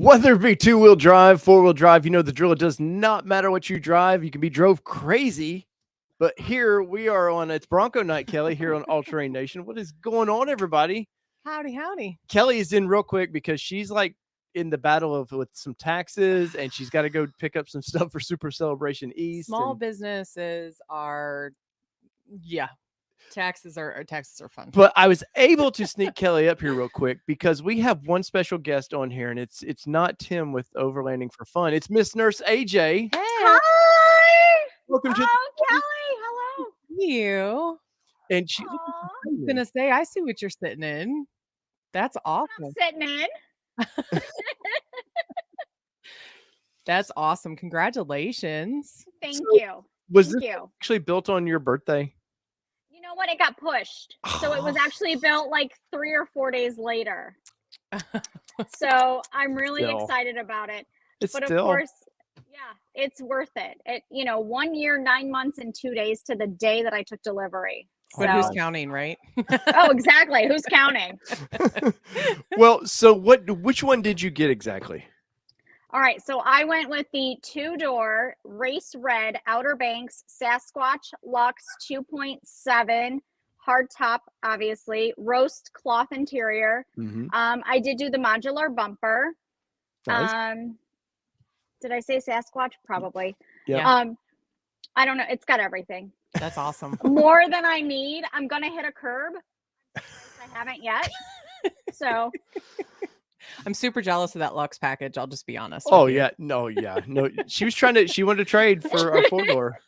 Whether it be two-wheel drive, four-wheel drive, you know the drill. It does not matter what you drive. You can be drove crazy. But here we are on, it's Bronco night, Kelly, here on All Terrain Nation. What is going on, everybody? Howdy, howdy. Kelly is in real quick because she's like in the battle of with some taxes, and she's got to go pick up some stuff for Super Celebration East. Small businesses are, taxes are fun. But I was able to sneak Kelly up here real quick because we have one special guest on here, and it's not Tim with Overlanding for Fun. It's Miss Nurse AJ. Hey. Hi. Welcome to Kelly. Hello. You. And she. I was gonna say, I see what you're sitting in. That's awesome. I'm sitting in. That's awesome. Congratulations. Thank you. Was Thank this you. actually built on your birthday? You know what? It got pushed. So it was actually built like 3 or 4 days later. So I'm really excited about it. But of course, it's worth it. 1 year, 9 months, and 2 days to the day that I took delivery. But who's counting, right? Oh, exactly. Who's counting? Well, so which one did you get exactly? All right, so I went with the 2-door race red Outer Banks Sasquatch Luxe 2.7 hardtop, obviously, roast cloth interior. Mm-hmm. I did do the modular bumper. Nice. Did I say Sasquatch? Probably. Yeah. I don't know. It's got everything. That's awesome. More than I need. I'm gonna hit a curb. I haven't yet. So. I'm super jealous of that Lux package. I'll just be honest. Oh yeah, no. She wanted to trade for our 4-door.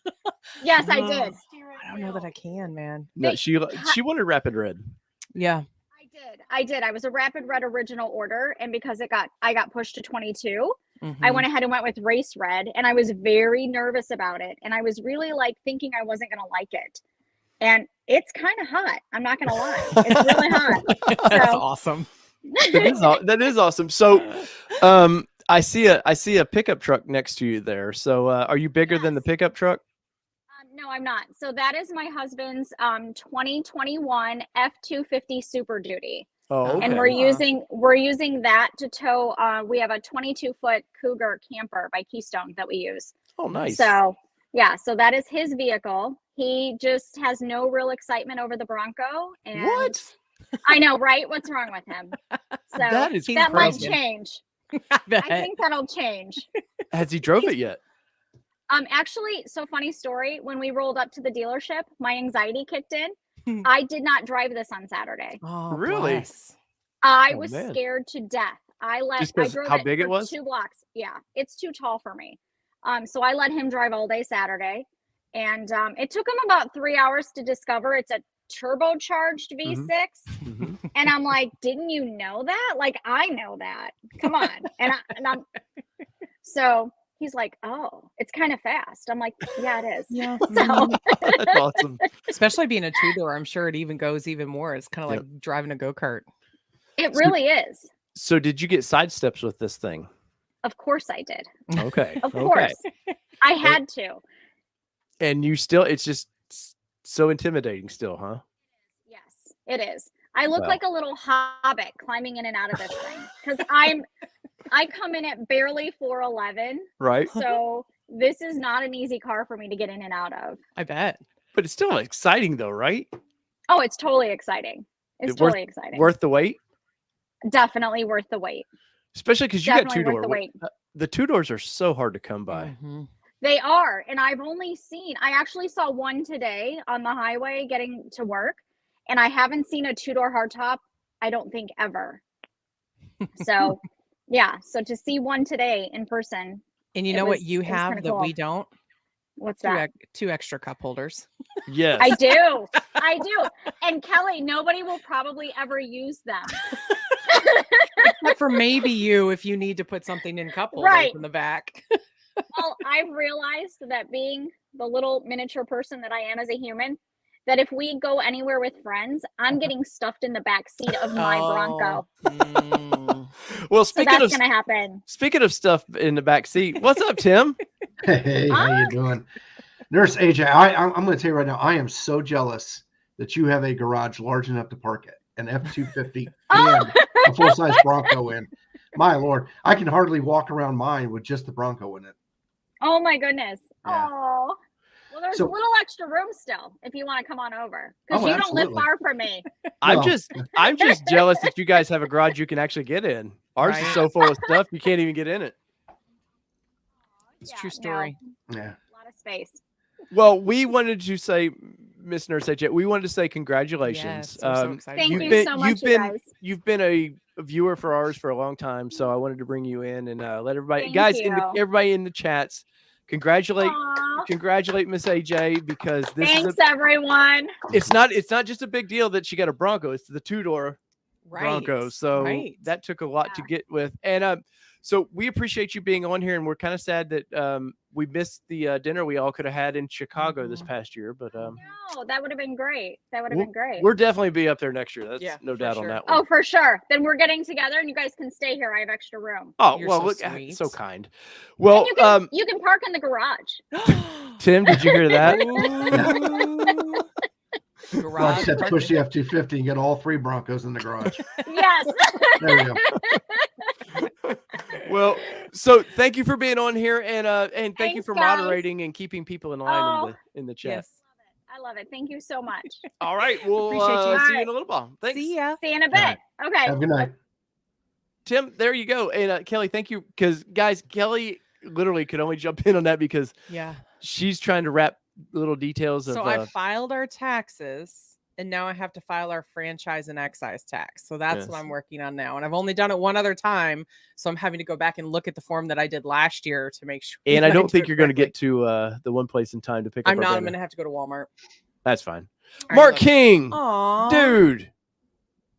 Yes, I did. I don't know that I can, man. No, she wanted Rapid Red. Yeah. I did. I was a Rapid Red original order, and because I got pushed to 22, I went ahead and went with Race Red, and I was very nervous about it, and I was really thinking I wasn't gonna like it, and it's kind of hot. I'm not gonna lie, it's really hot. That's awesome. That is awesome. So, I see a pickup truck next to you there. So, are you bigger than the pickup truck? No, I'm not. So that is my husband's 2021 F-250 Super Duty. Oh, okay. And we're using that to tow. We have a 22-foot Cougar camper by Keystone that we use. Oh, nice. So so that is his vehicle. He just has no real excitement over the Bronco. And what? I know, right? What's wrong with him? So that might change. I think that'll change. Has he drove it yet? Actually, so funny story. When we rolled up to the dealership, my anxiety kicked in. I did not drive this on Saturday. Oh, really? Bless. I was scared to death. I drove how big it was? 2 blocks. Yeah, it's too tall for me. So I let him drive all day Saturday, and it took him about 3 hours to discover it's a turbocharged V6. Mm-hmm. And I'm like, didn't you know that? Like, I know that. Come on. And I'm so he's like, oh, it's kind of fast. I'm like, yeah, it is. Yeah. So That's awesome. Especially being a 2-door, I'm sure it even goes even more. It's kind of like driving a go-kart. it really is. So did you get side steps with this thing? Of course I did. Okay. Of course. I had to. And it's just so intimidating still, huh? Yes, it is. I look like a little hobbit climbing in and out of this thing because I come in at barely 4'11". Right. So this is not an easy car for me to get in and out of. I bet. But it's still exciting though, right? Oh, it's totally exciting. It's totally exciting. Worth the wait? Definitely worth the wait. Especially because you got 2-door. The 2-doors are so hard to come by. Mm-hmm. They are. And I actually saw one today on the highway getting to work. And I haven't seen a 2-door hardtop, I don't think, ever. So, so to see one today in person. And you know what you have that we don't? What's that? 2 extra cup holders. Yes. I do. And Kelly, nobody will probably ever use them. Except for maybe you if you need to put something in cup holders in the back. Well, I've realized that being the little miniature person that I am as a human, that if we go anywhere with friends, I'm getting stuffed in the back seat of my Bronco. Well, so that's gonna happen. Speaking of stuff in the back seat, what's up, Tim? Hey, how you doing? Nurse AJ, I'm going to tell you right now, I am so jealous that you have a garage large enough to park it, an F-250 and a full-size Bronco in. My Lord, I can hardly walk around mine with just the Bronco in it. Oh my goodness. Yeah. Oh. Well, there's a little extra room still if you want to come on over because you don't live far from me. I'm just jealous that you guys have a garage you can actually get in. Ours is so full of stuff you can't even get in it. It's a true story. No. Yeah. A lot of space. Well, we wanted to say, Miss Nurse AJ, we wanted to say congratulations. Yes, we're so excited. Thank you so much, guys. You've been a viewer for ours for a long time, so I wanted to bring you in and let everybody, everybody in the chats, congratulate Miss AJ because this is everyone. It's not just a big deal that she got a Bronco; it's the two-door Bronco. So that took a lot to get with, and so we appreciate you being on here, and we're kind of sad that we missed the dinner we all could have had in Chicago this past year. But no, that would have been great. That would have been great. We'll definitely be up there next year. That's no doubt on that one. Oh, for sure. Then we're getting together, and you guys can stay here. I have extra room. Oh, well, look, so kind. Well, you can park in the garage. Tim, did you hear that? Well, I just have to push the F-250 and get all 3 Broncos in the garage. Yes. There we go. Well, so thank you for being on here, and thank you for moderating and keeping people in line in the chat. Yes. I love it. Thank you so much. All right, we'll see you in a little while. Thanks. See ya. See you in a bit. Okay. Have a good night. Tim, there you go. And Kelly, thank you. Because, guys, Kelly literally could only jump in on that because she's trying to wrap little details of. So I filed our taxes. And now I have to file our franchise and excise tax. So that's what I'm working on now. And I've only done it one other time. So I'm having to go back and look at the form that I did last year to make sure. And I don't think you're going to get to the one place in time to pick up. I'm not. I'm going to have to go to Walmart. That's fine. Mark King. Aww. Dude.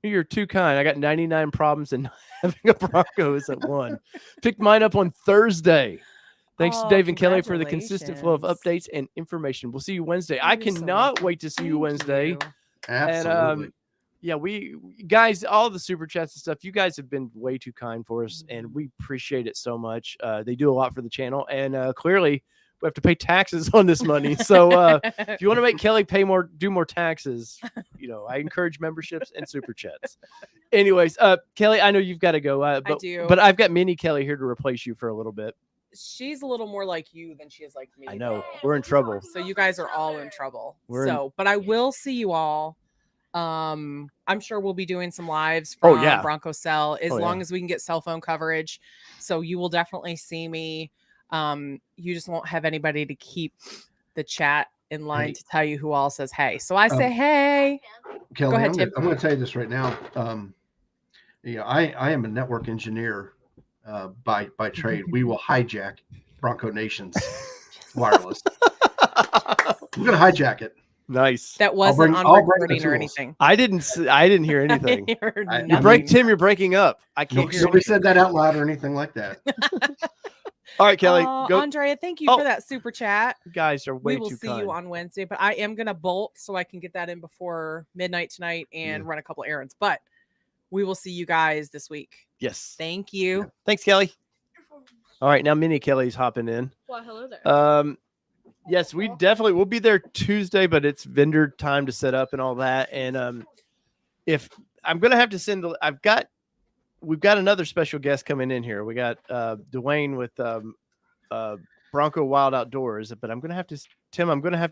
You're too kind. I got 99 problems and having a Bronco isn't one. Picked mine up on Thursday. Thanks to Dave and Kelly for the consistent flow of updates and information. We'll see you Wednesday. I cannot wait to see you Wednesday. Absolutely. And we guys, all the super chats and stuff, you guys have been way too kind for us, and we appreciate it so much. They do a lot for the channel, and clearly we have to pay taxes on this money. So if you want to make Kelly do more taxes, I encourage memberships and super chats. Anyways, Kelly, I know you've got to go, I do. But I've got Mini Kelly here to replace you for a little bit. She's a little more like you than she is like me. I know. We're in trouble. So you guys are all in trouble. But I will see you all. I'm sure we'll be doing some lives from Bronco Cell as long as we can get cell phone coverage. So you will definitely see me. You just won't have anybody to keep the chat in line to tell you who all says hey. So I say hey. Kelly, go ahead, Tim. I'm going to tell you this right now. I am a network engineer. By trade, we will hijack Bronco Nation's wireless. We're gonna hijack it. Nice. That wasn't on recording or anything. I didn't hear anything. Tim, you're breaking up. I can't hear. Nobody said that out loud or anything like that. All right, Kelly. Go. Andrea, thank you for that super chat. You guys are way too kind. We will see you on Wednesday, but I am gonna bolt so I can get that in before midnight tonight and run a couple errands. But we will see you guys this week. Yes. Thank you. Thanks, Kelly. All right, now Mini Kelly's hopping in. Well, hello there. Yes, we'll be there Tuesday, but it's vendor time to set up and all that. And if I'm gonna have to send, we've got another special guest coming in here. We got Dwayne with Bronco Wild Outdoors, but I'm gonna have to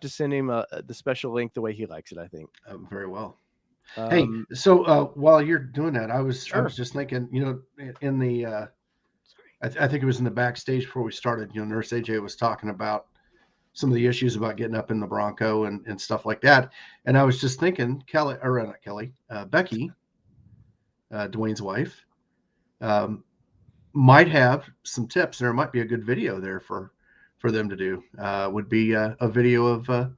send him the special link the way he likes it. I think. Very well. Hey, so while you're doing that, I was just thinking, in the I think it was in the backstage before we started, Nurse AJ was talking about some of the issues about getting up in the Bronco and stuff like that. And I was just thinking, Becky, Dwayne's wife, might have some tips. There might be a good video there for them to do. Would be a video of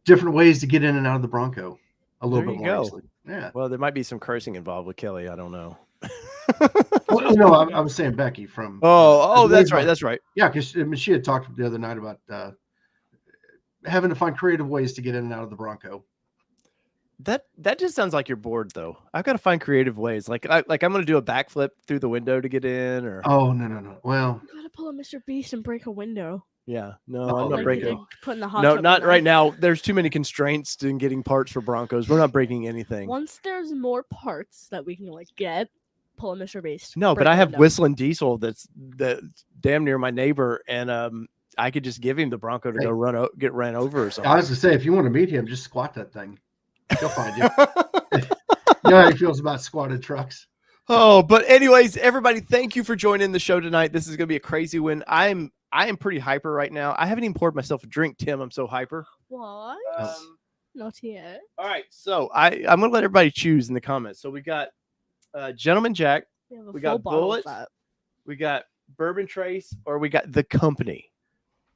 different ways to get in and out of the Bronco. A little bit more easily. Yeah. Well, there might be some cursing involved with Kelly. I don't know. Well, no, I was saying Becky from. That's right. That's right. Yeah, because she had talked the other night about having to find creative ways to get in and out of the Bronco. That just sounds like you're bored, though. I've got to find creative ways. Like I'm going to do a backflip through the window to get in, or. Oh no. Well, you gotta pull a Mr. Beast and break a window. Yeah, no, I'm not breaking. Putting the hot no, not right now. There's too many constraints in getting parts for Broncos. We're not breaking anything. Once there's more parts that we can get, pull a Mr. Beast. No, but I have Whistling Diesel that's damn near my neighbor, and I could just give him the Bronco to go get ran over or something. I was to say, if you want to meet him, just squat that thing. He'll find you. You know how he feels about squatted trucks. Oh, but anyways, everybody, thank you for joining the show tonight. This is gonna be a crazy one. I am pretty hyper right now. I haven't even poured myself a drink, Tim. I'm so hyper. What? Not yet. All right, so I'm gonna let everybody choose in the comments. So we got Gentleman Jack, we got Bullet, we got Bourbon Trace, or we got The Company.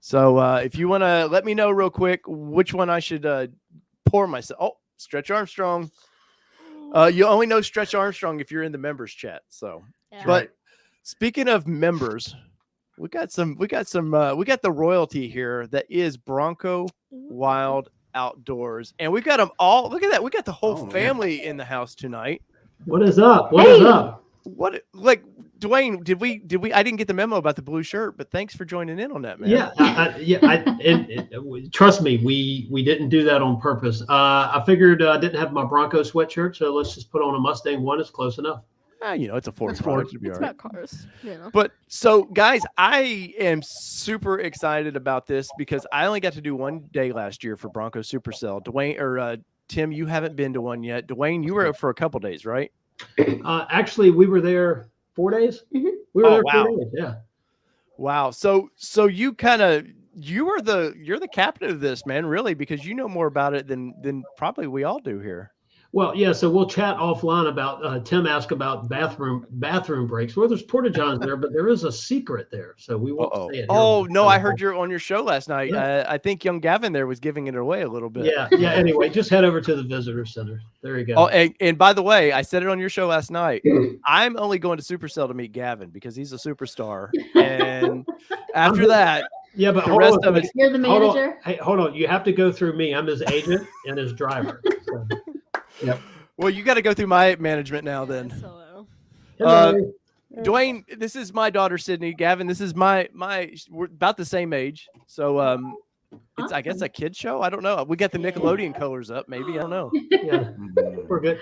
So if you want to let me know real quick which one I should pour myself. Oh, Stretch Armstrong. You only know Stretch Armstrong if you're in the members chat. So, yeah. But speaking of members, we got the royalty here that is Bronco Wild Outdoors, and we got them all. Look at that. We got the whole family in the house tonight. What is up? What is up? What, like, Dwayne, did we I didn't get the memo about the blue shirt, but thanks for joining in on that, man. Trust me, we didn't do that on purpose. I figured I didn't have my Bronco sweatshirt, so let's just put on a Mustang one. It's close enough. It's a Ford product. It's about cars. But so, guys, I am super excited about this because I only got to do one day last year for Bronco Supercell. Dwayne or Tim, you haven't been to one yet. Dwayne, you were up for a couple days, right? Actually, we were there 4 days. We were there 4 days. Yeah. Wow. So you're the captain of this, man, really, because you know more about it than probably we all do here. Well, yeah. So we'll chat offline about. Tim asked about bathroom breaks. Well, there's porta johns there, but there is a secret there, so we won't say it. Oh no, I heard you're on your show last night. Yeah. I think young Gavin there was giving it away a little bit. Yeah. Anyway, just head over to the visitor center. There you go. Oh, and by the way, I said it on your show last night. I'm only going to Supercell to meet Gavin because he's a superstar, and after that. Yeah, but the rest of it. You're the manager. Hold on. You have to go through me. I'm his agent and his driver. So. Yep. Well, you got to go through my management now then. Hello. Dwayne, this is my daughter, Sydney. Gavin, this is my we're about the same age. So it's I guess a kid show. I don't know. We got the Nickelodeon colors up, maybe. I don't know. Yeah. We're good.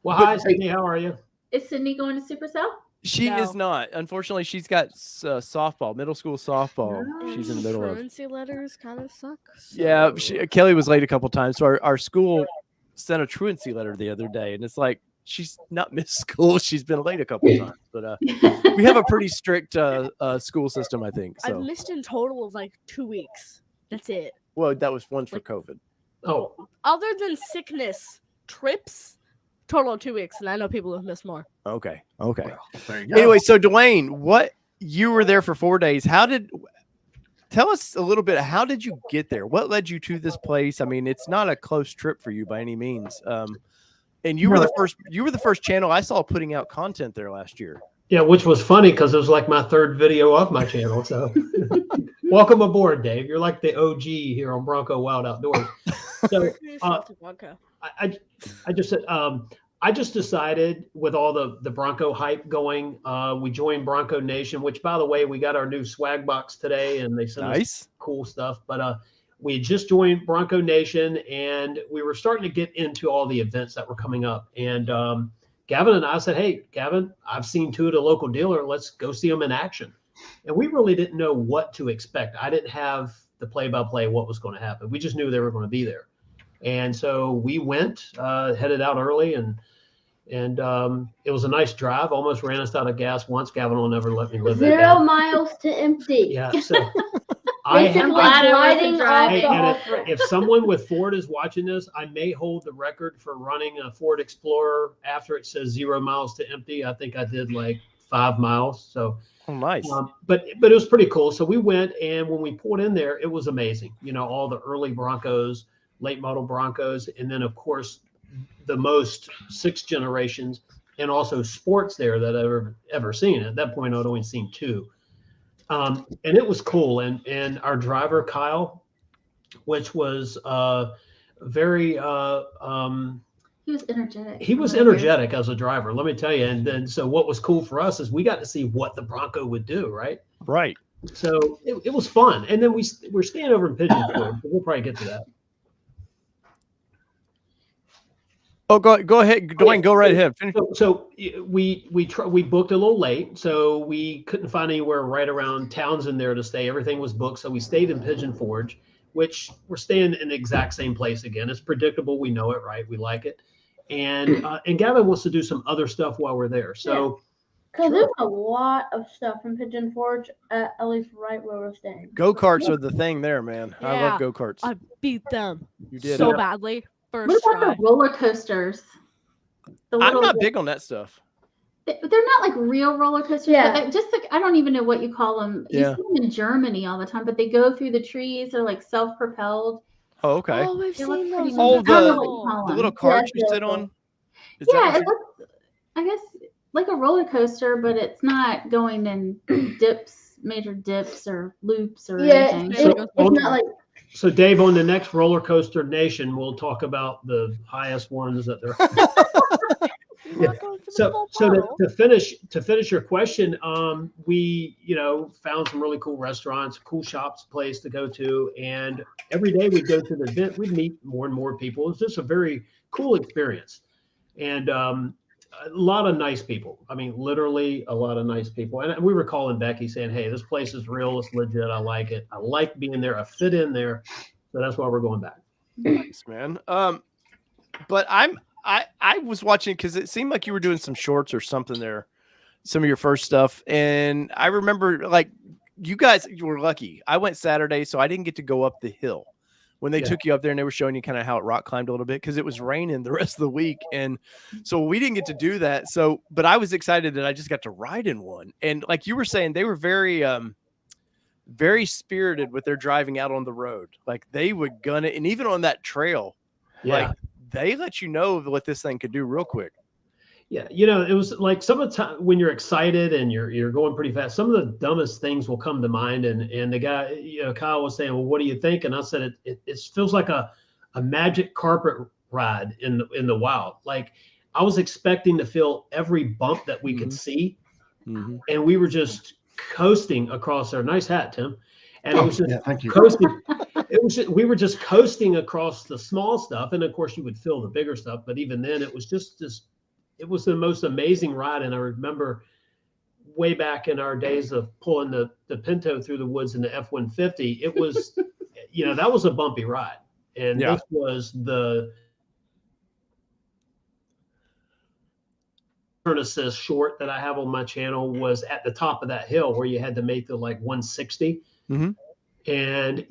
Well, hi, Sydney. How are you? Is Sydney going to Supercell? She is not. Unfortunately, she's got softball, middle school softball. She's in the middle of. Truancy letters kind of suck. So. Yeah, Kelly was late a couple times. So our school sent a truancy letter the other day, and it's like she's not missed school. She's been late a couple of times, but we have a pretty strict school system, I think. So. I've missed in total of like 2 weeks. That's it. Well, that was once for COVID. Oh, other than sickness, trips, total of 2 weeks, and I know people have missed more. Okay. Well, there you go. Anyway, so Dwayne, you were there for 4 days. Tell us a little bit. How did you get there? What led you to this place? I mean, it's not a close trip for you by any means. And you were the first channel I saw putting out content there last year. Yeah, which was funny because it was like my third video of my channel. So welcome aboard, Dave. You're like the OG here on Bronco Wild Outdoors. So I just decided with all the Bronco hype going, we joined Bronco Nation, which, by the way, we got our new swag box today, and they sent us cool stuff. But we had just joined Bronco Nation, and we were starting to get into all the events that were coming up. And Gavin and I said, hey, Gavin, I've seen two at a local dealer. Let's go see them in action. And we really didn't know what to expect. I didn't have the play-by-play what was going to happen. We just knew they were going to be there. And so we went, headed out early, and it was a nice drive. Almost ran us out of gas once. Gavin will never let me live that 0 miles to empty. Yeah, so if someone with Ford is watching this, I may hold the record for running a Ford Explorer after it says 0 miles to empty. I think I did like 5 miles. So nice. But it was pretty cool. So we went, and when we pulled in there, it was amazing. You know, all the early Broncos, late model Broncos, and then of course the most 6 generations, and also sports there that I've ever seen. At that point, I'd only seen 2. And it was cool. And our driver, Kyle, which was very he was energetic. He was energetic as a driver, let me tell you. And then so what was cool for us is we got to see what the Bronco would do, right? Right. So it was fun. And then we're staying over in Pigeon Forge, so we'll probably get to that. Oh, go ahead, Dwayne. Go right ahead. Finish. So we booked a little late, so we couldn't find anywhere right around Townsend there to stay. Everything was booked, so we stayed in Pigeon Forge, which we're staying in the exact same place again. It's predictable. We know it, right? We like it, and Gavin wants to do some other stuff while we're there. So because there's a lot of stuff in Pigeon Forge, at least right where we're staying. Go-karts are the thing there, man. Yeah, I love go-karts. I beat them. You did so badly. What about the roller coasters? I'm not big on that stuff. They're not like real roller coasters. Yeah. Just like, I don't even know what you call them. You see them in Germany all the time, but they go through the trees. They're like self-propelled. Oh, okay. Oh, we've seen those. Oh, the little carts you sit on. Yeah, it looks, I guess, like a roller coaster, but it's not going in major dips or loops or anything. It's not like. So, Dave, on the next Roller Coaster Nation, we'll talk about the highest ones that there are. So to finish your question, we found some really cool restaurants, cool shops, place to go to, and every day we'd go to the event, we'd meet more and more people. It's just a very cool experience, and a lot of nice people. I mean, literally a lot of nice people. And we were calling Becky saying, hey, this place is real. It's legit. I like it. I like being there. I fit in there. So that's why we're going back. Nice, man. But I was watching because it seemed like you were doing some shorts or something there, some of your first stuff. And I remember like you guys were lucky. I went Saturday, so I didn't get to go up the hill. When they took you up there and they were showing you kind of how it rock climbed a little bit because it was raining the rest of the week. And so we didn't get to do that. So, but I was excited that I just got to ride in one. And like you were saying, they were very, very spirited with their driving out on the road. Like they would gun it. And even on that trail, like they let you know what this thing could do real quick. Yeah, it was like some of the time when you're excited and you're going pretty fast, some of the dumbest things will come to mind. And the guy, Kyle was saying, well, what do you think? And I said, it feels like a magic carpet ride in the wild. Like I was expecting to feel every bump that we could see. Mm-hmm. And we were just coasting across there. Nice hat, Tim. And it was just thank you. Coasting. We were just coasting across the small stuff. And of course you would feel the bigger stuff. But even then it was just it was the most amazing ride. And I remember way back in our days of pulling the Pinto through the woods in the F-150, it was, that was a bumpy ride. And this was the turn assist short that I have on my channel was at the top of that hill where you had to make the like 160. Mm-hmm. And,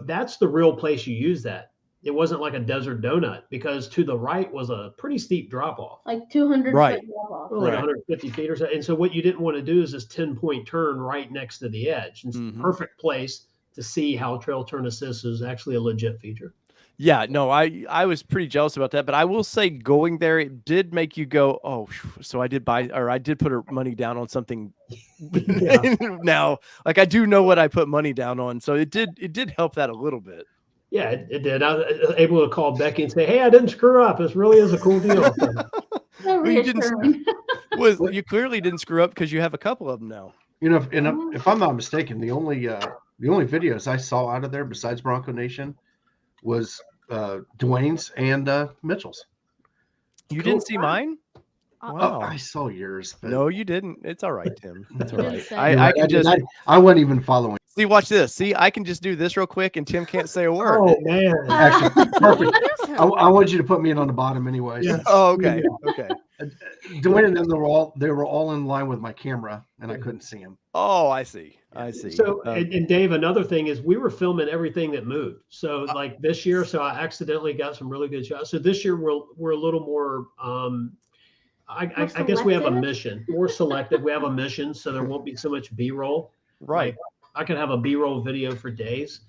that's the real place you use that. It wasn't like a desert donut because to the right was a pretty steep drop off. Like 200 right. foot drop off. Like 150 feet or so. And so what you didn't want to do is this 10-point turn right next to the edge. It's the perfect place to see how trail turn assist is actually a legit feature. Yeah, no, I was pretty jealous about that, but I will say going there, it did make you go, oh, so I did put money down on something now. Like I do know what I put money down on. So it did help that a little bit. Yeah, it did. I was able to call Becky and say, hey, I didn't screw up. This really is a cool deal. You clearly didn't screw up because you have a couple of them now. If I'm not mistaken, the only videos I saw out of there besides Bronco Nation was Dwayne's and Mitchell's. You didn't see mine? Wow. I saw yours. But... No, you didn't. It's all right, Tim. It's all right. I wasn't even following. See, watch this. See, I can just do this real quick, and Tim can't say a word. Oh man! Actually, perfect. I want you to put me in on the bottom anyway. Yeah. Oh, okay. Okay. Dwayne and them, they were all in line with my camera, and I couldn't see him. Oh, I see. I see. So, and Dave, another thing is we were filming everything that moved. So, like this year, so I accidentally got some really good shots. So this year we're a little more. I guess we have a mission, more selective. We have a mission, so there won't be so much B-roll. Right. Like, I could have a B-roll video for days.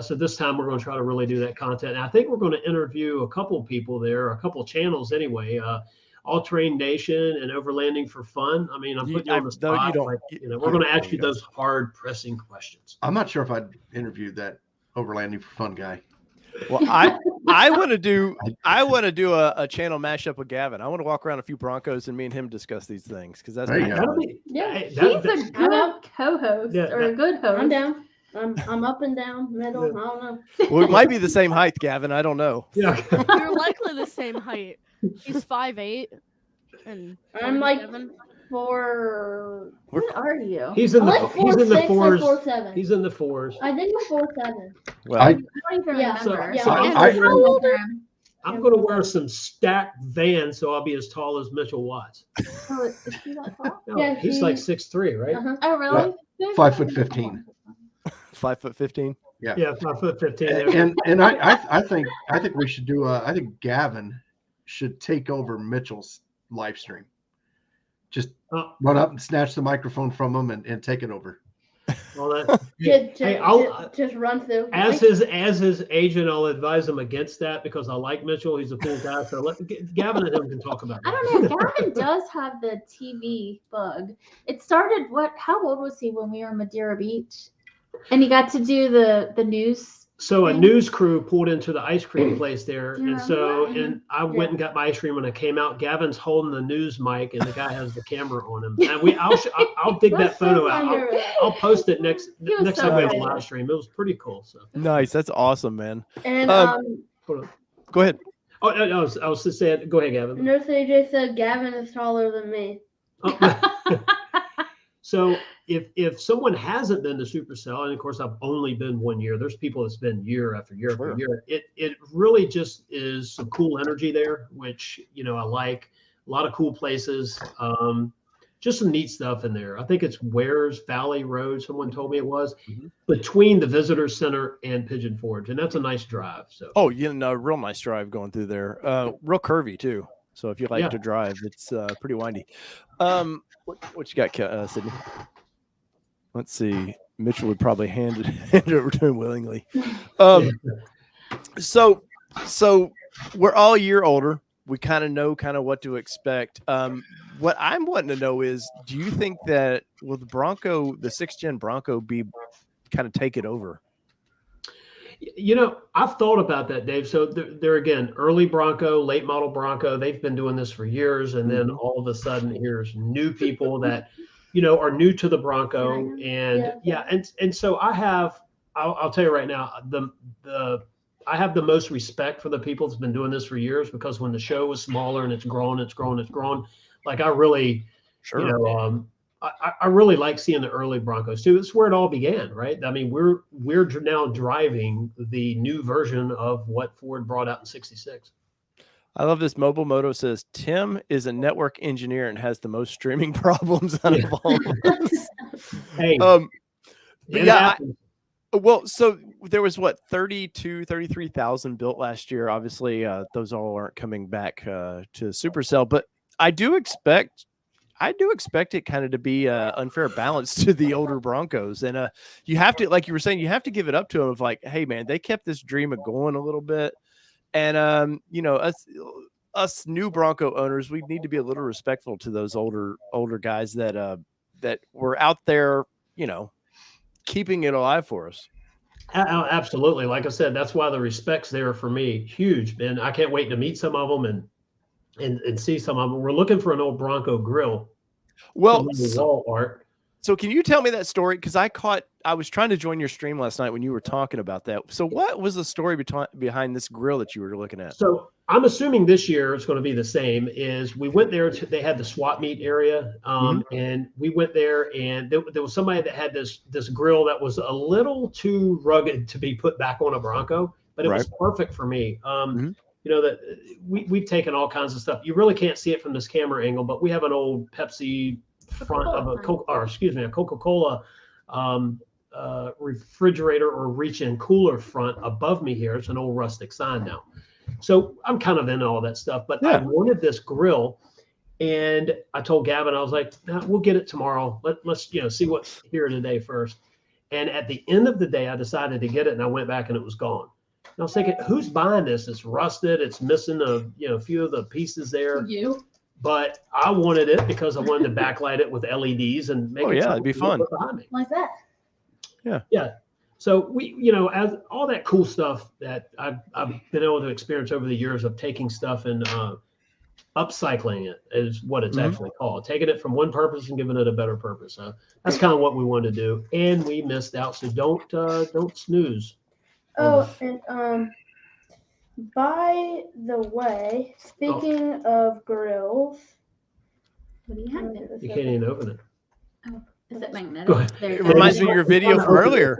So this time we're going to try to really do that content. And I think we're going to interview a couple people there, a couple channels anyway. All Terrain Nation and Overlanding for Fun. I mean, I'm putting you on the spot. We're going to ask you those hard pressing questions. I'm not sure if I'd interviewed that Overlanding for Fun guy. Well, I want to do a channel mashup with Gavin. I want to walk around a few Broncos and me and him discuss these things because that's he's a good co-host or a good host. I'm down. I'm up and down, middle. I don't know. Well, we might be the same height, Gavin. I don't know. Yeah, you're likely the same height. He's 5'8", and I'm like 47. What are you? He's in the like 4'6" or 4s. He's in the 4s. I think I'm 4'7". Well, I don't even remember. How old are I'm going to wear some stacked Vans, so I'll be as tall as Mitchell Watts. Oh, is he that tall? No, yeah, he's like 6'3", right? Oh, really? 5'15". 5'15". Yeah, 5'15". And I think we should do. I think Gavin should take over Mitchell's live stream. Just run up and snatch the microphone from him and take it over. Well, I'll just run through. As his agent, I'll advise him against that because I like Mitchell. He's a cool guy. So Gavin and him can talk about that. I don't know. Gavin does have the TV bug. It started. How old was he when we were in Madeira Beach? And he got to do the news. So a news crew pulled into the ice cream place there, and I went and got my ice cream. When I came out, Gavin's holding the news mic, and the guy has the camera on him. And I'll dig that photo out. I'll post it next time we have a live stream. It was pretty cool. So nice, that's awesome, man. And hold on. Go ahead. Oh, I was just saying. Go ahead, Gavin. Nurse AJ said Gavin is taller than me. So if someone hasn't been to Supercell, and of course I've only been 1 year, there's people that's been year after year after year. It really just is some cool energy there, which I like. A lot of cool places, just some neat stuff in there. I think it's Wares Valley Road. Someone told me it was between the Visitor Center and Pigeon Forge, and that's a nice drive. So real nice drive going through there. Real curvy too. So if you like to drive, it's pretty windy. What you got, Sydney? Let's see. Mitchell would probably hand it over to him willingly. So we're all a year older. We kind of know what to expect. What I'm wanting to know is, do you think that will the 6th gen Bronco be kind of take it over? I've thought about that, Dave. So they're again, early Bronco, late model Bronco. They've been doing this for years. And then all of a sudden here's new people that, are new to the Bronco. And so I'll tell you right now, I have the most respect for the people that's been doing this for years, because when the show was smaller and it's grown, like I really, I really like seeing the early Broncos too. It's where it all began, right? I mean, we're now driving the new version of what Ford brought out in '66. I love this. Mobile Moto says Tim is a network engineer and has the most streaming problems out of all of us. Hey, so there was 33,000 built last year. Obviously, those all aren't coming back to Supercell, but I do expect it kind of to be an unfair balance to the older Broncos. And you have to, like you were saying, you have to give it up to them of like, hey, man, they kept this dream of going a little bit. And, us new Bronco owners, we need to be a little respectful to those older guys that were out there, keeping it alive for us. Absolutely. Like I said, that's why the respect's there for me. Huge. And I can't wait to meet some of them and see some of them. We're looking for an old Bronco grill. Well, wall art. So can you tell me that story? Because I was trying to join your stream last night when you were talking about that. So what was the story behind this grill that you were looking at? So I'm assuming this year it's going to be the same. Is we went there they had the swap meet area, and we went there, and there was somebody that had this grill that was a little too rugged to be put back on a Bronco, but it was perfect for me. That we've taken all kinds of stuff. You really can't see it from this camera angle, but we have an old Pepsi front of a Coca-Cola refrigerator or reach-in cooler front above me here. It's an old rustic sign now. So I'm kind of into all that stuff, but I wanted this grill, and I told Gavin, I was like, we'll get it tomorrow. Let's see what's here today first. And at the end of the day, I decided to get it, and I went back and it was gone. And I was thinking, who's buying this? It's rusted. It's missing a few of the pieces there. You. But I wanted it because I wanted to backlight it with LEDs and make it it'd be fun. Like that. Yeah. So we, as all that cool stuff that I've been able to experience over the years of taking stuff and upcycling it is what it's actually called. Taking it from one purpose and giving it a better purpose. That's kind of what we wanted to do, and we missed out. So don't snooze. Oh, and By the way, speaking of grills, what do you have there? You can't even open it. Oh, is it magnetic? It reminds me of your video from earlier.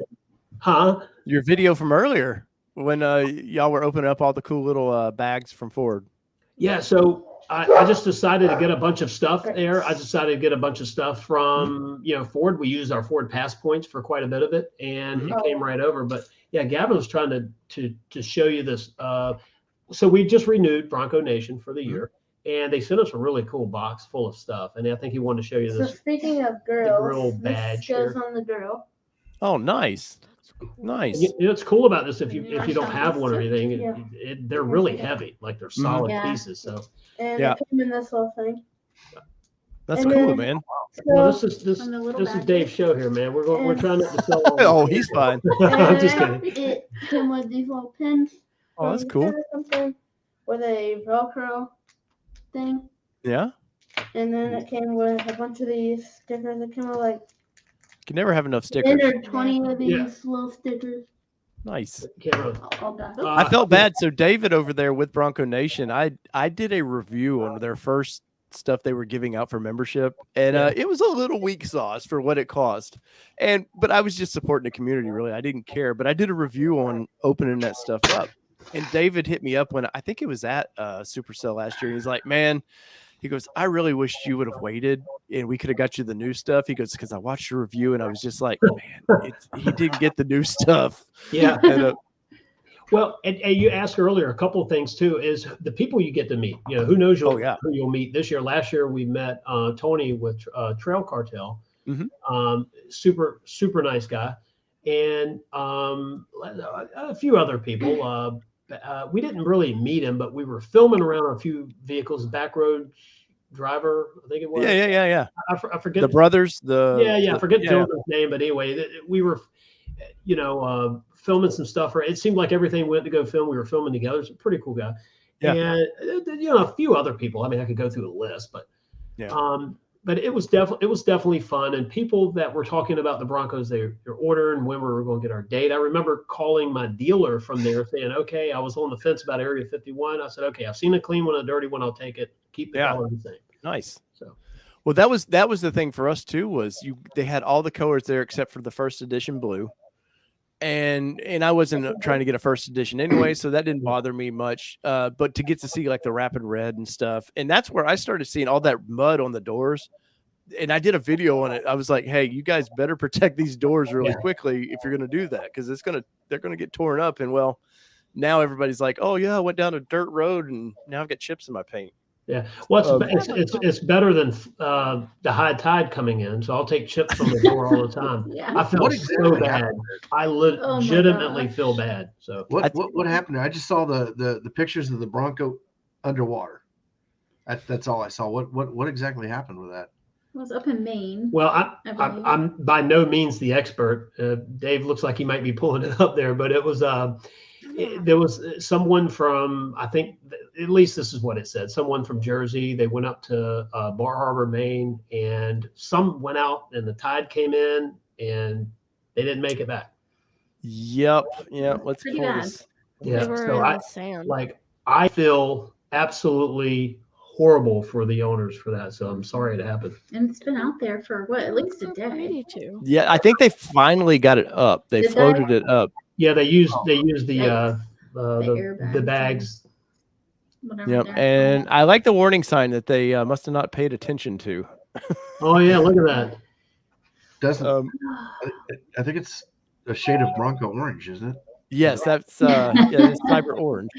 Huh? Your video from earlier when y'all were opening up all the cool little bags from Ford. Yeah, so I just decided to get a bunch of stuff there. I decided to get a bunch of stuff from Ford. We used our Ford Pass points for quite a bit of it, and it came right over. But yeah, Gavin was trying to show you this. So we just renewed Bronco Nation for the year, and they sent us a really cool box full of stuff. And I think he wanted to show you this. So speaking of grills, the grill badge this goes here. on the grill. Oh, nice. Nice. What's cool about this, if you don't have one or anything, they're really heavy, like they're solid pieces. So and it came in this little thing. That's cool, man. So, well, this is Dave's show here, man. We're trying not to sell. Oh, he's fine. I'm just kidding. It came with these little pins. Oh, that's cool. Something with a Velcro thing. Yeah. And then it came with a bunch of these stickers. It came with like. You can never have enough stickers. 10 or 20 of these little stickers. Nice. I felt bad. So David over there with Bronco Nation, I did a review on their first stuff they were giving out for membership, and it was a little weak sauce for what it cost. But I was just supporting the community, really. I didn't care. But I did a review on opening that stuff up, and David hit me up when I think it was at Supercell last year. And he's like, "Man," he goes, "I really wished you would have waited and we could have got you the new stuff." He goes, "Because I watched your review and I was just like, man, he didn't get the new stuff." Yeah. And, well, and you asked earlier a couple of things too. Is the people you get to meet? Who knows who you'll meet this year. Last year we met Tony with Trail Cartel. Super nice guy, and a few other people. We didn't really meet him, but we were filming around a few vehicles. Back road driver, I think it was. Yeah. I forget the brothers. I forget the gentleman's name, but anyway, we were, filming some stuff. It seemed like everything went to go film. We were filming together. It's a pretty cool guy. Yeah. And a few other people. I mean, I could go through the list, but but it was definitely fun. And people that were talking about the Broncos, they're ordering when we were going to get our date. I remember calling my dealer from there saying, "Okay, I was on the fence about Area 51. I said, okay, I've seen a clean one, a dirty one. I'll take it. Keep the color the same." Nice. So, well, that was the thing for us too. Was they had all the colors there except for the first edition blue, and I wasn't trying to get a first edition anyway, so that didn't bother me much. But to get to see like the rapid red and stuff, and that's where I started seeing all that mud on the doors. And I did a video on it. I was like, "Hey, you guys better protect these doors really quickly if you're going to do that, because they're going to get torn up." And well, now everybody's like, "Oh yeah, I went down a dirt road and now I've got chips in my paint." Yeah, well, it's better than the high tide coming in. So I'll take chips from the door all the time. I feel so bad. I legitimately feel bad. So what happened there? I just saw the pictures of the Bronco underwater. That's all I saw. What exactly happened with that? It was up in Maine. Well, I'm by no means the expert. Dave looks like he might be pulling it up there, but it was there was someone from, I think, at least this is what it said, someone from Jersey. They went up to Bar Harbor, Maine, and some went out and the tide came in and they didn't make it back. Yep. Yeah. Let's pull this. Yeah. So I feel absolutely horrible for the owners for that. So I'm sorry it happened. And it's been out there for at least a day. Yeah, I think they finally got it up. They floated it up. Yeah, they used the bags. Yep, and I like the warning sign that they must have not paid attention to. Oh yeah, look at that. Doesn't I think it's a shade of Bronco orange, isn't it? Yes, that's it's cyber orange.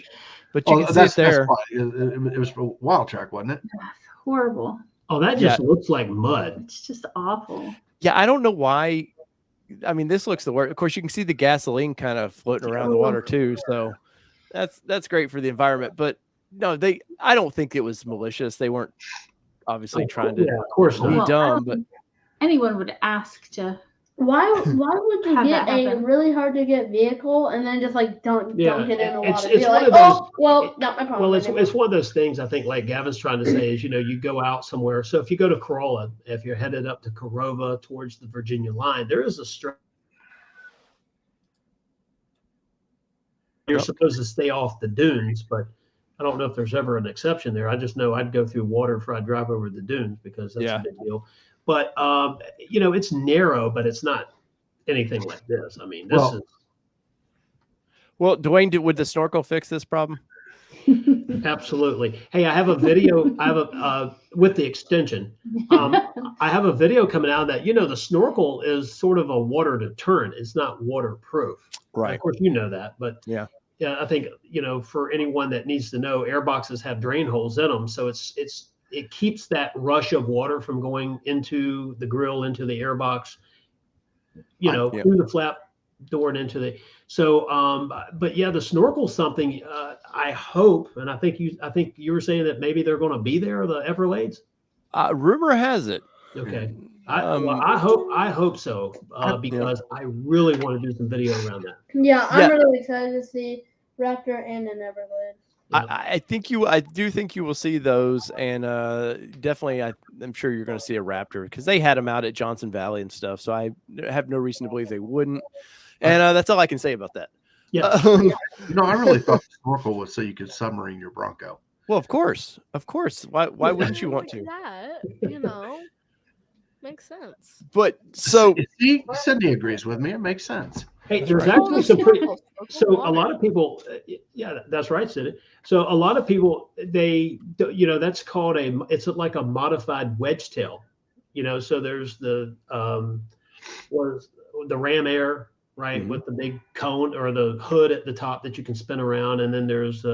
But you can see it there. It was for Wild Track, wasn't it? That's horrible. Oh, that just looks like mud. It's just awful. Yeah, I don't know why. I mean, this looks the worst. Of course, you can see the gasoline kind of floating around the water too. So that's great for the environment. But no, I don't think it was malicious. They weren't obviously trying to of course be dumb. But anyone would ask to. Why would you get a really hard to get vehicle and then just like don't hit it in the water? It's like, not my problem. Well, it's one of those things. I think, like Gavin's trying to say, is you go out somewhere. So if you go to Corolla, if you're headed up to Corova towards the Virginia line, there is a stretch you're supposed to stay off the dunes, but I don't know if there's ever an exception there. I just know I'd go through water before I drive over the dunes because that's a big deal. But it's narrow, but it's not anything like this. I mean, this is. Well, Dwayne, would the snorkel fix this problem? Absolutely. Hey, I have a video. I have with the extension. I have a video coming out that the snorkel is sort of a water deterrent. It's not waterproof. Right. Of course, you know that, but yeah, I think for anyone that needs to know, air boxes have drain holes in them, so it keeps that rush of water from going into the grill, into the air box, through the flap door and into the. So, but yeah, the snorkel's something. I hope, and I think you were saying that maybe they're going to be there, the Everlades. Rumor has it. Okay, I hope so, because I really want to do some video around that. Yeah, I'm really excited to see Raptor and an Everlade. I do think you will see those, and definitely I'm sure you're going to see a Raptor because they had them out at Johnson Valley and stuff. So I have no reason to believe they wouldn't. And that's all I can say about that. Yeah. I really thought the snorkel was so you could submarine your Bronco. Well, of course. Why wouldn't you want to? That, makes sense. But so see, Cindy agrees with me. It makes sense. Hey, there's actually some pretty. So a lot of people, that's right, Cindy. So a lot of people, that's called it's like a modified wedge tail. So there's the Ram Air. Right, with the big cone or the hood at the top that you can spin around, and then there's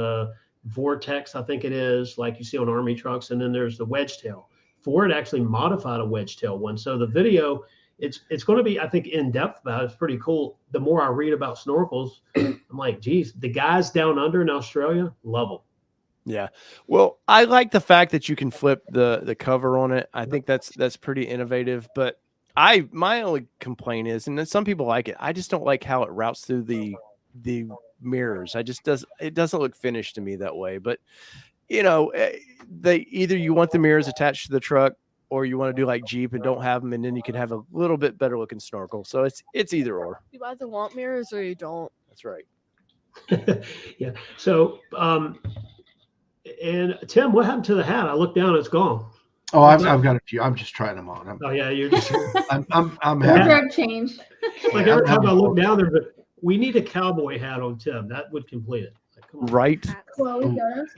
Vortex, I think it is, like you see on Army trucks, and then there's the wedge tail. Ford actually modified a wedge tail one, so the video it's going to be, I think, in depth about it. It's pretty cool. The more I read about snorkels, I'm like, geez, the guys down under in Australia love them. Yeah, well, I like the fact that you can flip the cover on it. I think that's pretty innovative, but. My only complaint is, and then some people like it, I just don't like how it routes through the mirrors. It doesn't look finished to me that way. But they either you want the mirrors attached to the truck, or you want to do like Jeep and don't have them, and then you can have a little bit better looking snorkel. So it's either or. You either want mirrors or you don't. That's right. Yeah. So and Tim, what happened to the hat? I looked down, it's gone. Oh, I've got a few. I'm just trying them on. You're just. I'm happy. Change. Like every time I look down there, but we need a cowboy hat on Tim. That would complete it. Like, right.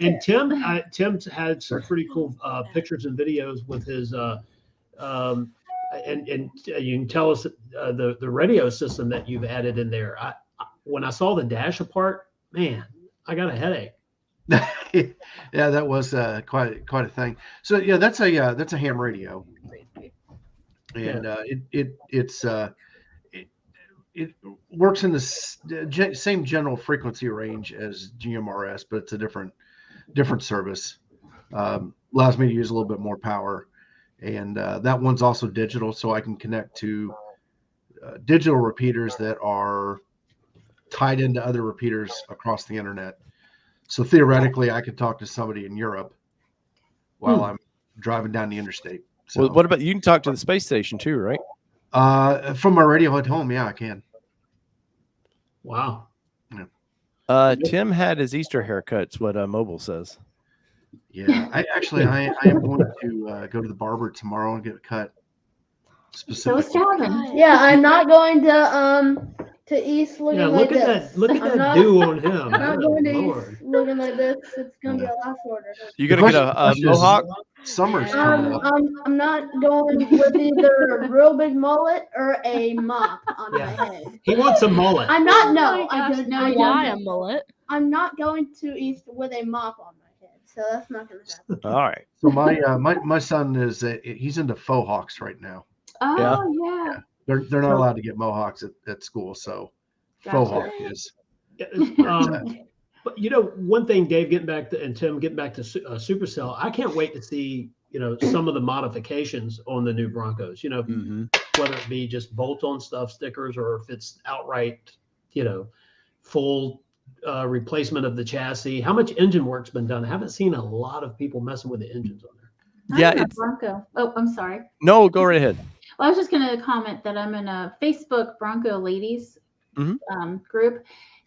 And Tim's had some pretty cool pictures and videos with his and you can tell us the radio system that you've added in there. When I saw the dash apart, man, I got a headache. Yeah, that was quite a thing. So yeah, that's a ham radio, and it works in the same general frequency range as GMRS, but it's a different service. Allows me to use a little bit more power, and that one's also digital, so I can connect to digital repeaters that are tied into other repeaters across the internet. So theoretically, I could talk to somebody in Europe while I'm driving down the interstate. So, well, what about you can talk to the space station too, right? From my radio at home, yeah, I can. Wow. Yeah. Tim had his Easter haircuts. What Mobile says. Yeah, I am going to go to the barber tomorrow and get a cut. Specifically. Yeah, I'm not going to East looking look like at this. That, look at that dew on him. I'm not going to East looking like this. It's going to be a lot shorter. You going to get a mohawk? Summer's coming up. I'm not going with either a real big mullet or a mop on my head. He wants a mullet. I'm not. No, I don't know why a mullet. I'm not going to East with a mop on my head, so that's not going to happen. All right. So my son is he's into faux hawks right now. Oh yeah. They're not allowed to get mohawks at school, so faux hawk is. But one thing, Dave, getting back to, and Tim getting back to Supercell, I can't wait to see some of the modifications on the new Broncos. Whether it be just bolt-on stuff, stickers, or if it's outright, full replacement of the chassis. How much engine work's been done? I haven't seen a lot of people messing with the engines on there. Yeah, it's Bronco. Oh, I'm sorry. No, go right ahead. Well, I was just going to comment that I'm in a Facebook Bronco Ladies group.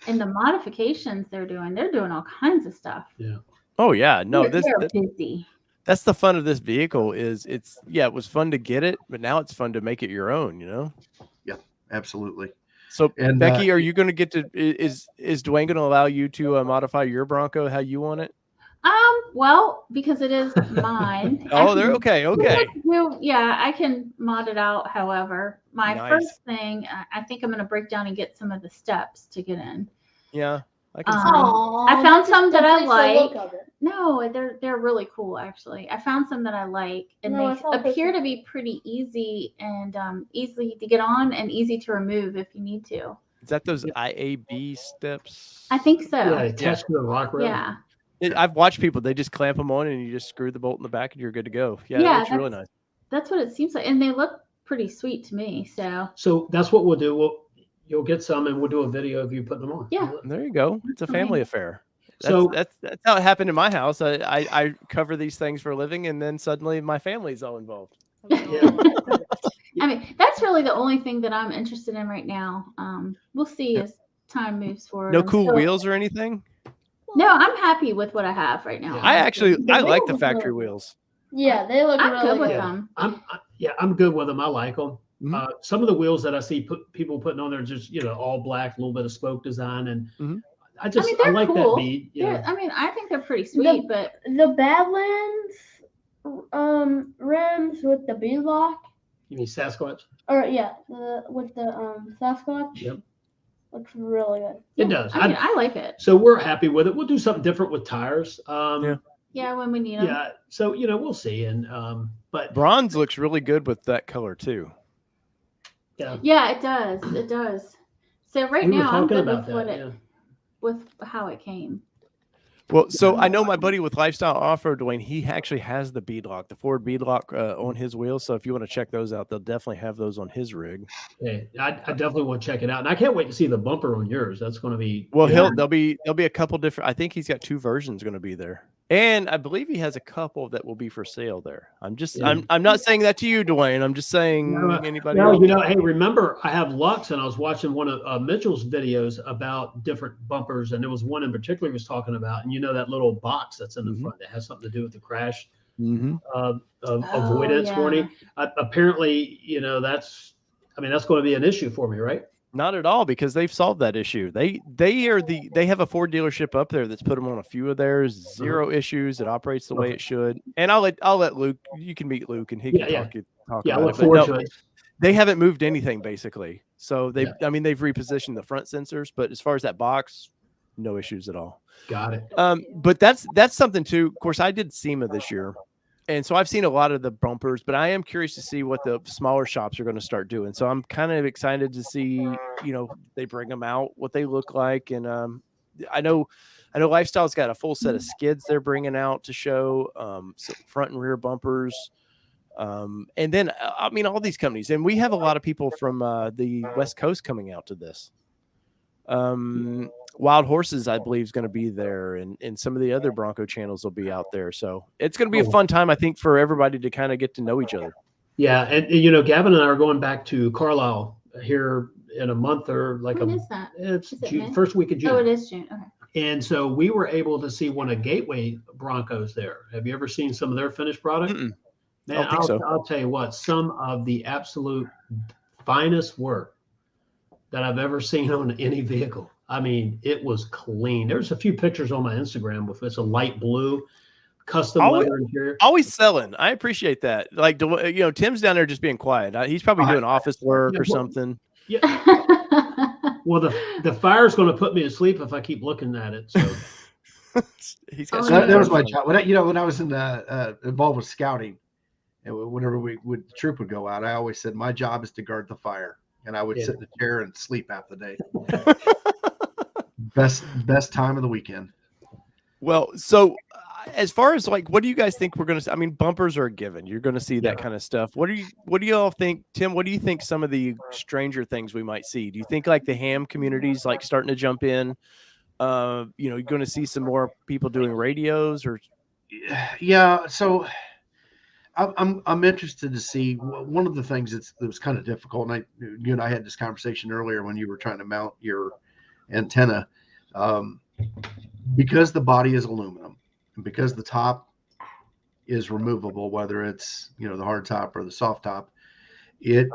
And the modifications they're doing all kinds of stuff. Yeah. Oh yeah. No, they're busy. That's the fun of this vehicle is it was fun to get it, but now it's fun to make it your own, you know? Yeah, absolutely. So Becky, are you going to get to, is Dwayne going to allow you to modify your Bronco how you want it? Well, because it is mine. They're okay. Yeah, I can mod it out. However, my first thing, I think I'm going to break down and get some of the steps to get in. Yeah, I can see. I found some that I like. No, they're really cool actually. I found some that I like, and they appear to be pretty easy and easy to get on and easy to remove if you need to. Is that those IAB steps? I think so. Yeah, attached to the rock rail. Yeah. I've watched people, they just clamp them on and you just screw the bolt in the back and you're good to go. Yeah, it looks really nice. That's what it seems like. And they look pretty sweet to me. So that's what we'll do. You'll get some and we'll do a video of you putting them on. Yeah. There you go. It's a family affair. That's how it happened in my house. I cover these things for a living and then suddenly my family's all involved. Yeah. I mean, that's really the only thing that I'm interested in right now. We'll see as time moves forward. No cool wheels or anything? No, I'm happy with what I have right now. I like the factory wheels. Yeah, they look I'm really good with them. I'm good with them. I like them. Some of the wheels that I see people putting on there are just, all black, a little bit of spoke design. And I like cool. that beat. I think they're pretty sweet, but the Badlands rims with the beadlock. You mean Sasquatch? Or with the Sasquatch. Yep. Looks really good. It does. I like it. So we're happy with it. We'll do something different with tires. Yeah, when we need them. Yeah. So we'll see. And but bronze looks really good with that color too. Yeah. Yeah, it does. It does. So now I'm good with how it came. Well, so I know my buddy with Lifestyle Off-Road, Dwayne, he actually has the beadlock, the Ford beadlock on his wheels. So if you want to check those out, they'll definitely have those on his rig. Yeah, I definitely want to check it out. And I can't wait to see the bumper on yours. That's going to be there'll be a couple different. I think he's got 2 versions going to be there. And I believe he has a couple that will be for sale there. I'm not saying that to you, Dwayne. I'm just saying anybody else. Hey, remember, I have Lux, and I was watching one of Mitchell's videos about different bumpers, and there was one in particular he was talking about, and that little box that's in the front that has something to do with the crash avoidance warning. Apparently, that's going to be an issue for me, right? Not at all, because they've solved that issue. They have a Ford dealership up there that's put them on a few of theirs. 0 issues. It operates the way it should. And I'll let Luke. You can meet Luke and he can talk about I look forward to it. They haven't moved anything basically. So they've repositioned the front sensors, but as far as that box, no issues at all. Got it. But that's something too. Of course, I did SEMA this year. And so I've seen a lot of the bumpers, but I am curious to see what the smaller shops are going to start doing. So I'm kind of excited to see, they bring them out, what they look like. And I know Lifestyle's got a full set of skids they're bringing out to show, so front and rear bumpers. And then, all these companies. And we have a lot of people from the West Coast coming out to this. Wild Horses, I believe, is going to be there, and some of the other Bronco channels will be out there. So it's going to be a fun time, I think, for everybody to kind of get to know each other. Yeah, and Gavin and I are going back to Carlisle here in a month or when is that? It's June, first week of June. Oh, it is June. Okay. And so we were able to see one of Gateway Broncos there. Have you ever seen some of their finished product? Man, I'll tell you what, some of the absolute finest work that I've ever seen on any vehicle. I mean, it was clean. There's a few pictures on my Instagram with it's a light blue custom leather interior. Always selling. I appreciate that. Like, Tim's down there just being quiet. He's probably doing office work or something. Yeah. Well, the fire's going to put me to sleep if I keep looking at it. So that was my job. When I was involved with scouting, and whenever the troop would go out, I always said my job is to guard the fire. And I would sit in the chair and sleep half the day. Best time of the weekend. Well, so as far as what do you guys think we're going to? Bumpers are a given. You're going to see that kind of stuff. What do you all think, Tim? What do you think some of the stranger things we might see? Do you think the ham community's starting to jump in? You're going to see some more people doing radios or? Yeah. So I'm interested to see. One of the things that was kind of difficult, and you and I had this conversation earlier when you were trying to mount your antenna, because the body is aluminum and because the top is removable, whether it's the hard top or the soft top, it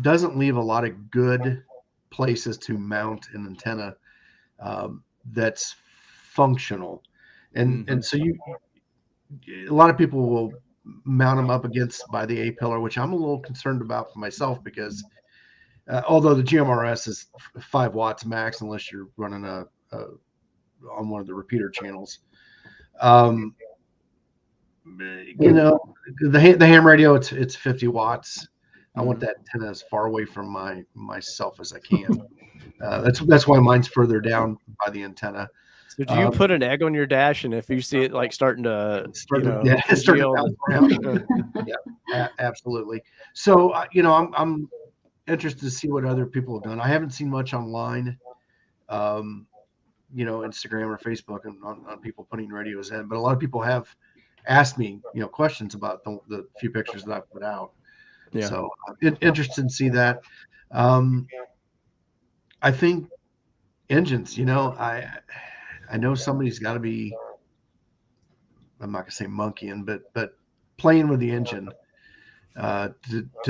doesn't leave a lot of good places to mount an antenna that's functional, and so a lot of people will mount them up against by the A-pillar, which I'm a little concerned about for myself because although the GMRS is 5 watts max, unless you're running on one of the repeater channels, the ham radio, it's 50 watts. I want that antenna as far away from myself as I can. That's why mine's further down by the antenna. So do you put an egg on your dash, and if you see it like starting to bounce around? Yeah, absolutely. So I'm interested to see what other people have done. I haven't seen much online, Instagram or Facebook, and on people putting radios in, but a lot of people have asked me questions about the few pictures that I put out. Yeah. So interested to see that. I think engines, I know somebody's got to be, I'm not gonna say monkeying, but playing with the engine to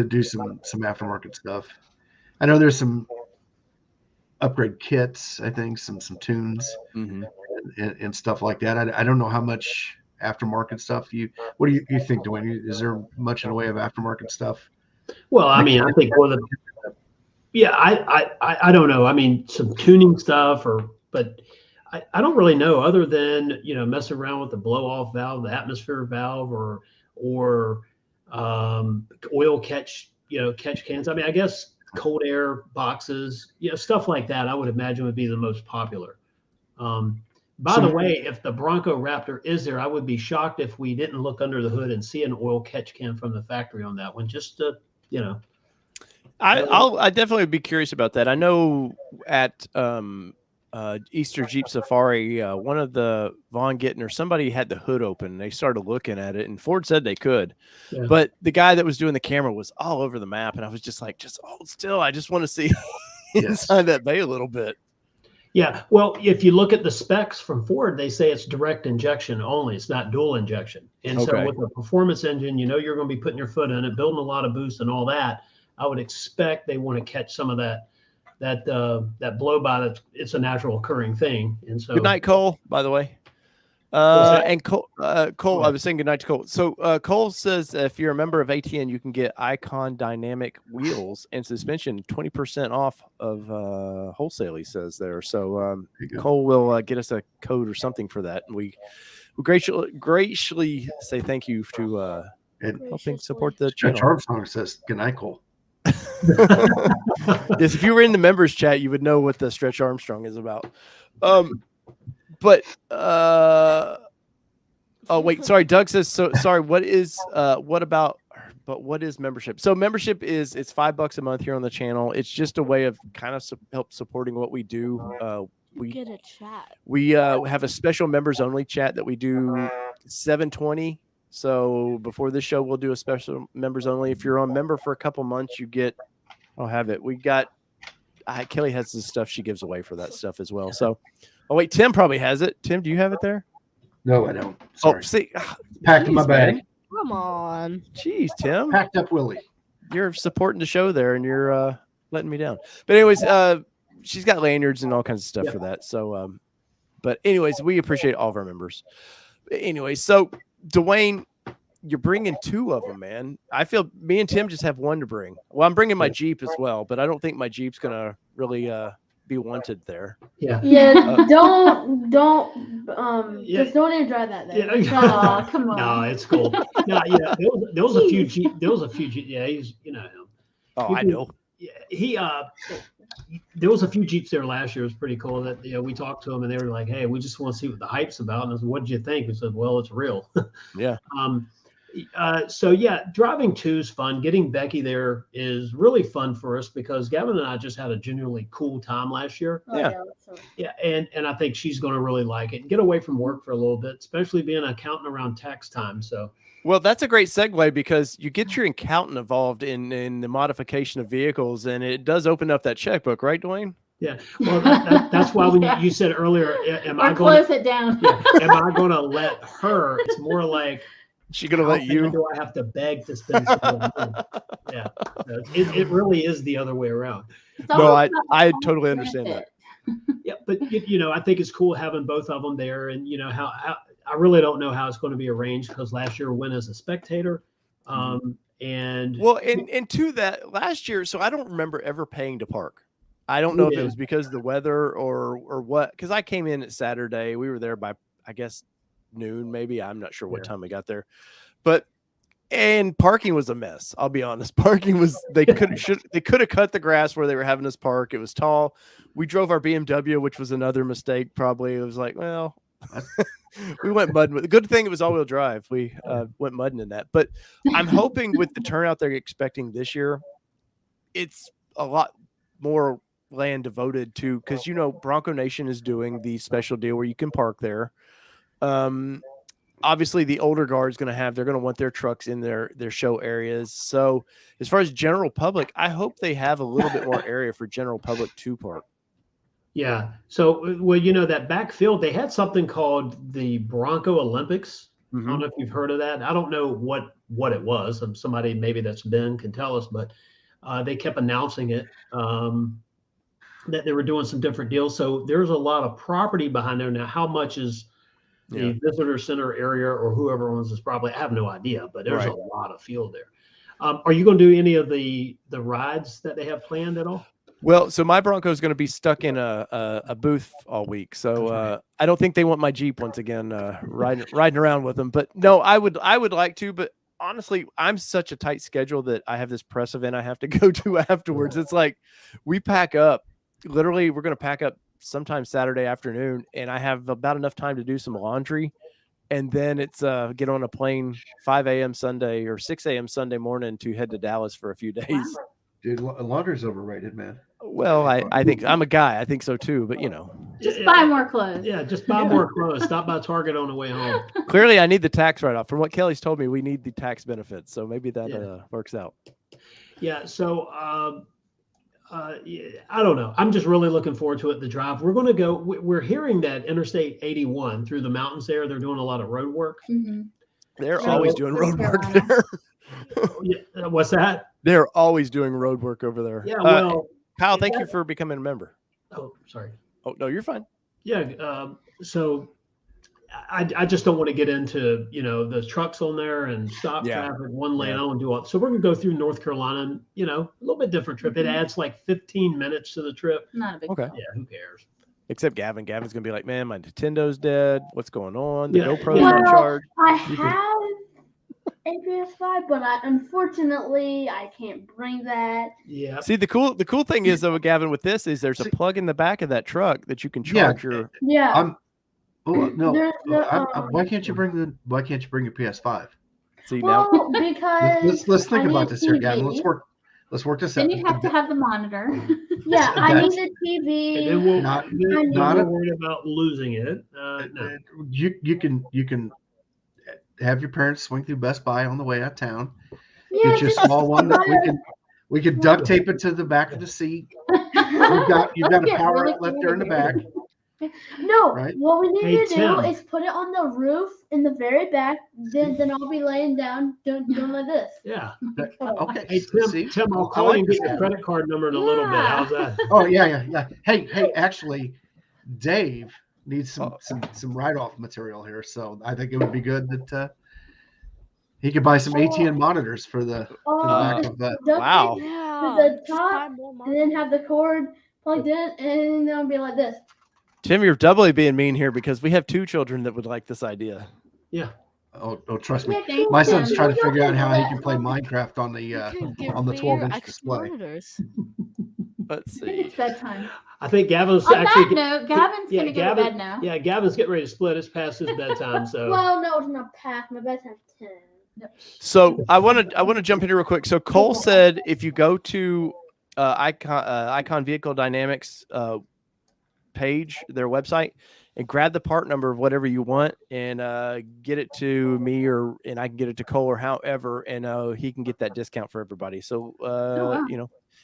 do some aftermarket stuff. I know there's some upgrade kits, I think some tunes and stuff like that. I don't know how much aftermarket stuff what do you think, Dwayne? Is there much in the way of aftermarket stuff? Well, I mean, I think I don't know. I mean, some tuning stuff but I don't really know, other than mess around with the blow off valve, the atmosphere valve, or oil catch cans. I mean, I guess cold air boxes, stuff like that, I would imagine would be the most popular. By the way, if the Bronco Raptor is there, I would be shocked if we didn't look under the hood and see an oil catch can from the factory on that one, just to I definitely would be curious about that. I know at Easter Jeep Safari, one of the Von Gittner, somebody had the hood open and they started looking at it, and Ford said they could, but the guy that was doing the camera was all over the map, and I was just like, just hold still. I just want to see inside that bay a little bit. Yeah, well, if you look at the specs from Ford, they say it's direct injection only. It's not dual injection. And so with the performance engine, you're going to be putting your foot in it, building a lot of boost and all that. I would expect they want to catch some of that blow by. It's a natural occurring thing. And so, good night, Cole, by the way. And Cole, I was saying good night to Cole. So Cole says if you're a member of ATN, you can get Icon Dynamic wheels and suspension 20% off of wholesale. He says there. So Cole will get us a code or something for that, and we graciously say thank you to helping support the channel. Armstrong says good night, Cole. Yes, if you were in the members chat, you would know what the Stretch Armstrong is about. But oh wait, sorry. Doug says so. Sorry. What is membership? So membership it's $5 a month here on the channel. It's just a way of kind of help supporting what we do. We get a chat. We have a special members only chat that we do 7:20. So before this show, we'll do a special members only. If you're on member for a couple months, you get. I'll have it. We got. Kelly has the stuff she gives away for that stuff as well. So. Oh wait, Tim probably has it. Tim, do you have it there? No, I don't. Sorry. Oh, see, packed in my bag. Man. Come on, jeez, Tim. Packed up, Willie. You're supporting the show there, and you're letting me down. But anyways, she's got lanyards and all kinds of stuff for that. So, but anyways, we appreciate all of our members. Anyways, so Dwayne, you're bringing 2 of them, man. I feel me and Tim just have one to bring. Well, I'm bringing my Jeep as well, but I don't think my Jeep's gonna really be wanted there. Don't just don't even drive that there. Oh, come on. No, it's cool. No, there was a few Jeep. Yeah, he's him. Oh, I know. Yeah, there was a few Jeeps there last year. It was pretty cool that we talked to them and they were like, hey, we just want to see what the hype's about. And I said, what did you think? We said, well, it's real. Yeah. So yeah, driving 2 is fun. Getting Becky there is really fun for us because Gavin and I just had a genuinely cool time last year. Yeah, and I think she's going to really like it. Get away from work for a little bit, especially being an accountant around tax time. So Well, that's a great segue because you get your accountant involved in the modification of vehicles, and it does open up that checkbook, right, Dwayne? Yeah. Well, that's why when you said earlier, am I going to close it down? Am I going to let her? It's more like she's going to let you. Do I have to beg to spend some more money? Yeah. It really is the other way around. No, I totally understand that. Yeah, but I think it's cool having both of them there, and how I really don't know how it's going to be arranged because last year I went as a spectator, and to that last year, so I don't remember ever paying to park. I don't know if it was because of the weather or what, because I came in at Saturday. We were there by, I guess, noon, maybe. I'm not sure what time we got there. And parking was a mess. I'll be honest. Parking was, they could have cut the grass where they were having us park. It was tall. We drove our BMW, which was another mistake, probably. It was like, well, we went mudding. The good thing it was all-wheel drive. We went mudding in that. But I'm hoping with the turnout they're expecting this year, it's a lot more land devoted to, because Bronco Nation is doing the special deal where you can park there. Obviously the older guard is they're going to want their trucks in their show areas. So as far as general public, I hope they have a little bit more area for general public to park. Yeah. So that backfield, they had something called the Bronco Olympics. I don't know if you've heard of that. I don't know what it was. Somebody maybe that's been can tell us, but they kept announcing it. That they were doing some different deals. So there's a lot of property behind there. Now, how much is the visitor center area or whoever owns this property? I have no idea, but there's a lot of field there. Are you going to do any of the rides that they have planned at all? Well, so my Bronco is going to be stuck in a booth all week. So I don't think they want my Jeep once again, riding around with them. But no, I would like to, but honestly, I'm such a tight schedule that I have this press event I have to go to afterwards. It's like we pack up. Literally, we're going to pack up sometime Saturday afternoon, and I have about enough time to do some laundry. And then it's get on a plane 5 a.m. Sunday or 6 a.m. Sunday morning to head to Dallas for a few days. Dude, laundry's overrated, man. Well, I think I'm a guy. I think so too, but just buy more clothes. Yeah, just buy more clothes. Stop by Target on the way home. Clearly, I need the tax write-off. From what Kelly's told me, we need the tax benefits, so maybe that works out. Yeah. So I don't know. I'm just really looking forward to it. The drive. We're going to go. We're hearing that Interstate 81 through the mountains there. They're doing a lot of road work. They're always doing road work there. What's that? They're always doing road work over there. Yeah. Well, Kyle, thank you for becoming a member. Oh, sorry. Oh, no, you're fine. Yeah. So I just don't want to get into, the trucks on there and stop traffic, one lane. I don't do all. So we're going to go through North Carolina, and, a little bit different trip. It adds like 15 minutes to the trip. Not a big deal. Yeah. Who cares? Except Gavin. Gavin's going to be like, man, my Nintendo's dead. What's going on? The GoPro's on charge. I have a PS5, but unfortunately I can't bring that. Yeah. See, the cool thing is though, Gavin, with this is there's a plug in the back of that truck that you can charge your. Yeah. Why can't you bring your PS5? See now. Because let's think about this here, Gavin. Let's work this out. Then you have to have the monitor. Yeah, I need a TV. And then we'll not worry about losing it. No. You can have your parents swing through Best Buy on the way out of town. Yeah, get you a small one that we can duct tape it to the back of the seat. You've got a power outlet there in the back. No, right? What we need to do is put it on the roof in the very back. Then I'll be laying down doing like this. Yeah. Okay. Hey, Tim, I'll call you and get your credit card number in a little bit. How's that? Oh yeah. Hey, actually, Dave needs some write-off material here, so I think it would be good that he could buy some ATN monitors for the back of that. Wow. To the top, and then have the cord plugged in, and then it'll be like this. Tim, you're doubly being mean here because we have 2 children that would like this idea. Yeah. Oh, trust me. My son's trying to figure out how he can play Minecraft on the 12-inch display. Let's see. It's bedtime. I think Gavin's On actually. that note, Gavin's gonna go to bed now. Yeah, Gavin's getting ready to split. It's past his bedtime. So. Well, no, it's not past. My bedtime's 10. Yep. So I want to jump in here real quick. So Cole said if you go to Icon Vehicle Dynamics page, their website, and grab the part number of whatever you want and get it to me and I can get it to Cole or however, and he can get that discount for everybody. So,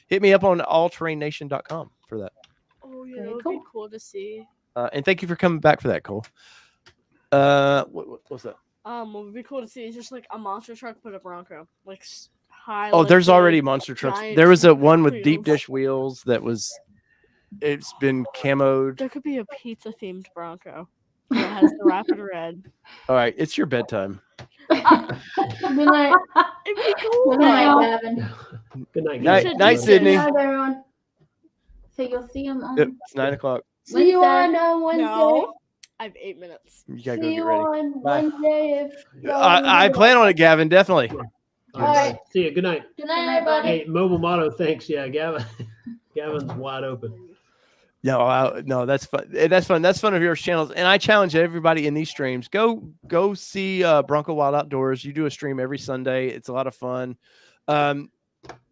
hit me up on allterrainnation.com for that. Oh, yeah, that would be cool to see. And thank you for coming back for that, Cole. What's that? What would be cool to see is just like a monster truck but a Bronco, like high. Oh, there's already monster trucks. There was a one with deep dish wheels that was. It's been camoed. There could be a pizza themed Bronco that has the rapid red. All right, it's your bedtime. Good night. It'd be cool. Good night, Gavin. Good night. Night, Sydney. Good night, everyone. So you'll see him on. Yep, it's 9:00. See you on Wednesday. No, I have 8 minutes. You gotta go See get you ready. on Bye. Wednesday. I plan on it, Gavin. Definitely. All right. See you. Good night. Good night, everybody. Hey, Mobile Motto, thanks. Yeah, Gavin's wide open. No, that's fun. That's fun. That's fun of your channels. And I challenge everybody in these streams, go see Bronco Wild Outdoors. You do a stream every Sunday. It's a lot of fun.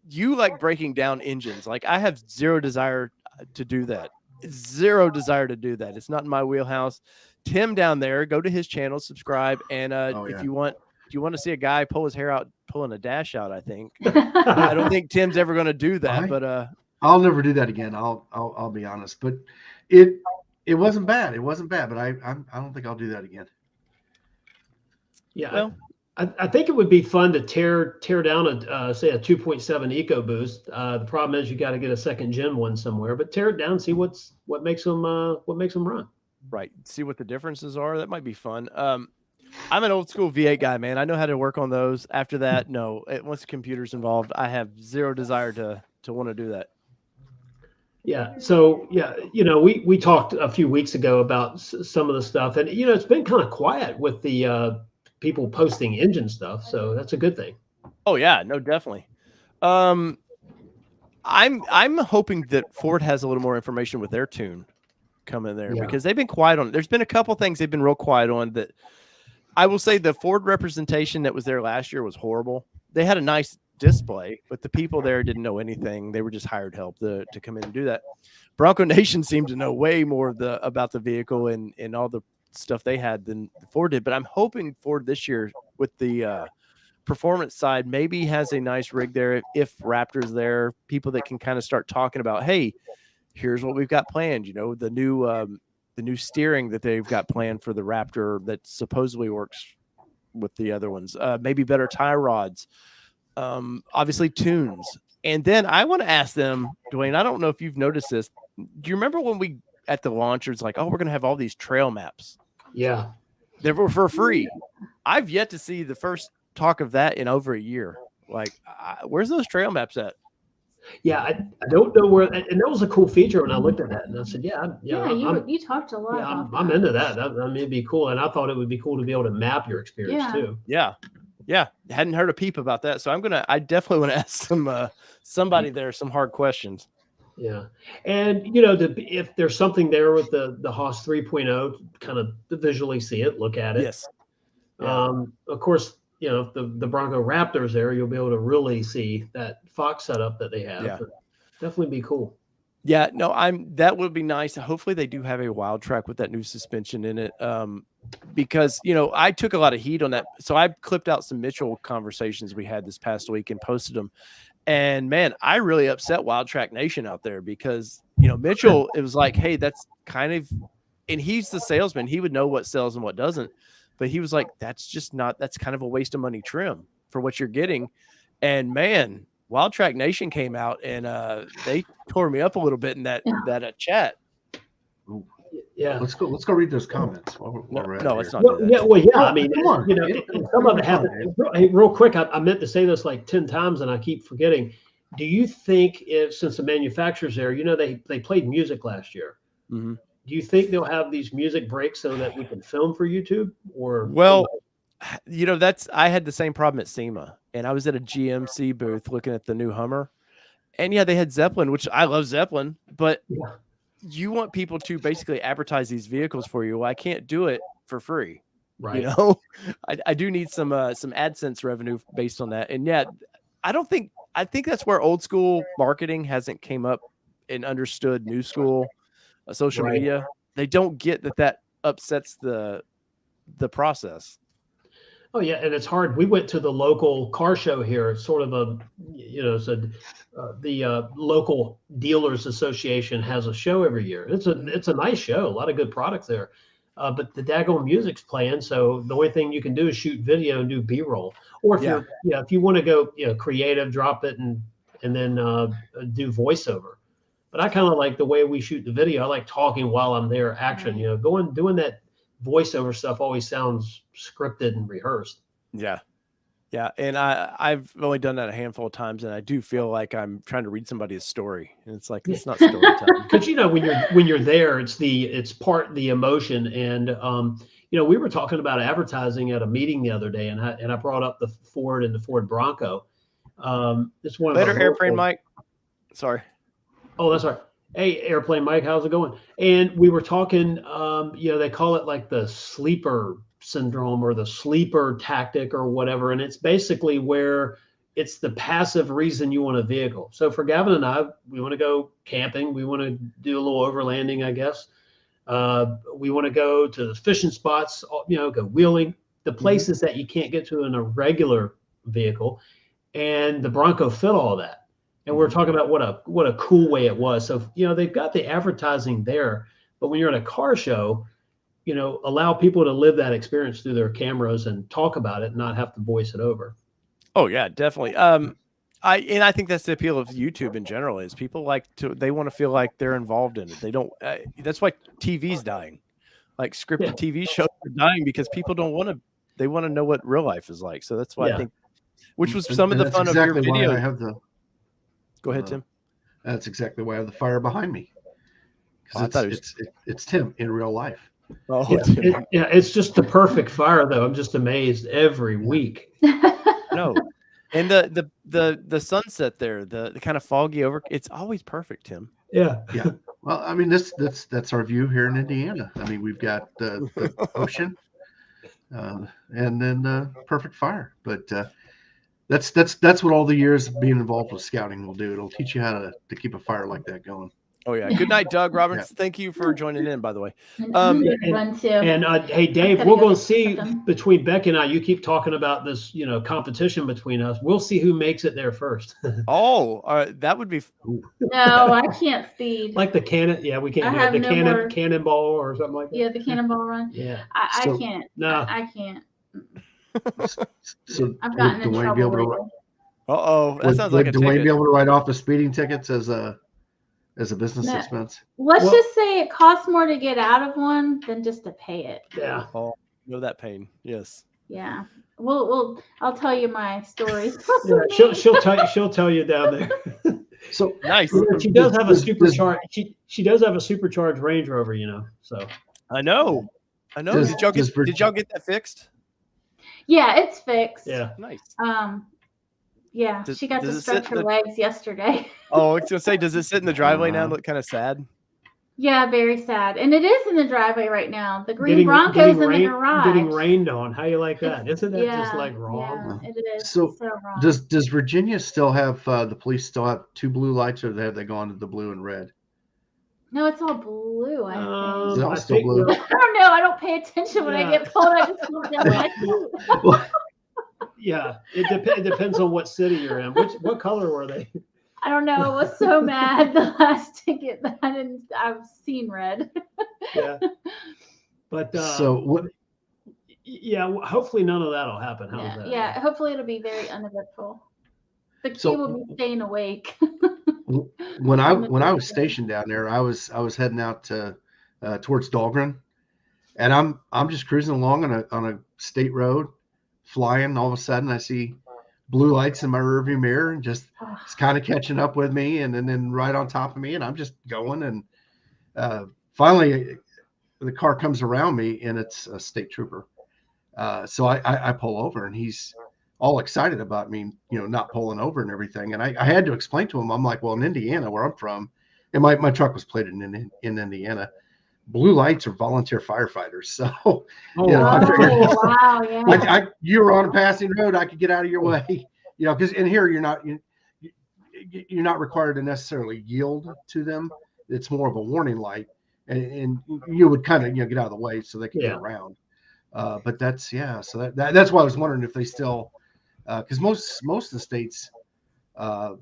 You like breaking down engines. Like I have zero desire to do that. Zero desire to do that. It's not in my wheelhouse. Tim down there, go to his channel, subscribe, and if you want to see a guy pull his hair out, pulling a dash out, I think. I don't think Tim's ever going to do that, but I'll never do that again. I'll be honest, but it wasn't bad. It wasn't bad, but I don't think I'll do that again. Yeah, well, I think it would be fun to tear down say a 2.7 EcoBoost. The problem is you got to get a second gen one somewhere, but tear it down, see what makes them run. Right. See what the differences are. That might be fun. I'm an old school V8 guy, man. I know how to work on those. After that, no. Once the computer's involved, I have zero desire to want to do that. Yeah. So yeah, we talked a few weeks ago about some of the stuff, and it's been kind of quiet with the people posting engine stuff. So that's a good thing. Oh yeah, no, definitely. I'm hoping that Ford has a little more information with their tune coming there because they've been quiet on it. There's been a couple things they've been real quiet on that. I will say the Ford representation that was there last year was horrible. They had a nice display, but the people there didn't know anything. They were just hired help to come in and do that. Bronco Nation seemed to know way more about the vehicle and all the stuff they had than Ford did. But I'm hoping Ford this year with the performance side maybe has a nice rig there. If Raptor's there, people that can kind of start talking about, hey, here's what we've got planned. The new steering that they've got planned for the Raptor that supposedly works with the other ones. Maybe better tie rods. Obviously tunes. And then I want to ask them, Dwayne, I don't know if you've noticed this. Do you remember when we at the launch, it's like, oh, we're going to have all these trail maps. Yeah. They were for free. I've yet to see the first talk of that in over a year. Like, where's those trail maps at? Yeah, I don't know where, and that was a cool feature when I looked at that, and I said, you talked a lot. Yeah, I'm into that. I mean, it'd be cool, and I thought it would be cool to be able to map your experience too. Yeah, hadn't heard a peep about that, so I definitely want to ask somebody there some hard questions. Yeah, and if there's something there with the Haas 3.0, kind of visually see it, look at it. Yes. Of course. If the Bronco Raptor's there, you'll be able to really see that Fox setup that they have. Yeah. Definitely be cool. Yeah, no, that would be nice. Hopefully they do have a wild track with that new suspension in it. Because, I took a lot of heat on that. So I clipped out some Mitchell conversations we had this past week and posted them. And man, I really upset Wild Track Nation out there because, Mitchell, it was like, hey, that's kind of, and he's the salesman. He would know what sells and what doesn't. But he was like, that's kind of a waste of money trim for what you're getting. And man, Wild Track Nation came out and they tore me up a little bit in that chat. Ooh. Yeah. Let's go read those comments. Let's not do that. Yeah, well, yeah. I mean, some of it happened. Hey, real quick, I meant to say this like 10 times and I keep forgetting. Do you think since the manufacturer's there, they played music last year? Mm-hmm. Do you think they'll have these music breaks so that we can film for YouTube? I had the same problem at SEMA, and I was at a GMC booth looking at the new Hummer, and they had Zeppelin, which I love Zeppelin, but you want people to basically advertise these vehicles for you. Well, I can't do it for free, right? I do need some AdSense revenue based on that, and I think that's where old school marketing hasn't came up and understood new school. Social media, they don't get that upsets the process. Oh yeah, and it's hard. We went to the local car show here, sort of a, the local dealers association has a show every year. It's a nice show, a lot of good products there, but the daggone music's playing. So the only thing you can do is shoot video and do B-roll, or if you want to go creative, drop it and then do voiceover. But I kind of like the way we shoot the video. I like talking while I'm there, action. Doing that voiceover stuff always sounds scripted and rehearsed. Yeah. And I've only done that a handful of times, and I do feel like I'm trying to read somebody's story, and it's like it's not story time. Because when you're there, it's part the emotion. And we were talking about advertising at a meeting the other day, and I brought up the Ford and the Ford Bronco. It's one of Later, airplane Mike. Sorry. Oh, that's all right. Hey, Airplane Mike, how's it going? And we were talking, they call it like the sleeper syndrome or the sleeper tactic or whatever. And it's basically where it's the passive reason you want a vehicle. So for Gavin and I, we want to go camping. We want to do a little overlanding, I guess. We want to go to the fishing spots, go wheeling, the places that you can't get to in a regular vehicle. And the Bronco fit all that. And we're talking about what a cool way it was. So, they've got the advertising there, but when you're at a car show, allow people to live that experience through their cameras and talk about it and not have to voice it over. Oh yeah, definitely. I think that's the appeal of YouTube in general is people they want to feel like they're involved in it. They don't, that's why TV's dying. Like scripted TV shows are dying because people they want to know what real life is like. So that's why I think, which was some of the fun of your video. I have the, Go ahead, Tim. That's exactly why I have the fire behind me. It's Tim in real life. Oh, it's just the perfect fire, though. I'm just amazed every week. No, and the sunset there, the kind of foggy over. It's always perfect, Tim. Yeah. Well, I mean, that's our view here in Indiana. I mean, we've got the ocean, and then perfect fire, but. That's what all the years of being involved with scouting will do. It'll teach you how to keep a fire like that going. Oh yeah. Good night, Doug Roberts. Yeah. Thank you for joining in, by the way. Hey Dave, we're going to see between Becky and I. You keep talking about this, competition between us. We'll see who makes it there first. That would be. No, I can't speed. Like the cannon. Yeah, we can't do the cannonball or something like that. Yeah, the cannonball run. Yeah, I can't. No, I can't. So I've gotten in trouble. That sounds like a Dwayne ticket. Be able to write off the speeding tickets as a business expense? Let's just say it costs more to get out of one than just to pay it. Yeah. Oh, know that pain. Yes. Yeah. Well, I'll tell you my story. Yeah, she'll tell you down there. So nice. She does have a supercharged. She does have a supercharged Range Rover, So I know. Did y'all get that fixed? Yeah, it's fixed. Yeah. Nice. Yeah, she got to stretch her legs yesterday. Oh, I was gonna say, does it sit in the driveway now and look kind of sad? Yeah, very sad. And it is in the driveway right now. The green Bronco's in the garage. Getting rained on. How you like that? Isn't that just like wrong? Yeah, it is. So wrong. Does Virginia still have the police still have 2 blue lights, or have they gone to the blue and red? No, it's all blue. I think. Is it all still blue? I don't know. I don't pay attention when I get pulled. I just look down my Yeah, it depends on what city you're in. What color were they? I don't know. I was so mad the last ticket that I've seen red. Yeah, but so what? Yeah, hopefully none of that'll happen. How's that? Yeah, hopefully it'll be very uneventful. The key will be staying awake. When I was stationed down there, I was heading out to towards Dahlgren, and I'm just cruising along on a state road, flying. All of a sudden, I see blue lights in my rearview mirror, and just it's kind of catching up with me, and then right on top of me, and I'm just going, and finally, the car comes around me, and it's a state trooper. So I pull over, and he's all excited about me, not pulling over and everything. And I had to explain to him, I'm like, well, in Indiana, where I'm from, and my truck was plated in Indiana, blue lights are volunteer firefighters. So, I figured, wow, yeah. You were on a passing road, I could get out of your way, because in here, you're not required to necessarily yield to them. It's more of a warning light. and you would kind of get out of the way so they can get around. But that's So that's why I was wondering if they still, because most of the states,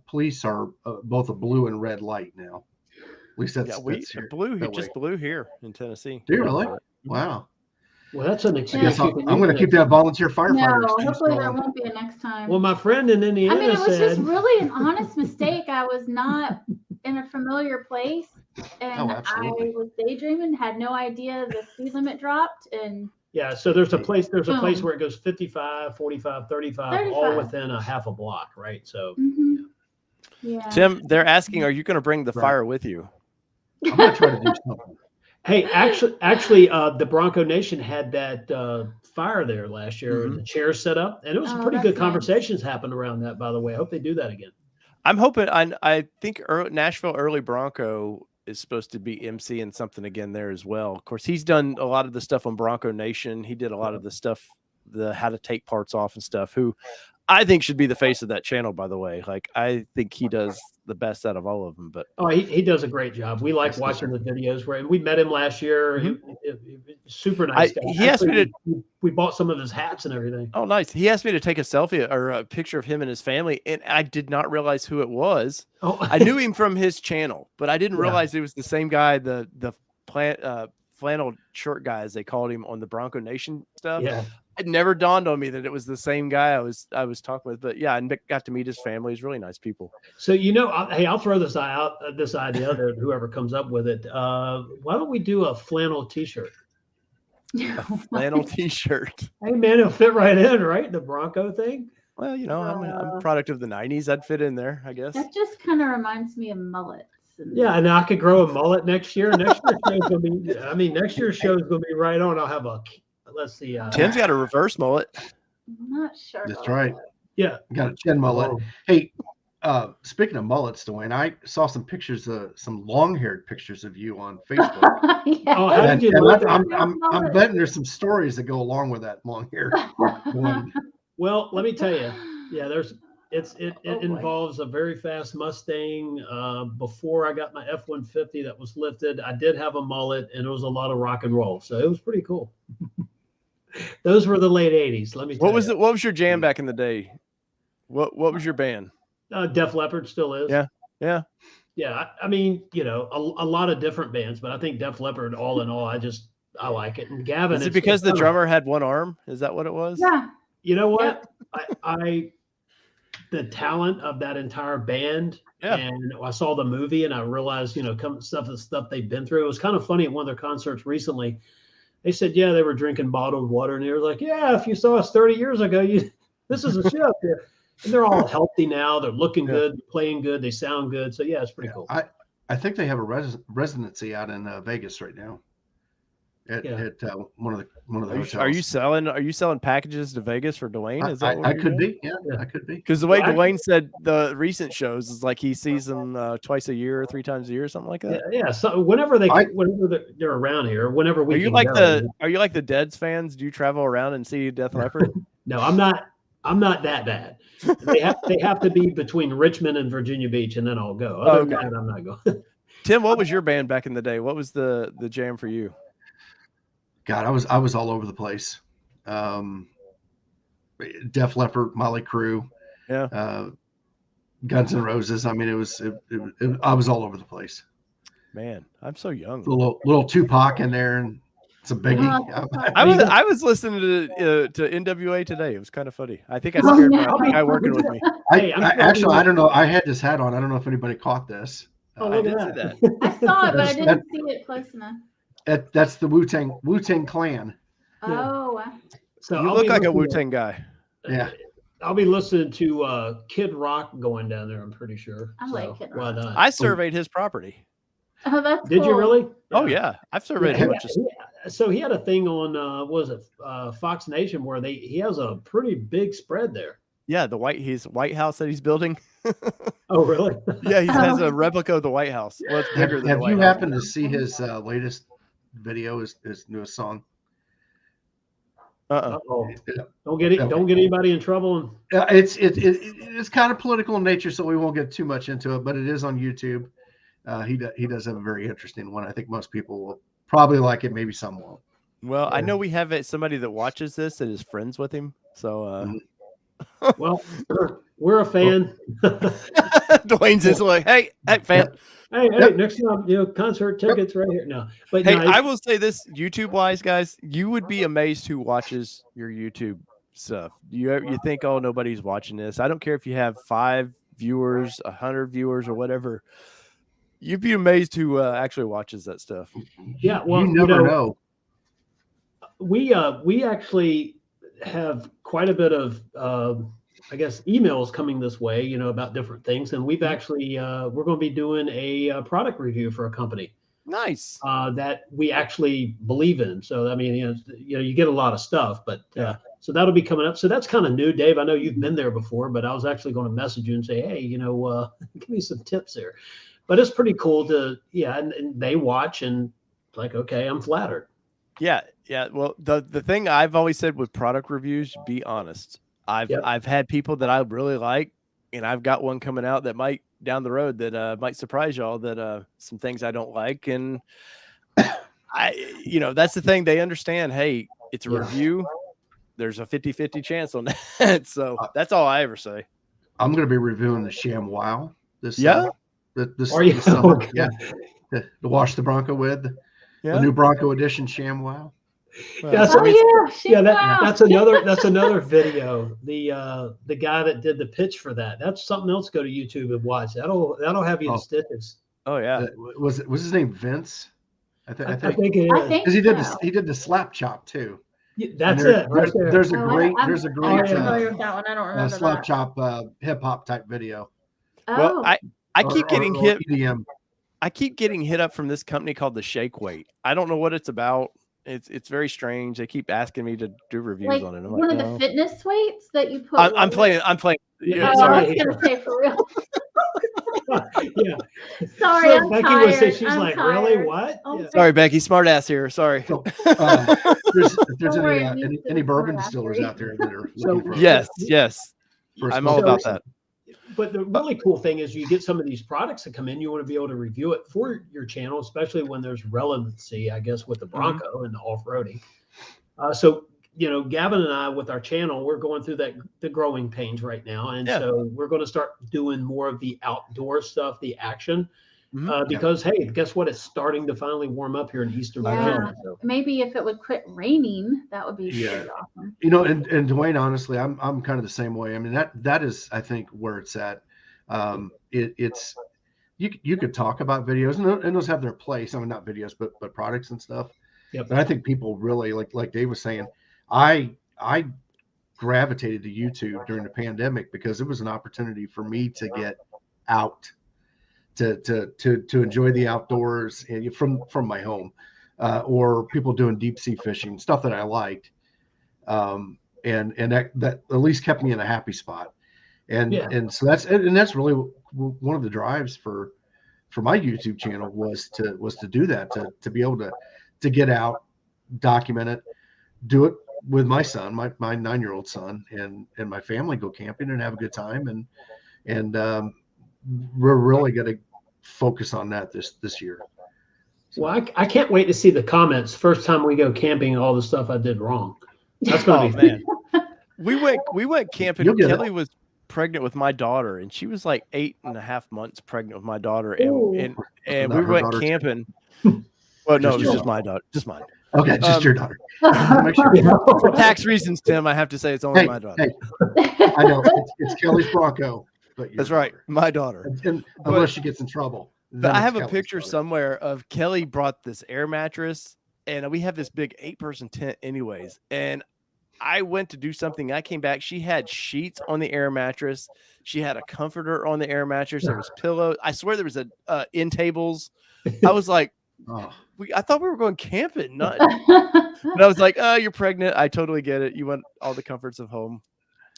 police are both a blue and red light now. At least that's here, blue. Just blue here in Tennessee. Do you really? Wow. Well, that's an excuse. I'm going to keep that volunteer firefighter. No, hopefully there won't be a next time. Well, my friend in Indiana it was just really an honest mistake. I was not in a familiar place, and I was daydreaming, had no idea the speed limit dropped, and yeah. So there's a place where it goes 55, 45, 35, all within a half a block, right? So yeah. Tim, they're asking, are you going to bring the fire with you? I'm going to try to do something. Hey, actually, the Bronco Nation had that fire there last year, and the chairs set up, and it was some pretty good conversations happened around that. By the way, I hope they do that again. I'm hoping. I think Nashville Early Bronco is supposed to be emceeing something again there as well. Of course, he's done a lot of the stuff on Bronco Nation. He did a lot of the stuff, the how to take parts off and stuff. Who I think should be the face of that channel, by the way. Like, I think he does the best out of all of them. But he does a great job. We like watching the videos where we met him last year. Super nice guy. He asked me to. We bought some of his hats and everything. Oh, nice. He asked me to take a selfie or a picture of him and his family, and I did not realize who it was. Oh. I knew him from his channel, but I didn't realize it was the same guy, the flannel shirt guy, as they called him on the Bronco Nation stuff. Yeah. It never dawned on me that it was the same guy I was talking with. But yeah, I got to meet his family. He's really nice people. So hey, I'll throw this idea that whoever comes up with it. Why don't we do a flannel T-shirt? A flannel T-shirt. Hey man, it'll fit right in, right? The Bronco thing. Well, I'm a product of the '90s. I'd fit in there, I guess. That just kind of reminds me of mullets. Yeah, and I could grow a mullet next year. Next year's show is gonna be right on. I'll have let's see. Tim's got a reverse mullet. I'm not sure. That's right. Yeah, got a chin mullet. Oh. Hey, speaking of mullets, Dwayne, I saw some pictures, some long-haired pictures of you on Facebook. Yeah. Oh, how did you know that? I'm betting there's some stories that go along with that long hair. Well, let me tell you. Yeah, it involves a very fast Mustang. Before I got my F-150 that was lifted, I did have a mullet, and it was a lot of rock and roll. So it was pretty cool. Those were the late 80s. Let me tell you. What was your jam back in the day? What was your band? Def Leppard still is. Yeah. I mean, a lot of different bands, but I think Def Leppard, all in all, I like it. And Gavin, is it because the drummer had one arm? Is that what it was? Yeah. You know what? The talent of that entire band. Yeah. And I saw the movie and I realized, the stuff they've been through. It was kind of funny at one of their concerts recently. They said, yeah, they were drinking bottled water, and they were like, yeah, if you saw us 30 years ago, this is a show here. And they're all healthy now. They're looking good, playing good. They sound good. So yeah, it's pretty cool. I think they have a residency out in Vegas right now. At one of the hotels. Are you selling packages to Vegas for Dwayne? Is that I could be? Yeah, I could be. Because the way Dwayne said the recent shows is like he sees them twice a year or 3 times a year, something like that. Yeah. So whenever they're around here, whenever we are you like the Deads fans? Do you travel around and see Def Leppard? No, I'm not that bad. They have to be between Richmond and Virginia Beach, and then I'll go. Other than that, I'm not going. Tim, what was your band back in the day? What was the jam for you? God, I was all over the place. Def Leppard, Motley Crue, Guns N' Roses. I mean, I was all over the place. Man, I'm so young. A little Tupac in there and some Biggie. I was listening to NWA today. It was kind of funny. I think I scared my guy working with me. I don't know. I had this hat on. I don't know if anybody caught this. I did see that. I saw it, but I didn't see it close enough. That's the Wu-Tang Clan. Oh. So you look like a Wu-Tang guy. Yeah. I'll be listening to Kid Rock going down there, I'm pretty sure. I like Kid Rock. Why not? I surveyed his property. Oh, that's Did you really? Oh, yeah. I've surveyed a bunch of stuff. So he had a thing on, Fox Nation where he has a pretty big spread there. Yeah, his White House that he's building. Oh, really? Yeah, he has a replica of the White House. Well, it's bigger than the White House. Have you happened to see his latest video, his newest song? Don't get anybody in trouble. It's kind of political in nature, so we won't get too much into it. But it is on YouTube, he does have a very interesting one. I think most people will probably like it. Maybe some won't. Well, I know we have somebody that watches this that is friends with him. So, well, we're a fan. Dwayne's just like, hey, fan. Hey, next time, concert tickets right here. No, but hey, I will say this, YouTube wise, guys, you would be amazed who watches your YouTube stuff. You think, oh, nobody's watching this. I don't care if you have 5 viewers, 100 viewers, or whatever. You'd be amazed who actually watches that stuff. Yeah, well, you never know. We actually have quite a bit of I guess emails coming this way, about different things, and we've actually we're going to be doing a product review for a company. Nice. That we actually believe in. So I mean, you get a lot of stuff, but so that'll be coming up. So that's kind of new, Dave. I know you've been there before, but I was actually going to message you and say, hey, give me some tips there. But it's pretty cool to and they watch and like, okay, I'm flattered. Yeah. Well, the thing I've always said with product reviews, be honest. I've had people that I really like, and I've got one coming out that might down the road that might surprise y'all that some things I don't like, and that's the thing. They understand, hey, it's a review. There's a 50-50 chance on that. So that's all I ever say. I'm going to be reviewing the ShamWow this this Are you? summer. To wash the Bronco with the new Bronco edition ShamWow. That's another video. The guy that did the pitch for that's something else. Go to YouTube and watch. That'll have you in stitches. Oh yeah. Was his name Vince? I think it is. Because he did the slap chop too. That's it. There's a great familiar with that one. I don't remember slap chop hip hop type video. Well, I keep getting hit. EDM. I keep getting hit up from this company called the Shake Weight. I don't know what it's about. It's very strange. They keep asking me to do reviews on it. I'm one like, of the fitness weights that you put. I'm playing. Yeah, I was gonna say for real. Yeah. Sorry, so I'm Becky tired. was saying, she's I'm like, tired. really? What? Yeah. Sorry, Becky. Smart ass here. Sorry. So, if there's any bourbon distillers out there that are looking for yes. I'm all about that. But the really cool thing is you get some of these products that come in, you want to be able to review it for your channel, especially when there's relevancy, I guess, with the Bronco and the off-roading. So, Gavin and I with our channel, we're going through the growing pains right now. And so we're going to start doing more of the outdoor stuff, the action, because, hey, guess what? It's starting to finally warm up here in Eastern Virginia. So. Maybe if it would quit raining, that would be really awesome. And Dwayne, honestly, I'm kind of the same way. I mean, that is, I think, where it's at. It's you could talk about videos and those have their place. I mean, not videos, but products and stuff. Yep. But I think people really, like Dave was saying, I gravitated to YouTube during the pandemic because it was an opportunity for me to get out, to enjoy the outdoors from my home, or people doing deep sea fishing, stuff that I liked, and that at least kept me in a happy spot, and so that's really one of the drives for my YouTube channel was to do that, to be able to get out, document it, do it with my son, my 9-year-old son, and my family, go camping and have a good time, and we're really going to focus on that this year. So. Well, I can't wait to see the comments. First time we go camping, all the stuff I did wrong. That's going to be man. We went camping. Kelly was pregnant with my daughter, and she was like 8.5 months pregnant with my daughter, and we went camping. Well, no, it was just my daughter, just mine. Okay, just your daughter. For tax reasons, Tim, I have to say it's only my daughter. Hey, I know it's Kelly's Bronco, but that's right, my daughter. Unless she gets in trouble. But I have a picture somewhere of Kelly brought this air mattress, and we have this big 8-person tent, anyways. And I went to do something. I came back. She had sheets on the air mattress. She had a comforter on the air mattress. There was pillows. I swear there was end tables. I was like. Oh. I thought we were going camping, but I was like, "Oh, you're pregnant. I totally get it. You want all the comforts of home."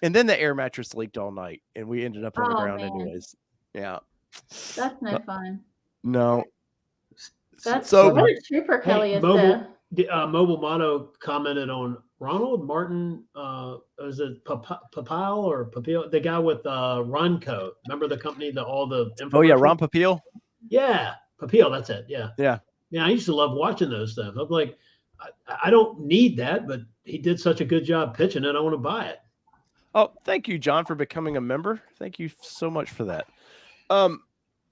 And then the air mattress leaked all night, and we ended up on the ground anyways. Yeah, that's no fun. No, that's so. What a trooper Kelly is. Mobile Mono commented on Ronald Martin. Was it Papil or Papil? The guy with Ronco. Remember the company that all the. Oh yeah, Ron Papil. Yeah, Papillo, that's it. Yeah. Yeah. Yeah, I used to love watching those stuff. I'm like, I don't need that, but he did such a good job pitching it. I want to buy it. Oh, thank you, John, for becoming a member. Thank you so much for that.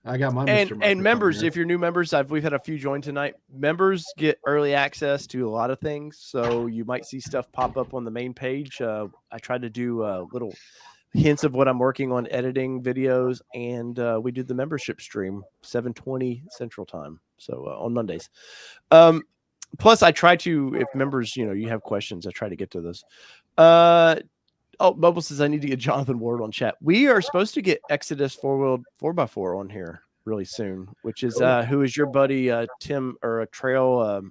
I got my and members, here. If you're new members, we've had a few join tonight. Members get early access to a lot of things, so you might see stuff pop up on the main page. I try to do little hints of what I'm working on, editing videos, and we do the membership stream 7:20 Central Time, so on Mondays. Plus, I try to, if members, you have questions, I try to get to those. Oh, Bubble says I need to get Jonathan Ward on chat. We are supposed to get Exodus 4x4 on here really soon, which is who is your buddy Tim, or a trail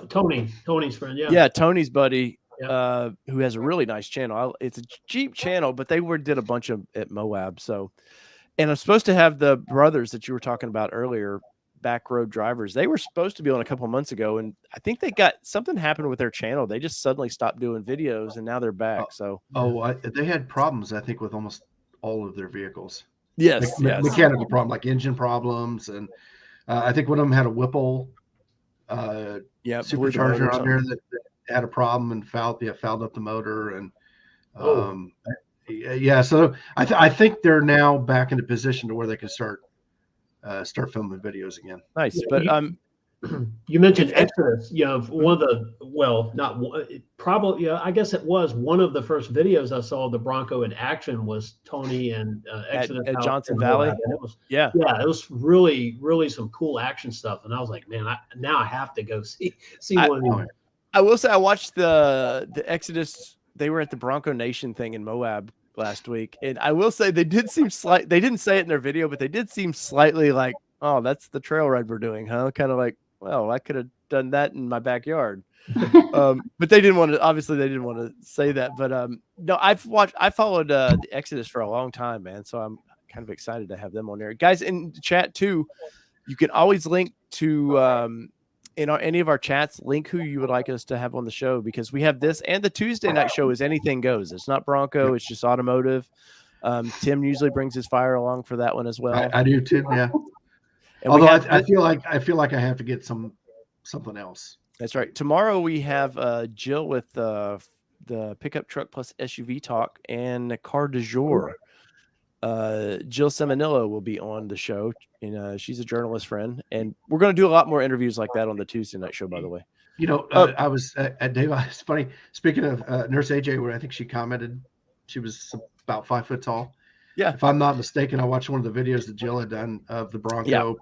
Tony's friend, yeah. Yeah, Tony's buddy, who has a really nice channel. It's a Jeep channel, but they did a bunch of at Moab. So, and I'm supposed to have the brothers that you were talking about earlier, back road drivers. They were supposed to be on a couple of months ago, and I think they got something happened with their channel. They just suddenly stopped doing videos, and now they're back. They had problems, I think, with almost all of their vehicles. Yes, mechanical problem, like engine problems, and I think one of them had a Whipple supercharger on there that had a problem and fouled up the motor, and so I think they're now back in a position to where they can start filming videos again. Nice. But you mentioned Exodus, one of the, probably, I guess it was one of the first videos I saw of the Bronco in action was Tony and Exodus at Johnson Valley. And it was, it was really, really some cool action stuff. And I was like, man, now I have to go see one. I will say I watched the Exodus. They were at the Bronco Nation thing in Moab last week, and I will say they did seem they didn't say it in their video, but they did seem slightly like, oh, that's the trail ride we're doing, huh? Kind of like, well, I could have done that in my backyard. But they didn't want to say that. But no, I followed the Exodus for a long time, man, so I'm kind of excited to have them on there. Guys, in the chat too, you can always link to in any of our chats, link who you would like us to have on the show, because we have this, and the Tuesday night show is anything goes. It's not Bronco, it's just automotive. Tim usually brings his fire along for that one as well. I do too, yeah. Although I feel like I have to get something else. That's right. Tomorrow we have Jill with the pickup truck plus SUV talk and the car du jour. Jill Seminillo will be on the show, and she's a journalist friend, and we're going to do a lot more interviews like that on the Tuesday night show, by the way. I was at Dave. It's funny. Speaking of Nurse AJ, where I think she commented, she was about 5 foot tall. Yeah, if I'm not mistaken, I watched one of the videos that Jill had done of the Bronco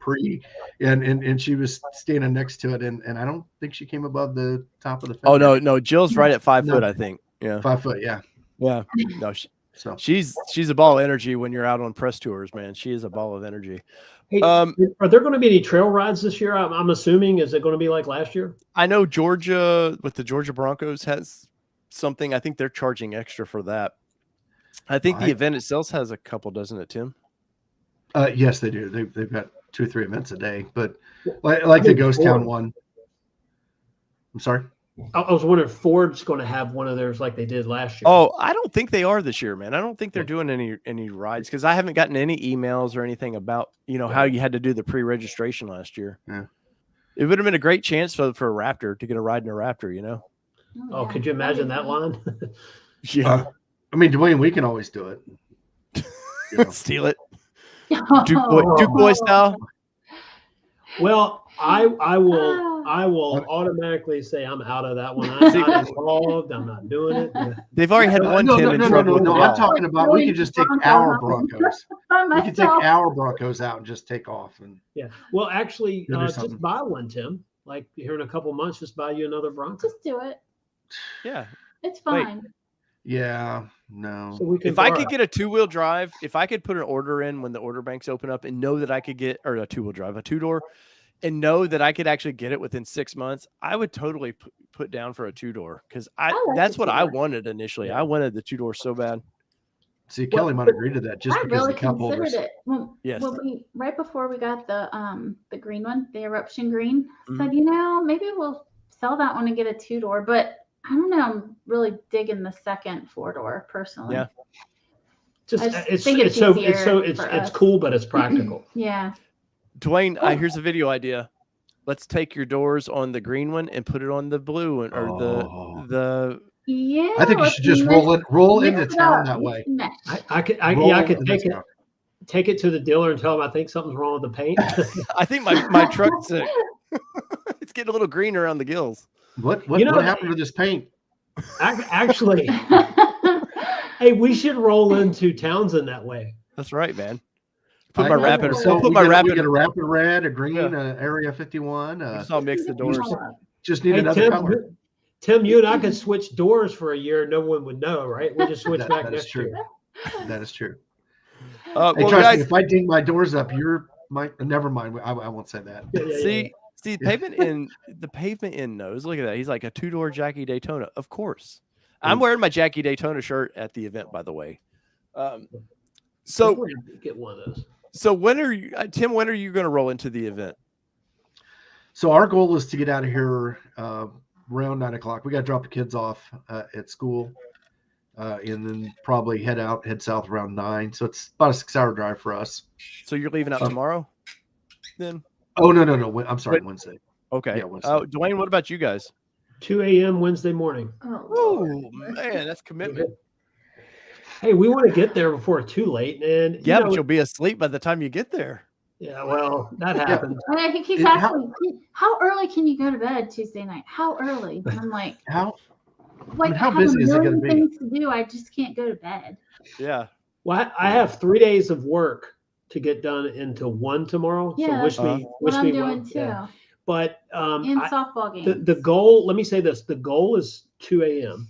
and she was standing next to it, and I don't think she came above the top of the fender. Oh no, Jill's right at 5 foot, I think. Yeah, 5 foot. Yeah. No, she's a ball of energy when you're out on press tours, man. She is a ball of energy. Hey, are there going to be any trail rides this year? I'm assuming, is it going to be like last year? I know Georgia with the Georgia Broncos has something. I think they're charging extra for that. I think the event itself has a couple, doesn't it, Tim? Yes, they do. They've got 2 or 3 events a day, but like the Ghost Town one. I'm sorry. I was wondering if Ford's going to have one of theirs like they did last year. Oh, I don't think they are this year, man. I don't think they're doing any rides, because I haven't gotten any emails or anything about how you had to do the pre-registration last year. Yeah, it would have been a great chance for a Raptor to get a ride in a Raptor. Oh, could you imagine that line? Yeah. I mean, Dwayne, we can always do it. Steal it. Duke boy style. Well, I will automatically say I'm out of that one. I'm not involved. I'm not doing it. They've already had one Tim in trouble. No. I'm talking about we could just take our Broncos. We could take our Broncos out and just take off. Yeah. Well, actually, just buy one, Tim. Like here in a couple months, just buy you another Bronco. Just do it. Yeah. It's fine. Wait. Yeah. No. So if I could get a 2-wheel drive, if I could put an order in when the order banks open up and know that I could get, or a 2-wheel drive, a 2-door, and know that I could actually get it within 6 months, I would totally put down for a 2-door, because that's what I wanted initially. I wanted the 2-door so bad. See, Kelly might agree to that just because really the cup holders. It. When right before we got the green one, the eruption green, said, maybe we'll sell that one and get a 2-door, but I don't know. I'm really digging the second 4-door personally. Yeah. It's cool, but it's practical. Yeah. Dwayne, here's a video idea. Let's take your doors on the green one and put it on the blue one, or the. Yeah, I think you should just roll into town that way. I could take it to the dealer and tell him I think something's wrong with the paint. I think my truck's sick. It's getting a little green around the gills. What happened to this paint? Actually, hey, we should roll into Townsend that way. That's right, man. Put my rapid. So we get a rapid red, a green, Area 51. Just I'll mix the doors. Just need another color. Tim, you and I could switch doors for a year. No one would know, right? We just switch back next year. That is true. Hey, trust me, if I ding my doors up, never mind. I won't say that. See, the pavement in knows. Look at that. He's like a 2-door Jackie Daytona. Of course. I'm wearing my Jackie Daytona shirt at the event, by the way. So get one of those. So Tim, when are you going to roll into the event? So our goal is to get out of here around 9 o'clock. We got to drop the kids off at school, and then probably head south around 9. So it's about a 6-hour drive for us. So you're leaving out tomorrow then? Oh, no. I'm sorry, Wednesday. Okay. Yeah, Wednesday. Dwayne, what about you guys? 2 a.m. Wednesday morning. Oh man, that's commitment. Hey, we want to get there before it's too late. And but you'll be asleep by the time you get there. Yeah, well, that happens. He keeps asking, how early can you go to bed Tuesday night? How early? And I'm like, how busy is it going to be? Things to do. I just can't go to bed. Yeah. Well, I have 3 days of work to get done into one tomorrow. Yeah, so wish me well. Too. Yeah. But and softball games. The goal. Let me say this: the goal is 2 a.m.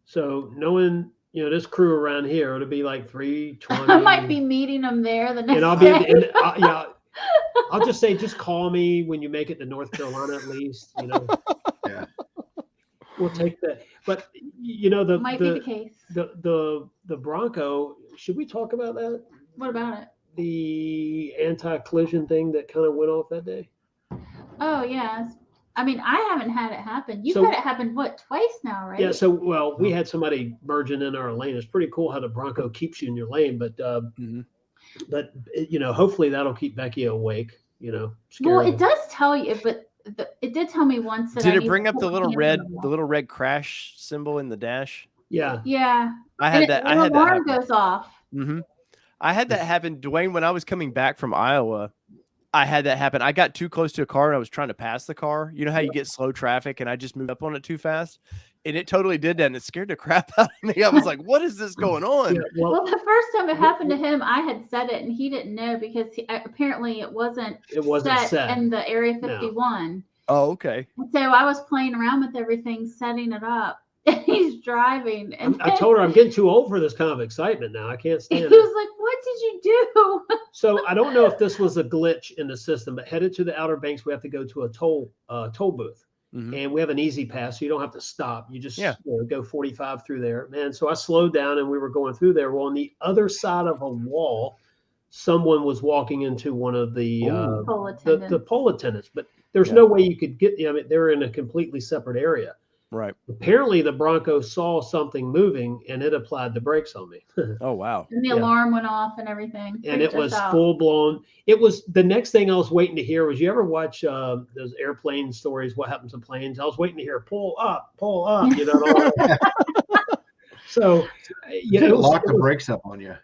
So knowing this crew around here, it'll be like 3:20. I might be meeting them there the next day. I'll just say, just call me when you make it to North Carolina at least. Yeah. We'll take that. But might be the case. The Bronco. Should we talk about that? What about it? The anti-collision thing that kind of went off that day. Oh yes. I mean, I haven't had it happen. You've had it happen, twice now, right? Yeah. So, we had somebody merging in our lane. It's pretty cool how the Bronco keeps you in your lane, but hopefully that'll keep Becky awake. Well, it does tell you, but it did tell me once that. Did it bring up the little red crash symbol in the dash? Yeah. Yeah. I had that. The alarm goes off. Mm-hmm. I had that happen, Dwayne, when I was coming back from Iowa. I had that happen. I got too close to a car and I was trying to pass the car. You know how you get slow traffic, and I just moved up on it too fast, and it totally did that, and it scared the crap out of me. I was like, "What is this going on?" Yeah, well, the first time it happened to him, I had said it, and he didn't know because apparently it wasn't set in the Area 51. No. Oh, okay. So I was playing around with everything, setting it up. And he's driving. And I told her I'm getting too old for this kind of excitement now. I can't stand it. He was like, "What did you do?" So I don't know if this was a glitch in the system, but headed to the Outer Banks, we have to go to a toll booth. Mm-hmm. And we have an easy pass, so you don't have to stop. You just go 45 through there. Man, so I slowed down and we were going through there. Well, on the other side of a wall, someone was walking into one of the pole attendants. But there's no way you could get they were in a completely separate area. Right. Apparently, the Bronco saw something moving and it applied the brakes on me. Oh, wow. And the alarm went off and everything. And it was full blown. It was the next thing I was waiting to hear was, you ever watch those airplane stories? What happens to planes? I was waiting to hear pull up. So, it locked the brakes up on you.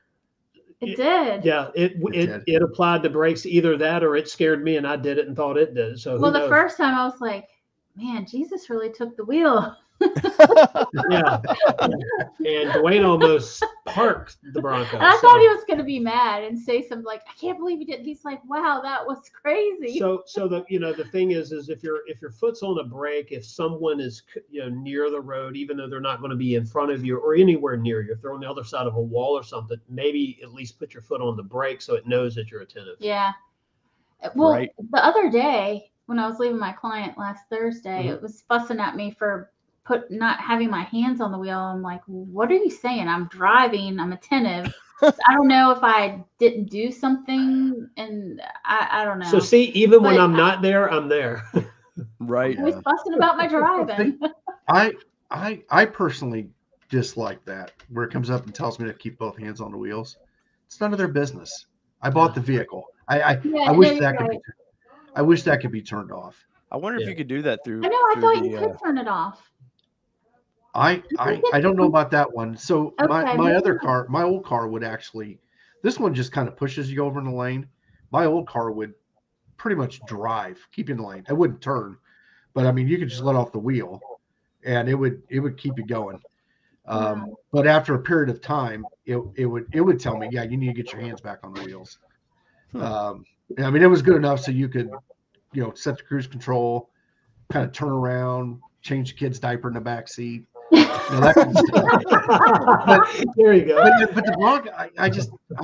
It did. Yeah, it applied the brakes, either that or it scared me and I did it and thought it did. So, the first time I was like, man, Jesus really took the wheel. Yeah. And Dwayne almost parked the Bronco. And I thought he was going to be mad and say something like, "I can't believe he did." He's like, "Wow, that was crazy." So the thing is if your foot's on a brake, if someone is near the road, even though they're not going to be in front of you or anywhere near you, if they're on the other side of a wall or something, maybe at least put your foot on the brake so it knows that you're attentive. Yeah. Well, the other day, when I was leaving my client last Thursday, it was fussing at me for not having my hands on the wheel. I'm like, "What are you saying? I'm driving. I'm attentive." I don't know if I didn't do something, and I don't know. So see, even when I'm not there, I'm there. Right. I was fussing about my driving. I personally dislike that, where it comes up and tells me to keep both hands on the wheels. It's none of their business. I bought the vehicle. I wish that could be. I wish that could be turned off. I wonder if you could do that through. I know. I thought you could turn it off. I don't know about that one. So my other car, my old car would actually. This one just kind of pushes you over in the lane. My old car would pretty much drive, keep you in the lane. It wouldn't turn, but I mean, you could just let off the wheel, and it would keep you going. But after a period of time, it would tell me, yeah, you need to get your hands back on the wheels. I mean, it was good enough so you could, set the cruise control, kind of turn around, change the kid's diaper in the back seat. That kind of stuff. But, there you go. But the Bronco,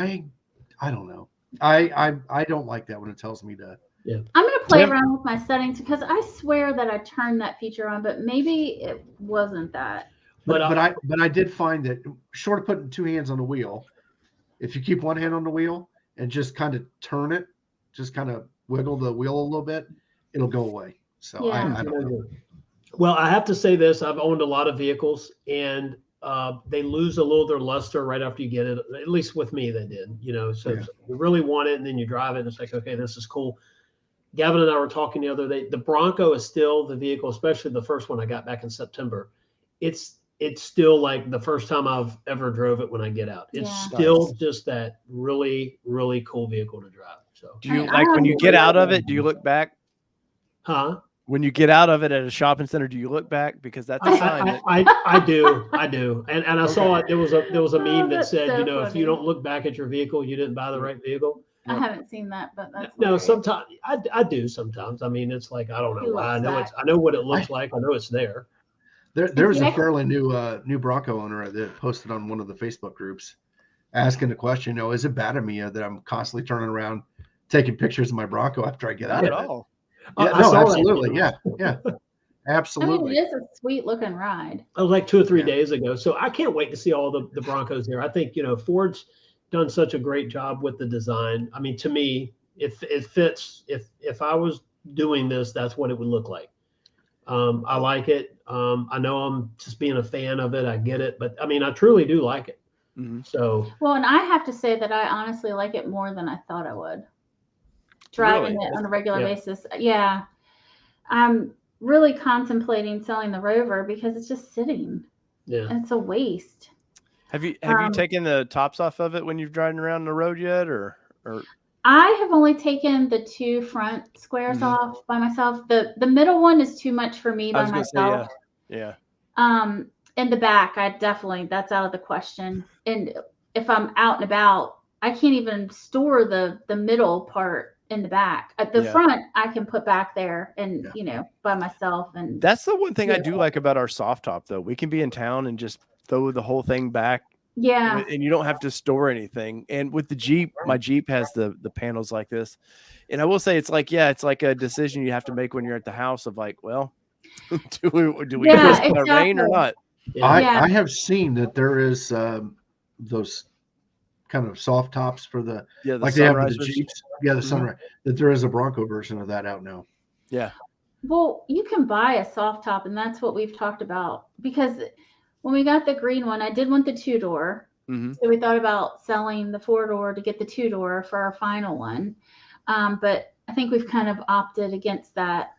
I don't know. I don't like that when it tells me to. Yeah. I'm gonna play around with my settings because I swear that I turned that feature on, but maybe it wasn't that. But I did find that short of putting two hands on the wheel, if you keep one hand on the wheel and just kind of turn it, just kind of wiggle the wheel a little bit, it'll go away. So I don't know. Well, I have to say this: I've owned a lot of vehicles, and they lose a little of their luster right after you get it. At least with me, they did. So you really want it, and then you drive it, and it's like, okay, this is cool. Gavin and I were talking the other day. The Bronco is still the vehicle, especially the first one I got back in September. It's still like the first time I've ever drove it when I get out. It's still just that really, really cool vehicle to drive. So do you when you get out of it, do you look back? Huh? When you get out of it at a shopping center, do you look back? Because that's a sign. I do. And I saw it. There was a meme that said, if you don't look back at your vehicle, you didn't buy the right vehicle. I haven't seen that, but that's no. Sometimes I do. Sometimes I mean, it's like I don't know why. I know what it looks like. I know it's there. There was a fairly new Bronco owner that posted on one of the Facebook groups, asking the question, is it bad of me that I'm constantly turning around, taking pictures of my Bronco after I get out of it? Not at all. Yeah, no, absolutely. Yeah. Absolutely. I mean, it is a sweet looking ride. It was like 2 or 3 days ago. So I can't wait to see all the Broncos there. I think, Ford's done such a great job with the design. I mean, to me, it fits. If I was doing this, that's what it would look like. I like it. I know I'm just being a fan of it. I get it. But I mean, I truly do like it. Mm-hmm. So. Well, and I have to say that I honestly like it more than I thought I would. Driving it on a regular basis. Yeah. I'm really contemplating selling the Rover because it's just sitting. Yeah. And it's a waste. Have you taken the tops off of it when you've driven around the road yet or I have only taken the two front squares off by myself. The middle one is too much for me by myself. Yeah. In the back, that's out of the question. And if I'm out and about, I can't even store the middle part in the back. At the front, I can put back there and by myself. And that's the one thing I do like about our soft top, though. We can be in town and just throw the whole thing back. Yeah. And you don't have to store anything. And with the Jeep, my Jeep has the panels like this. And I will say it's like a decision you have to make when you're at the house of like, well, do we risk the rain or not? I have seen that there is those kind of soft tops for the like they have the Jeeps. Yeah, the Sunrise. That there is a Bronco version of that out now. Yeah. Well, you can buy a soft top, and that's what we've talked about. Because when we got the green one, I did want the 2-door. Mm-hmm. So we thought about selling the 4-door to get the 2-door for our final one. But I think we've kind of opted against that.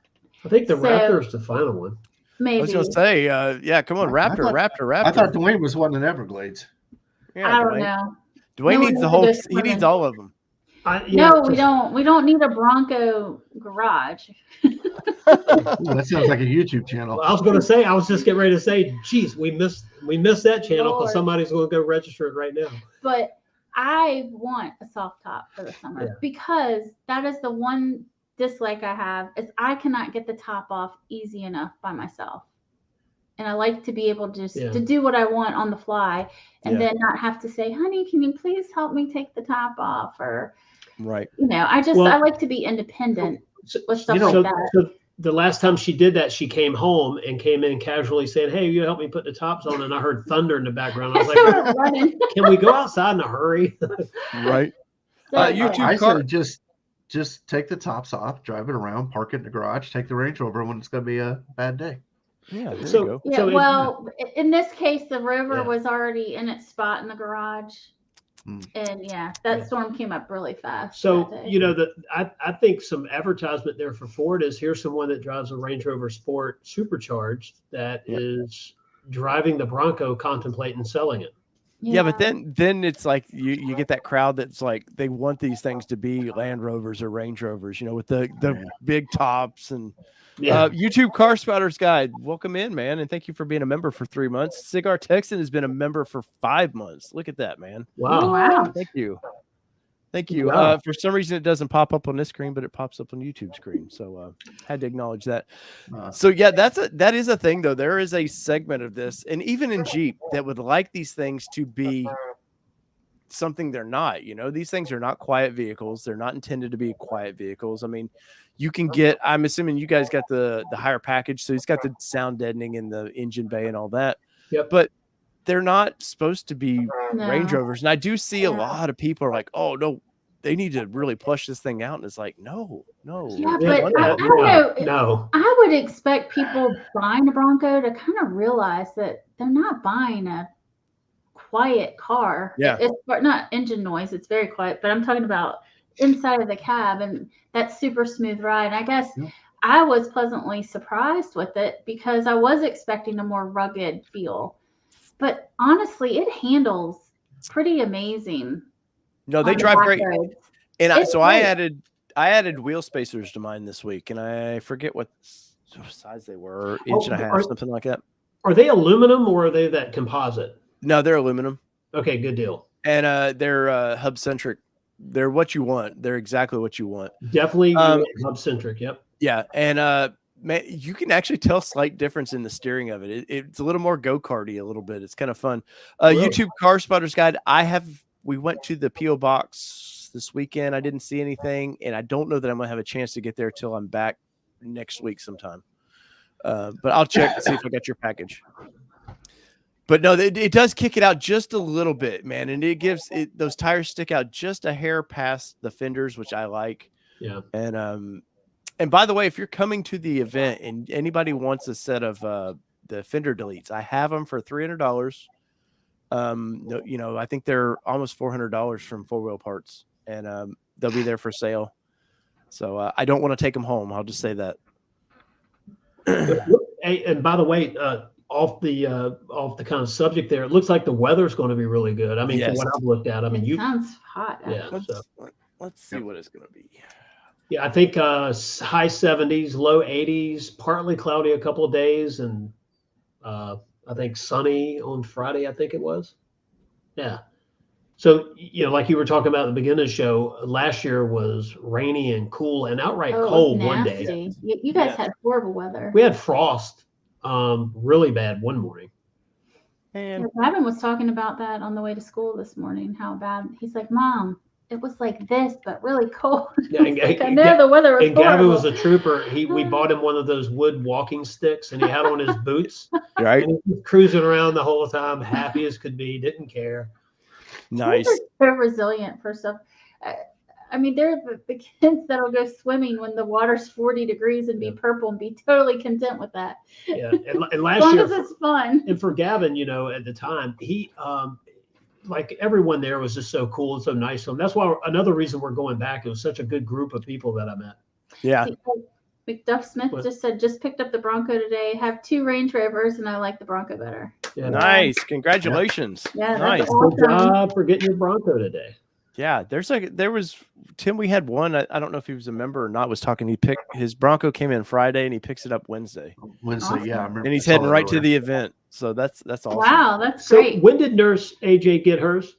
I think the Raptor is the final one. Maybe. I was going to say, come on, Raptor. I thought Dwayne was one in Everglades. Yeah, I don't know. Dwayne needs he needs all of them. No, we don't. We don't need a Bronco garage. That sounds like a YouTube channel. Well, I was going to say, I was just getting ready to say, geez, we missed that channel because somebody's going to go register it right now. But I want a soft top for the summer because that is the one dislike I have is I cannot get the top off easy enough by myself. And I like to be able to do what I want on the fly and then not have to say, honey, can you please help me take the top off? Or, right. I like to be independent with stuff like that. So the last time she did that, she came home and came in casually saying, hey, you help me put the tops on. And I heard thunder in the background. I was like, can we go outside in a hurry? Right. I said just take the tops off, drive it around, park it in the garage, take the Range Rover when it's going to be a bad day. Yeah, there you go. Yeah, in this case, the Rover was already in its spot in the garage. And that storm came up really fast. So, I think some advertisement there for Ford is here's someone that drives a Range Rover Sport supercharged that is driving the Bronco, contemplating selling it. Yeah, but then it's like you get that crowd that's like they want these things to be Land Rovers or Range Rovers, with the big tops and YouTube Car Spotters Guide. Welcome in, man, and thank you for being a member for 3 months. Cigar Texan has been a member for 5 months. Look at that, man. Wow. Thank you. Thank you. Wow. For some reason, it doesn't pop up on this screen, but it pops up on YouTube screen. So had to acknowledge that. So yeah, that is a thing though. There is a segment of this, and even in Jeep, that would like these things to be something they're not. These things are not quiet vehicles. They're not intended to be quiet vehicles. I mean, you can get. I'm assuming you guys got the higher package, so he's got the sound deadening in the engine bay and all that. Yep. But they're not supposed to be Range Rovers. And I do see a lot of people are like, oh no, they need to really plush this thing out. And it's like, no. Yeah, but I don't know. No. I would expect people buying a Bronco to kind of realize that they're not buying a quiet car. Yeah. It's not engine noise. It's very quiet, but I'm talking about inside of the cab and that super smooth ride. And I guess I was pleasantly surprised with it because I was expecting a more rugged feel. But honestly, it handles pretty amazing. No, they drive great. And I added wheel spacers to mine this week, and I forget what size they were, inch and a half, something like that. Are they aluminum or are they that composite? No, they're aluminum. Okay, good deal. And they're hub centric. They're what you want. They're exactly what you want. Definitely hub centric. Yep. Yeah, and man, you can actually tell slight difference in the steering of it. It's a little more go-karty a little bit. It's kind of fun. Really? YouTube Car Spotters Guide. We went to the P.O. box this weekend. I didn't see anything, and I don't know that I'm going to have a chance to get there till I'm back next week sometime. But I'll check and see if I got your package. But no, it does kick it out just a little bit, man. And it gives those tires stick out just a hair past the fenders, which I like. Yeah. And by the way, if you're coming to the event and anybody wants a set of the fender deletes, I have them for $300. I think they're almost $400 from 4-Wheel Parts, and they'll be there for sale. So I don't want to take them home. I'll just say that. Hey, and by the way, off the kind of subject there, it looks like the weather's going to be really good. I mean, from what I've looked at, it sounds hot. Yeah. Let's see what it's going to be. Yeah, I think high 70s, low 80s, partly cloudy a couple of days, and I think sunny on Friday, I think it was. Yeah. So, like you were talking about at the beginning of the show, last year was rainy and cool and outright cold one day. You guys had horrible weather. We had frost really bad one morning. And Gavin was talking about that on the way to school this morning, how bad. He's like, Mom, it was like this, but really cold. Yeah, I know the weather was horrible. Gavin was a trooper. We bought him one of those wood walking sticks, and he had on his boots. Right. And he was cruising around the whole time, happy as could be, didn't care. Nice. They're resilient for stuff. I mean, they're the kids that'll go swimming when the water's 40 degrees and be purple and be totally content with that. Yeah, and last as long year, as it's fun. And for Gavin, at the time, he like everyone there was just so cool and so nice. So that's why another reason we're going back. It was such a good group of people that I met. Yeah. McDuff Smith just picked up the Bronco today. Have 2 Range Rovers, and I like the Bronco better. Yeah. Nice. Congratulations. Yeah, nice. Awesome. Good job for getting your Bronco today. Yeah, there was Tim. We had one. I don't know if he was a member or not. Was talking. He picked his Bronco came in Friday, and he picks it up Wednesday. Awesome. Yeah, I remember. And he's heading right to the event. So that's awesome. Wow, that's so great. When did Nurse AJ get hers?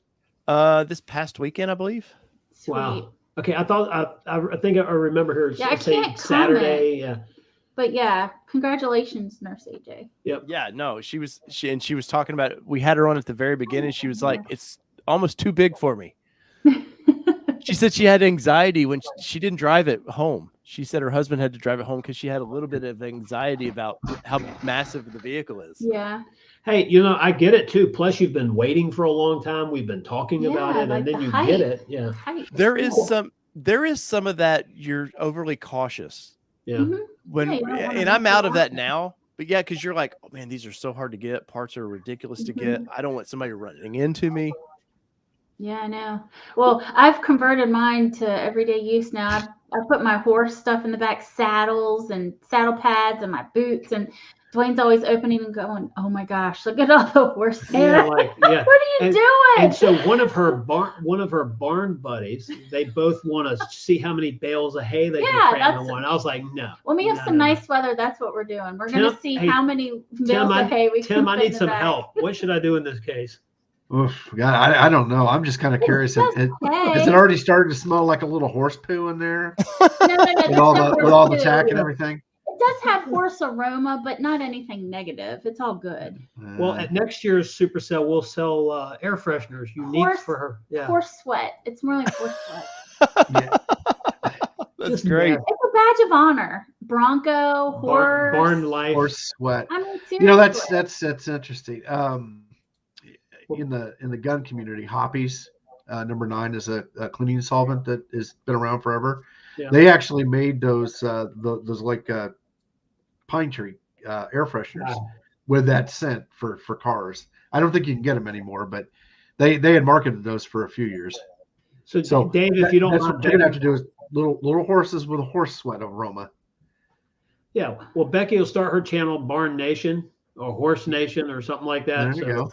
This past weekend, I believe. Sweet. Wow. Okay, I thought I think I remember her saying Saturday. Yeah. But yeah, congratulations, Nurse AJ. Yep. Yeah, no, she was talking about it. We had her on at the very beginning. She was like, it's almost too big for me. She said she had anxiety when she didn't drive it home. She said her husband had to drive it home because she had a little bit of anxiety about how massive the vehicle is. Yeah. Hey, I get it too. Plus, you've been waiting for a long time. We've been talking about it, and then you get it. Yeah. There is some of that. You're overly cautious. Yeah. Mm-hmm. And I'm out of that now. But yeah, because you're like, oh man, these are so hard to get. Parts are ridiculous to get. I don't want somebody running into me. Yeah, I know. Well, I've converted mine to everyday use now. I put my horse stuff in the back, saddles and saddle pads and my boots. And Dwayne's always opening and going, "Oh my gosh, look at all the horse hair!" Yeah, what are you doing? And so one of her barn buddies, they both want to see how many bales of hay they can cram in one. I was like, no. When we have some nice weather, that's what we're doing. We're going to see how many bales of hay we can. Tim, I need some help. What should I do in this case? Oof, God, I don't know. I'm just kind of curious. Has it already started to smell like a little horse poo in there? No, with all the tack and everything. It does have horse aroma, but not anything negative. It's all good. Well, at next year's Supercell, we'll sell air fresheners unique for her. Yeah. Horse sweat. It's more like horse sweat. Yeah. That's great. It's a badge of honor. Bronco, horse, barn life, horse sweat. I mean, seriously. That's interesting. In the gun community, Hoppies number 9 is a cleaning solvent that has been around forever. Yeah. They actually made those like pine tree air fresheners with that scent for cars. I don't think you can get them anymore, but they had marketed those for a few years. So Dave, if you don't, that's what you're gonna have to do is little horses with a horse sweat aroma. Yeah, well, Becky will start her channel Barn Nation or Horse Nation or something like that. There you go.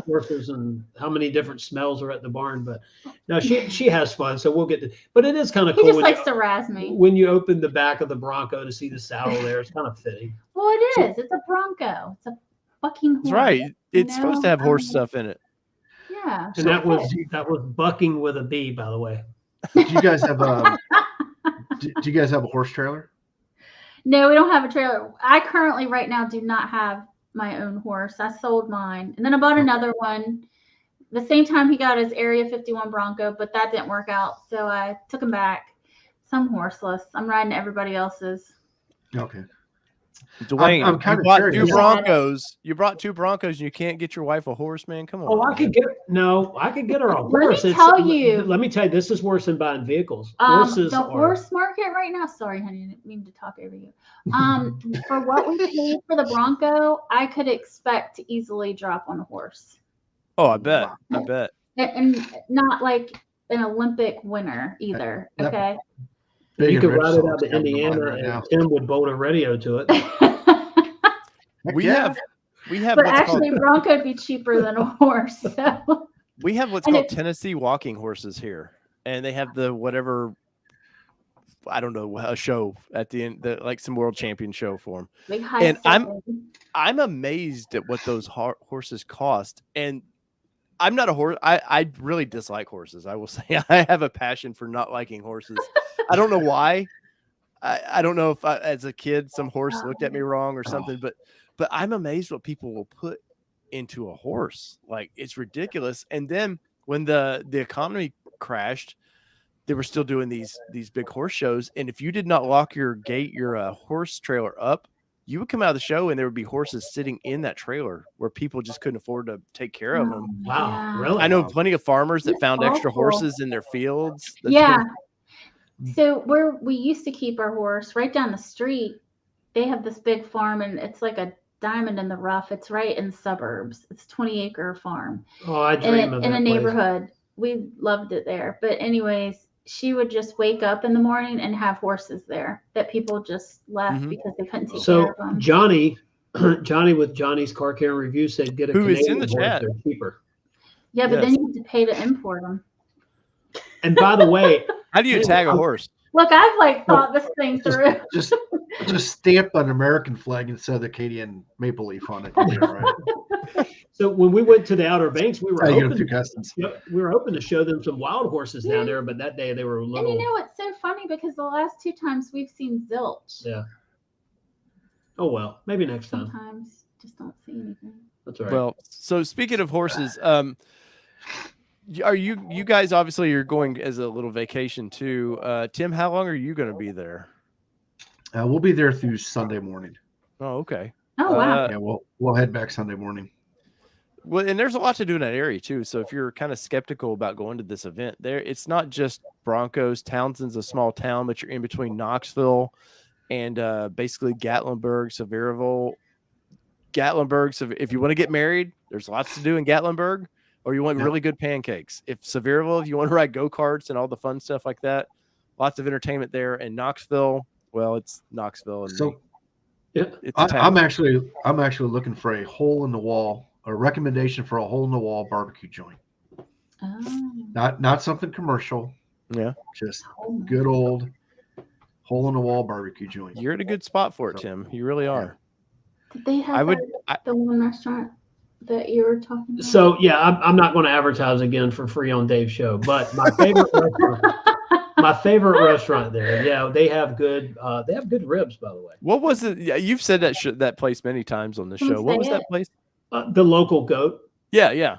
Horses and how many different smells are at the barn, but no, she has fun, so we'll get to. But it is kind of cool. He just likes to razz me when you open the back of the Bronco to see the saddle there. It's kind of fitting. Well, it is. It's a Bronco. It's a fucking horse. That's right. It's supposed to have horse stuff in it. Yeah. And that was bucking with a B, by the way. Do you guys have a horse trailer? No, we don't have a trailer. I currently right now do not have my own horse. I sold mine. And then I bought another one the same time he got his Area 51 Bronco, but that didn't work out. So I took him back. So I'm horseless. I'm riding everybody else's. Okay. Dwayne, you bought two Broncos. You brought 2 Broncos and you can't get your wife a horse, man. Come on. Oh, I could get her a horse. Let me tell you, this is worse than buying vehicles. Horse market right now. Sorry, honey, I didn't mean to talk over you. For what we paid for the Bronco, I could expect to easily drop on a horse. Oh, I bet. And not like an Olympic winner either. Okay. You could ride it out to Indiana and Tim would bolt a radio to it. we have but actually Bronco would be cheaper than a horse. So we have what's called Tennessee walking horses here. And they have the whatever, I don't know, a show at the end, like some world champion show for them. And I'm amazed at what those horses cost. And I'm not a horse. I really dislike horses. I will say I have a passion for not liking horses. I don't know why. I don't know if as a kid some horse looked at me wrong or something, but I'm amazed what people will put into a horse. Like, it's ridiculous. And then when the economy crashed, they were still doing these big horse shows. And if you did not lock your horse trailer up, you would come out of the show and there would be horses sitting in that trailer where people just couldn't afford to take care of them. Wow. Really? I know plenty of farmers that found extra horses in their fields. Yeah. So where we used to keep our horse right down the street, they have this big farm and it's like a diamond in the rough. It's right in the suburbs. It's a 20-acre farm. Oh, I dream of that in a neighborhood. We loved it there. But anyways, she would just wake up in the morning and have horses there that people just left because they couldn't take care of them. Johnny with Johnny's Car Care and Review said get a Who is in the chat. They're cheaper. Yeah, but then you have to pay to import them. And by the way, how do you tag a horse? Look, I've thought this thing through. Just stamp an American flag instead of the Acadian maple leaf on it. Right? So when we went to the Outer Banks, we were hoping to show them some wild horses down there, but that day they were a little. And it's so funny because the last 2 times we've seen zilch. Yeah. Oh well, maybe next time. Sometimes just don't see anything. That's all right. Well, so speaking of horses, are you guys obviously you're going as a little vacation too? Tim, how long are you going to be there? We'll be there through Sunday morning. Oh, okay. Oh wow. Yeah, we'll head back Sunday morning. Well, and there's a lot to do in that area too. So if you're kind of skeptical about going to this event, it's not just Broncos. Townsend's a small town, but you're in between Knoxville and basically Gatlinburg, Sevierville. Gatlinburg. So if you want to get married, there's lots to do in Gatlinburg. or you want really good pancakes. If Sevierville, if you want to ride go-karts and all the fun stuff like that, lots of entertainment there. And Knoxville, well, it's Knoxville. And so it's I'm actually looking for a hole in the wall, a recommendation for a hole in the wall barbecue joint. Oh. Not something commercial. Yeah. Just good old hole in the wall barbecue joint. You're in a good spot for it, Tim. You really are. Did they have the one restaurant that you were talking about? So yeah, I'm not going to advertise again for free on Dave's show, but my favorite restaurant there. Yeah, they have good ribs, by the way. What was it? Yeah, you've said that place many times on the show. What was that place? The Local Goat. Yeah.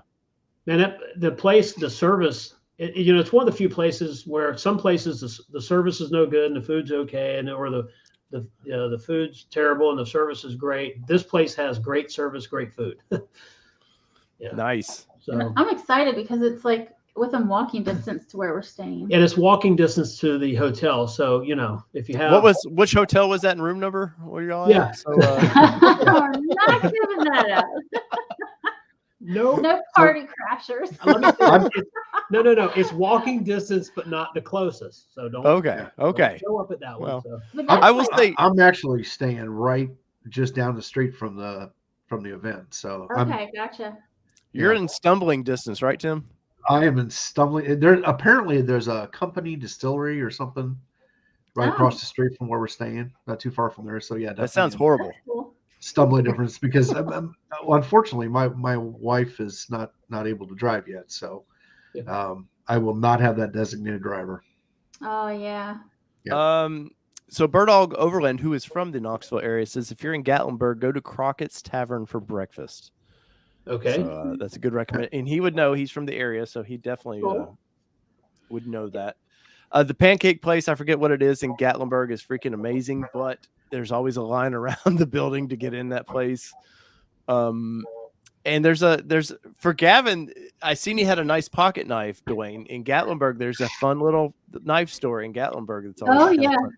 And the place, the service, it's one of the few places where some places the service is no good and the food's okay, or the food's terrible and the service is great. This place has great service, great food. Yeah. Nice. So I'm excited because it's like within walking distance to where we're staying. And it's walking distance to the hotel. So, if you have which hotel was that in room number? Where y'all Yeah. at? So, I'm not giving that up. No party crashers. No. It's walking distance, but not the closest. So don't. Okay. Don't show up at that one. So. I will say I'm actually staying right just down the street from the event. So gotcha. You're in stumbling distance, right, Tim? I am in stumbling. There's a company distillery or something right across the street from where we're staying, not too far from there. So yeah, that sounds horrible. Stumbling difference because unfortunately my wife is not able to drive yet, so I will not have that designated driver. Oh yeah. So Birdog Overland, who is from the Knoxville area, says if you're in Gatlinburg, go to Crockett's Tavern for breakfast. Okay, so, that's a good recommendation, and he would know. He's from the area, so he definitely would know that. The pancake place, I forget what it is in Gatlinburg, is freaking amazing, but there's always a line around the building to get in that place. And there's for Gavin, I seen he had a nice pocket knife, Dwayne. In Gatlinburg, there's a fun little knife store in Gatlinburg. That's always fun.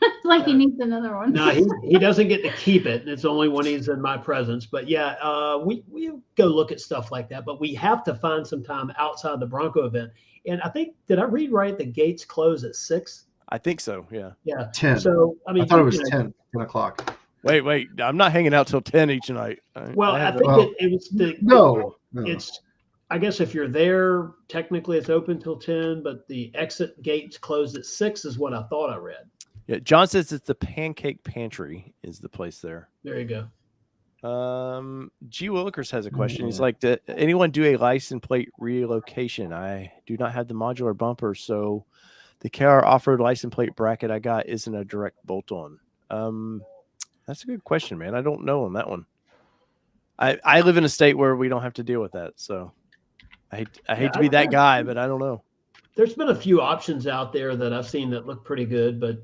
It's like he needs another one. No, he doesn't get to keep it. It's only when he's in my presence. But yeah, we go look at stuff like that. But we have to find some time outside the Bronco event. And I think, did I read right? The gates close at 6. I think so. Yeah. Yeah. 10. So I thought it was 10 o'clock. Wait. I'm not hanging out till 10 each night. Well, I think it was the no. It's. I guess if you're there, technically it's open till 10, but the exit gates closed at 6 is what I thought I read. Yeah, John says it's the Pancake Pantry is the place there. There you go. G. Willikers has a question. He's like, did anyone do a license plate relocation? I do not have the modular bumper, so the KR off-road license plate bracket I got isn't a direct bolt-on. That's a good question, man. I don't know on that one. I live in a state where we don't have to deal with that, so I hate to be that guy, but I don't know. There's been a few options out there that I've seen that look pretty good, but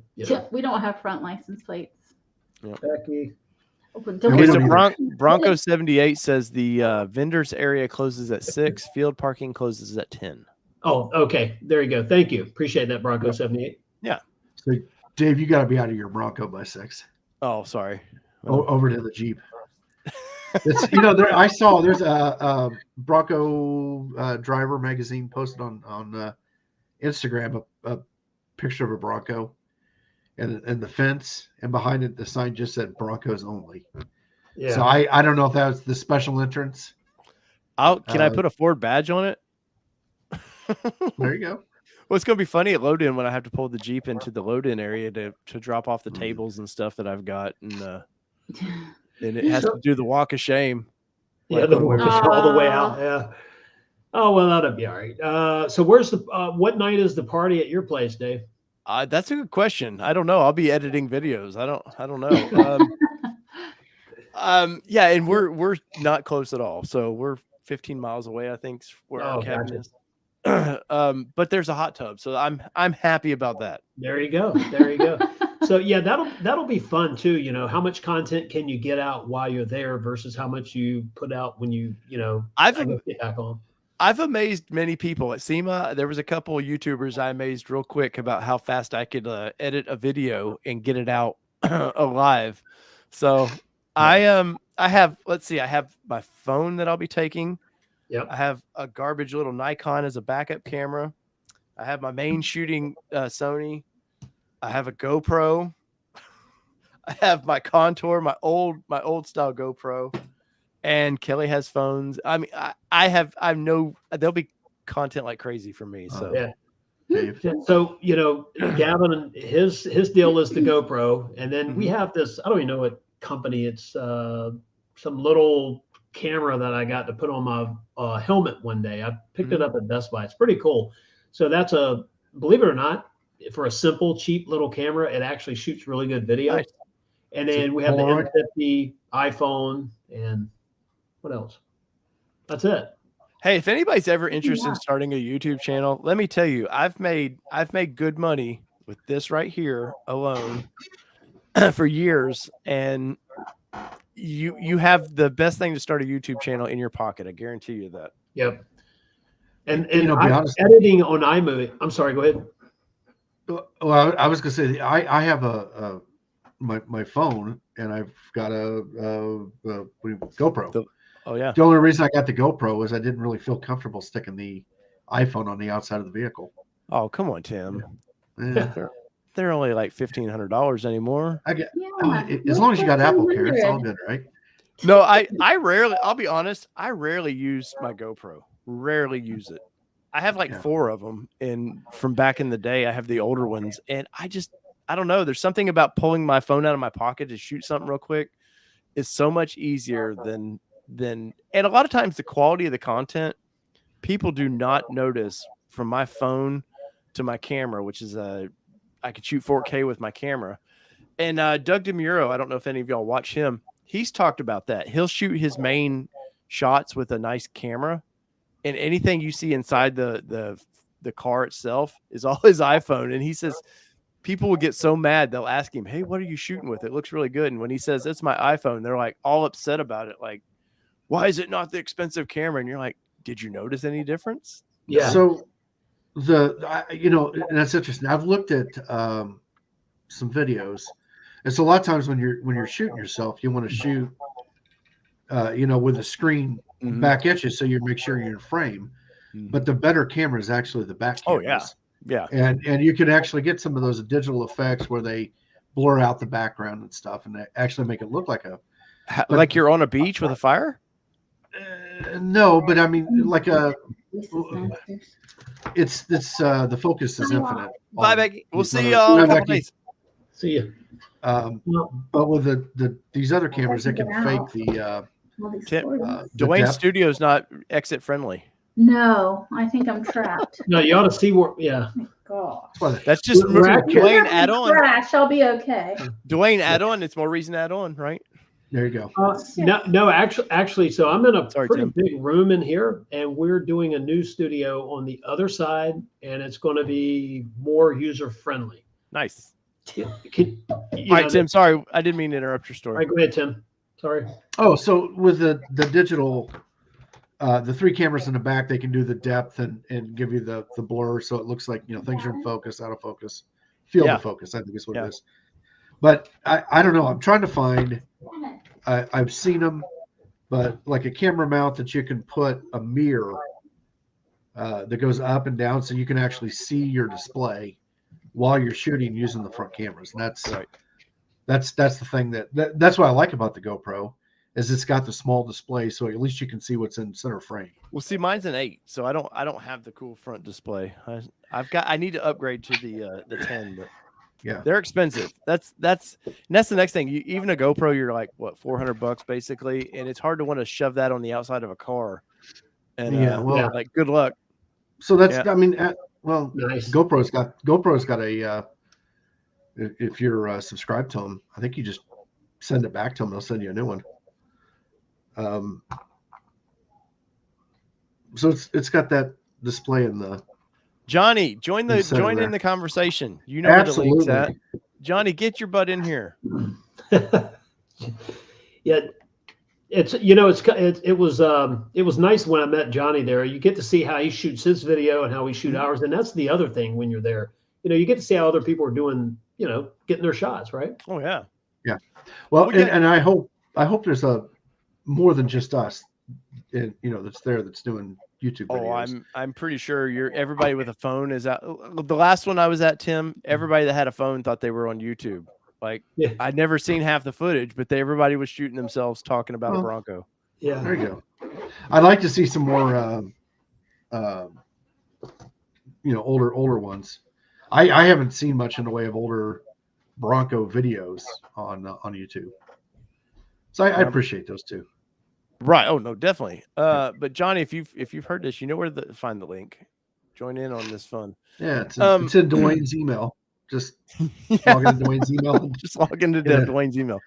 we don't have front license plates. Yep. Becky. Okay, so Bronco 78 says the vendors area closes at 6. Field parking closes at 10. Oh, okay. There you go. Thank you. Appreciate that, Bronco 78. Yeah. So, Dave, you got to be out of your Bronco by 6. Oh, sorry. Over to the Jeep. It's, I saw there's a Bronco driver magazine posted on Instagram a picture of a Bronco and the fence, and behind it the sign just said Broncos only. Yeah. So I don't know if that was the special entrance. Can I put a Ford badge on it? There you go. Well, it's gonna be funny at load in when I have to pull the Jeep into the load in area to drop off the tables and stuff that I've got, and it has to do the walk of shame. Yeah, the walk of shame all the way out. Yeah. Oh well, that'll be all right. So where's the what night is the party at your place, Dave? That's a good question. I don't know. I'll be editing videos. I don't know. Yeah, and we're not close at all. So we're 15 miles away, I think, where our cabin is. But there's a hot tub, so I'm happy about that. There you go. There you go. So yeah, that'll be fun too. How much content can you get out while you're there versus how much you put out when you get back on. I've amazed many people at SEMA. There was a couple of YouTubers I amazed real quick about how fast I could edit a video and get it out alive. So I have, let's see, I have my phone that I'll be taking. Yep. I have a garbage little Nikon as a backup camera. I have my main shooting Sony. I have a GoPro. I have my Contour, my old style GoPro, and Kelly has phones. I mean, there'll be content like crazy for me. So yeah. So Gavin, his deal is the GoPro, and then we have this. I don't even know what company. It's some little camera that I got to put on my helmet one day. I picked it up at Best Buy. It's pretty cool. So that's believe it or not, for a simple, cheap little camera, it actually shoots really good video. Nice. And then we have the M50 iPhone, and what else? That's it. Hey, if anybody's ever interested in starting a YouTube channel, let me tell you, I've made good money with this right here alone for years, and you have the best thing to start a YouTube channel in your pocket. I guarantee you that. Yep. And be honest, editing on iMovie. I'm sorry. Go ahead. Well, I was gonna say I have my phone, and I've got a GoPro. Oh yeah. The only reason I got the GoPro is I didn't really feel comfortable sticking the iPhone on the outside of the vehicle. Oh, come on, Tim. Yeah. They're only like $1,500 anymore. As long as you got Apple Care, it's all good, right? No, I rarely. I'll be honest. I rarely use my GoPro. Rarely use it. I have like 4 of them, and from back in the day, I have the older ones, and I don't know. There's something about pulling my phone out of my pocket to shoot something real quick. It's so much easier than, and a lot of times the quality of the content, people do not notice from my phone to my camera, which is I could shoot 4K with my camera. And Doug DeMuro, I don't know if any of y'all watch him. He's talked about that. He'll shoot his main shots with a nice camera, and anything you see inside the car itself is all his iPhone. And he says people will get so mad, they'll ask him, "Hey, what are you shooting with? It looks really good." And when he says it's my iPhone, they're like all upset about it. Like, why is it not the expensive camera? And you're like, did you notice any difference? Yeah. So and that's interesting. I've looked at some videos, and so a lot of times when you're shooting yourself, you want to shoot, with the screen back at you, so you make sure you're in frame. But the better camera is actually the back cameras. Oh yeah. And you can actually get some of those digital effects where they blur out the background and stuff, and they actually make it look like like you're on a beach with a fire. No, but I mean, like it's the focus is infinite. Bye, Becky. We'll see y'all in a couple days. See you. But with these other cameras, they can fake the. Dwayne's studio is not exit friendly. No, I think I'm trapped. No, you ought to see where. Yeah. Oh my God. That's just Dwayne add on. Crash, I'll be okay. Dwayne add on. It's more reason to add on, right? There you go. No, actually, so I'm in a pretty big room in here, and we're doing a new studio on the other side, and it's going to be more user friendly. Nice. All right, Tim. Sorry, I didn't mean to interrupt your story. All right, go ahead, Tim. Sorry. Oh, so with the digital, the 3 cameras in the back, they can do the depth and give you the blur, so it looks like things are in focus, out of focus, field of focus. I think is what it is. But I don't know. I'm trying to find. I've seen them, but like a camera mount that you can put a mirror that goes up and down, so you can actually see your display while you're shooting using the front cameras. And that's the thing that's what I like about the GoPro is it's got the small display, so at least you can see what's in center frame. Well, see, mine's an 8, so I don't have the cool front display. I need to upgrade to the 10, but. Yeah, they're expensive. That's the next thing. Even a GoPro, you're like what, $400 basically, and it's hard to want to shove that on the outside of a car. And like good luck. So that's I mean, nice. GoPro's got a. If you're subscribed to them, I think you just send it back to them. They'll send you a new one. So it's got that display in the. Johnny, join in the conversation. You know where the link's at. Johnny, get your butt in here. Yeah, it was nice when I met Johnny there. You get to see how he shoots his video and how we shoot ours, and that's the other thing when you're there. You get to see how other people are doing. Getting their shots, right? Oh yeah, yeah. Well, and I hope there's more than just us that's there that's doing YouTube videos. I'm pretty sure everybody with a phone is out. The last one I was at, Tim, everybody that had a phone thought they were on YouTube. Like, I'd never seen half the footage, but everybody was shooting themselves talking about a Bronco. Yeah, there you go. I'd like to see some more, older ones. I haven't seen much in the way of older Bronco videos on YouTube, so I appreciate those too. Right. Oh no, definitely. But Johnny, if you've heard this, you know where to find the link. Join in on this fun. Yeah, it's in Dwayne's email. Just log into Dwayne's email. Just log into Dwayne's email.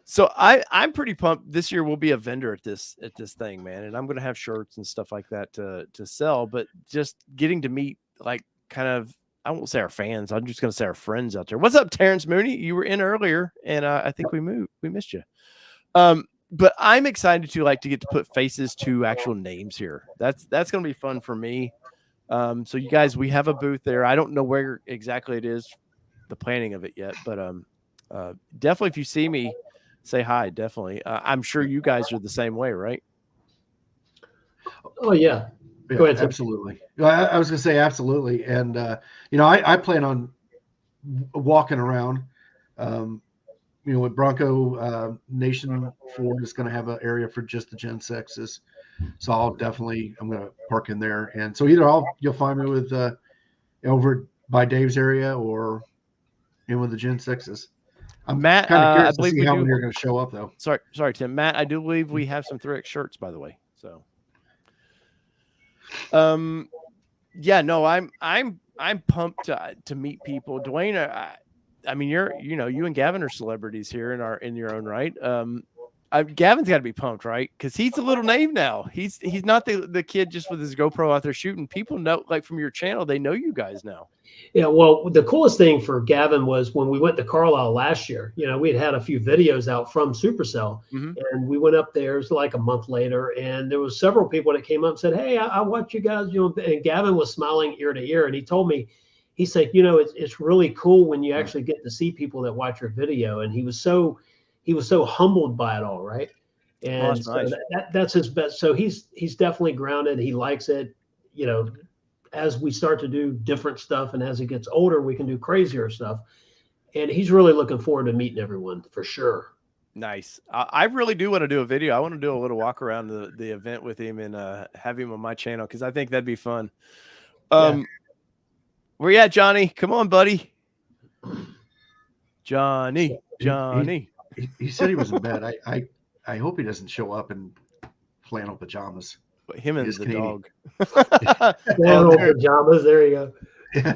So I'm pretty pumped. This year we'll be a vendor at this thing, man, and I'm gonna have shirts and stuff like that to sell. But just getting to meet like kind of, I won't say our fans. I'm just gonna say our friends out there. What's up, Terrence Mooney? You were in earlier, and I think we missed you. But I'm excited to get to put faces to actual names here. That's gonna be fun for me. So you guys, we have a booth there. I don't know where exactly it is, the planning of it yet, but definitely if you see me, say hi. Definitely. I'm sure you guys are the same way, right? Oh yeah. Go ahead. Absolutely. I was gonna say absolutely, and I plan on walking around. With Bronco Nation, Ford is going to have an area for just the Gen 6s. So I'm going to park in there. And so either you'll find me with over by Dave's area or in with the Gen 6s. I'm kind of curious to see how many are going to show up though. Sorry, Tim. Matt, I do believe we have some 3X shirts, by the way. So, yeah, no, I'm pumped to meet people. Dwayne, I mean, you and Gavin are celebrities here in your own right. Gavin's got to be pumped, right? Because he's a little name now. He's not the kid just with his GoPro out there shooting. People know, like from your channel, they know you guys now. Yeah, well, the coolest thing for Gavin was when we went to Carlisle last year. We had a few videos out from Supercell, and we went up there. It was like a month later, and there was several people that came up and said, "Hey, I watch you guys." And Gavin was smiling ear to ear, and he told me, he said, it's really cool when you actually get to see people that watch your video. And he was so humbled by it all. Right. And so nice. That's his best. So he's definitely grounded. He likes it. As we start to do different stuff and as he gets older, we can do crazier stuff. And he's really looking forward to meeting everyone for sure. Nice. I really do want to do a video. I want to do a little walk around the event with him and have him on my channel, because I think that'd be fun. Where you at, Johnny? Come on, buddy. Johnny. He said he was in bed. I hope he doesn't show up in flannel pajamas. But him and the dog. Flannel pajamas. There you go. Yeah.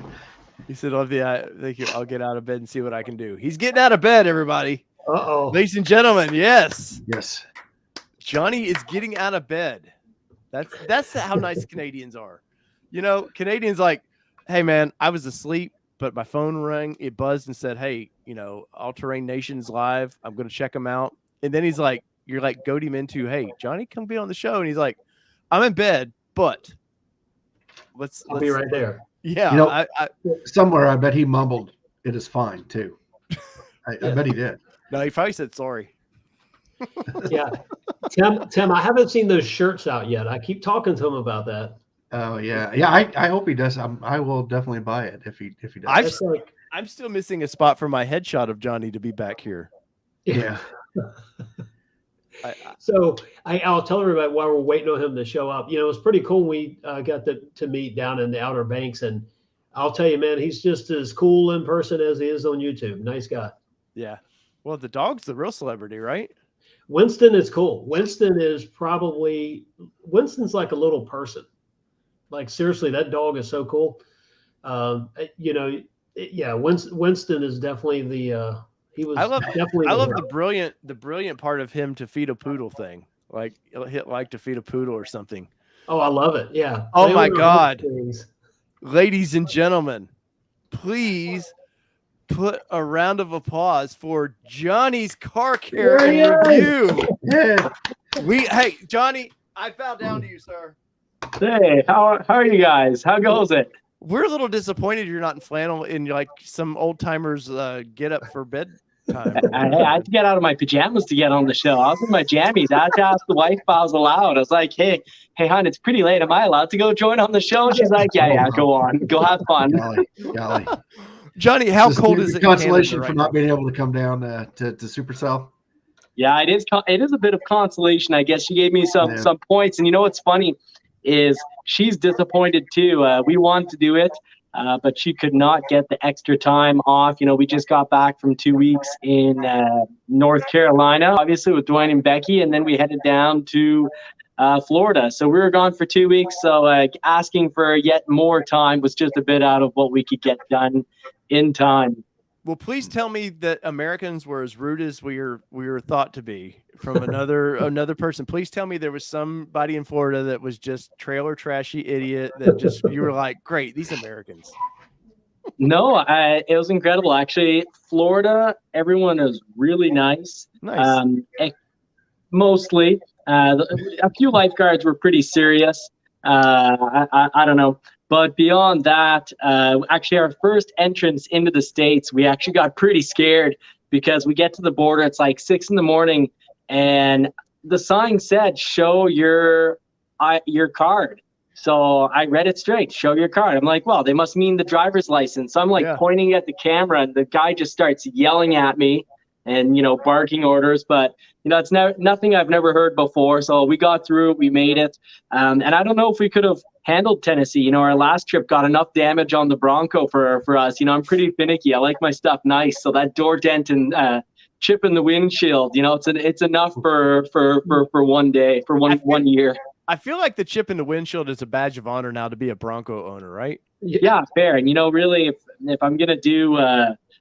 He said, I'll get out of bed and see what I can do. He's getting out of bed, everybody. Uh-oh. Ladies and gentlemen, yes. Yes. Johnny is getting out of bed. That's how nice Canadians are. Canadians like, hey, man, I was asleep, but my phone rang. It buzzed and said, hey, All Terrain Nation's live. I'm going to check him out. And then he's like, you're like goad him into, hey, Johnny, come be on the show. And he's like, I'm in bed, but let's be right there. Yeah. Somewhere I bet he mumbled, it is fine, too. I bet he did. No, he probably said sorry. Yeah. Tim, I haven't seen those shirts out yet. I keep talking to him about that. Oh yeah. I hope he does. I will definitely buy it if he does. I'm still missing a spot for my headshot of Johnny to be back here. Yeah. So I'll tell everybody while we're waiting on him to show up. It was pretty cool. We got to meet down in the Outer Banks, and I'll tell you, man, he's just as cool in person as he is on YouTube. Nice guy. Yeah. Well, the dog's the real celebrity, right? Winston is cool. Winston's like a little person. Like seriously, that dog is so cool. Winston is definitely the he was. I love the the brilliant part of him to feed a poodle thing. Like hit like to feed a poodle or something. Oh, I love it. Yeah. Oh my God, ladies and gentlemen, please put a round of applause for Johnny's car care review. Yeah. Hey, Johnny, I bow down to you, sir. Hey, how are you guys? How goes it? We're a little disappointed you're not in flannel in like some old timers get up for bed time. I had to get out of my pajamas to get on the show. I was in my jammies. I had to ask the wife if I was allowed. I was like, hey, hon, it's pretty late. Am I allowed to go join on the show? She's like, yeah, go on. Go have fun. Golly. Johnny, how cold is it? Consolation for not being able to come down to Supercell. Yeah, it is a bit of consolation. I guess she gave me some points. And you know what's funny is she's disappointed too. We wanted to do it, but she could not get the extra time off. We just got back from 2 weeks in North Carolina, obviously with Dwayne and Becky, and then we headed down to Florida. So we were gone for 2 weeks. So asking for yet more time was just a bit out of what we could get done in time. Well, please tell me that Americans were as rude as we were thought to be from another person. Please tell me there was somebody in Florida that was just trailer trashy idiot that just you were like, great, these Americans. No, it was incredible. Actually, Florida, everyone is really nice. Nice. Mostly. A few lifeguards were pretty serious. I don't know. But beyond that, actually our first entrance into the States, we actually got pretty scared because we get to the border. It's like 6 a.m. and the sign said, show your card. So I read it straight, show your card. I'm like, well, they must mean the driver's license. So I'm like pointing at the camera and the guy just starts yelling at me and, barking orders. But, it's nothing I've never heard before. So we got through it. We made it. And I don't know if we could have handled Tennessee. Our last trip got enough damage on the Bronco for us. I'm pretty finicky. I like my stuff nice. So that door dent and chip in the windshield, it's enough for 1 day, for one year. I feel like the chip in the windshield is a badge of honor now to be a Bronco owner, right? Yeah, fair. And really, if I'm gonna do,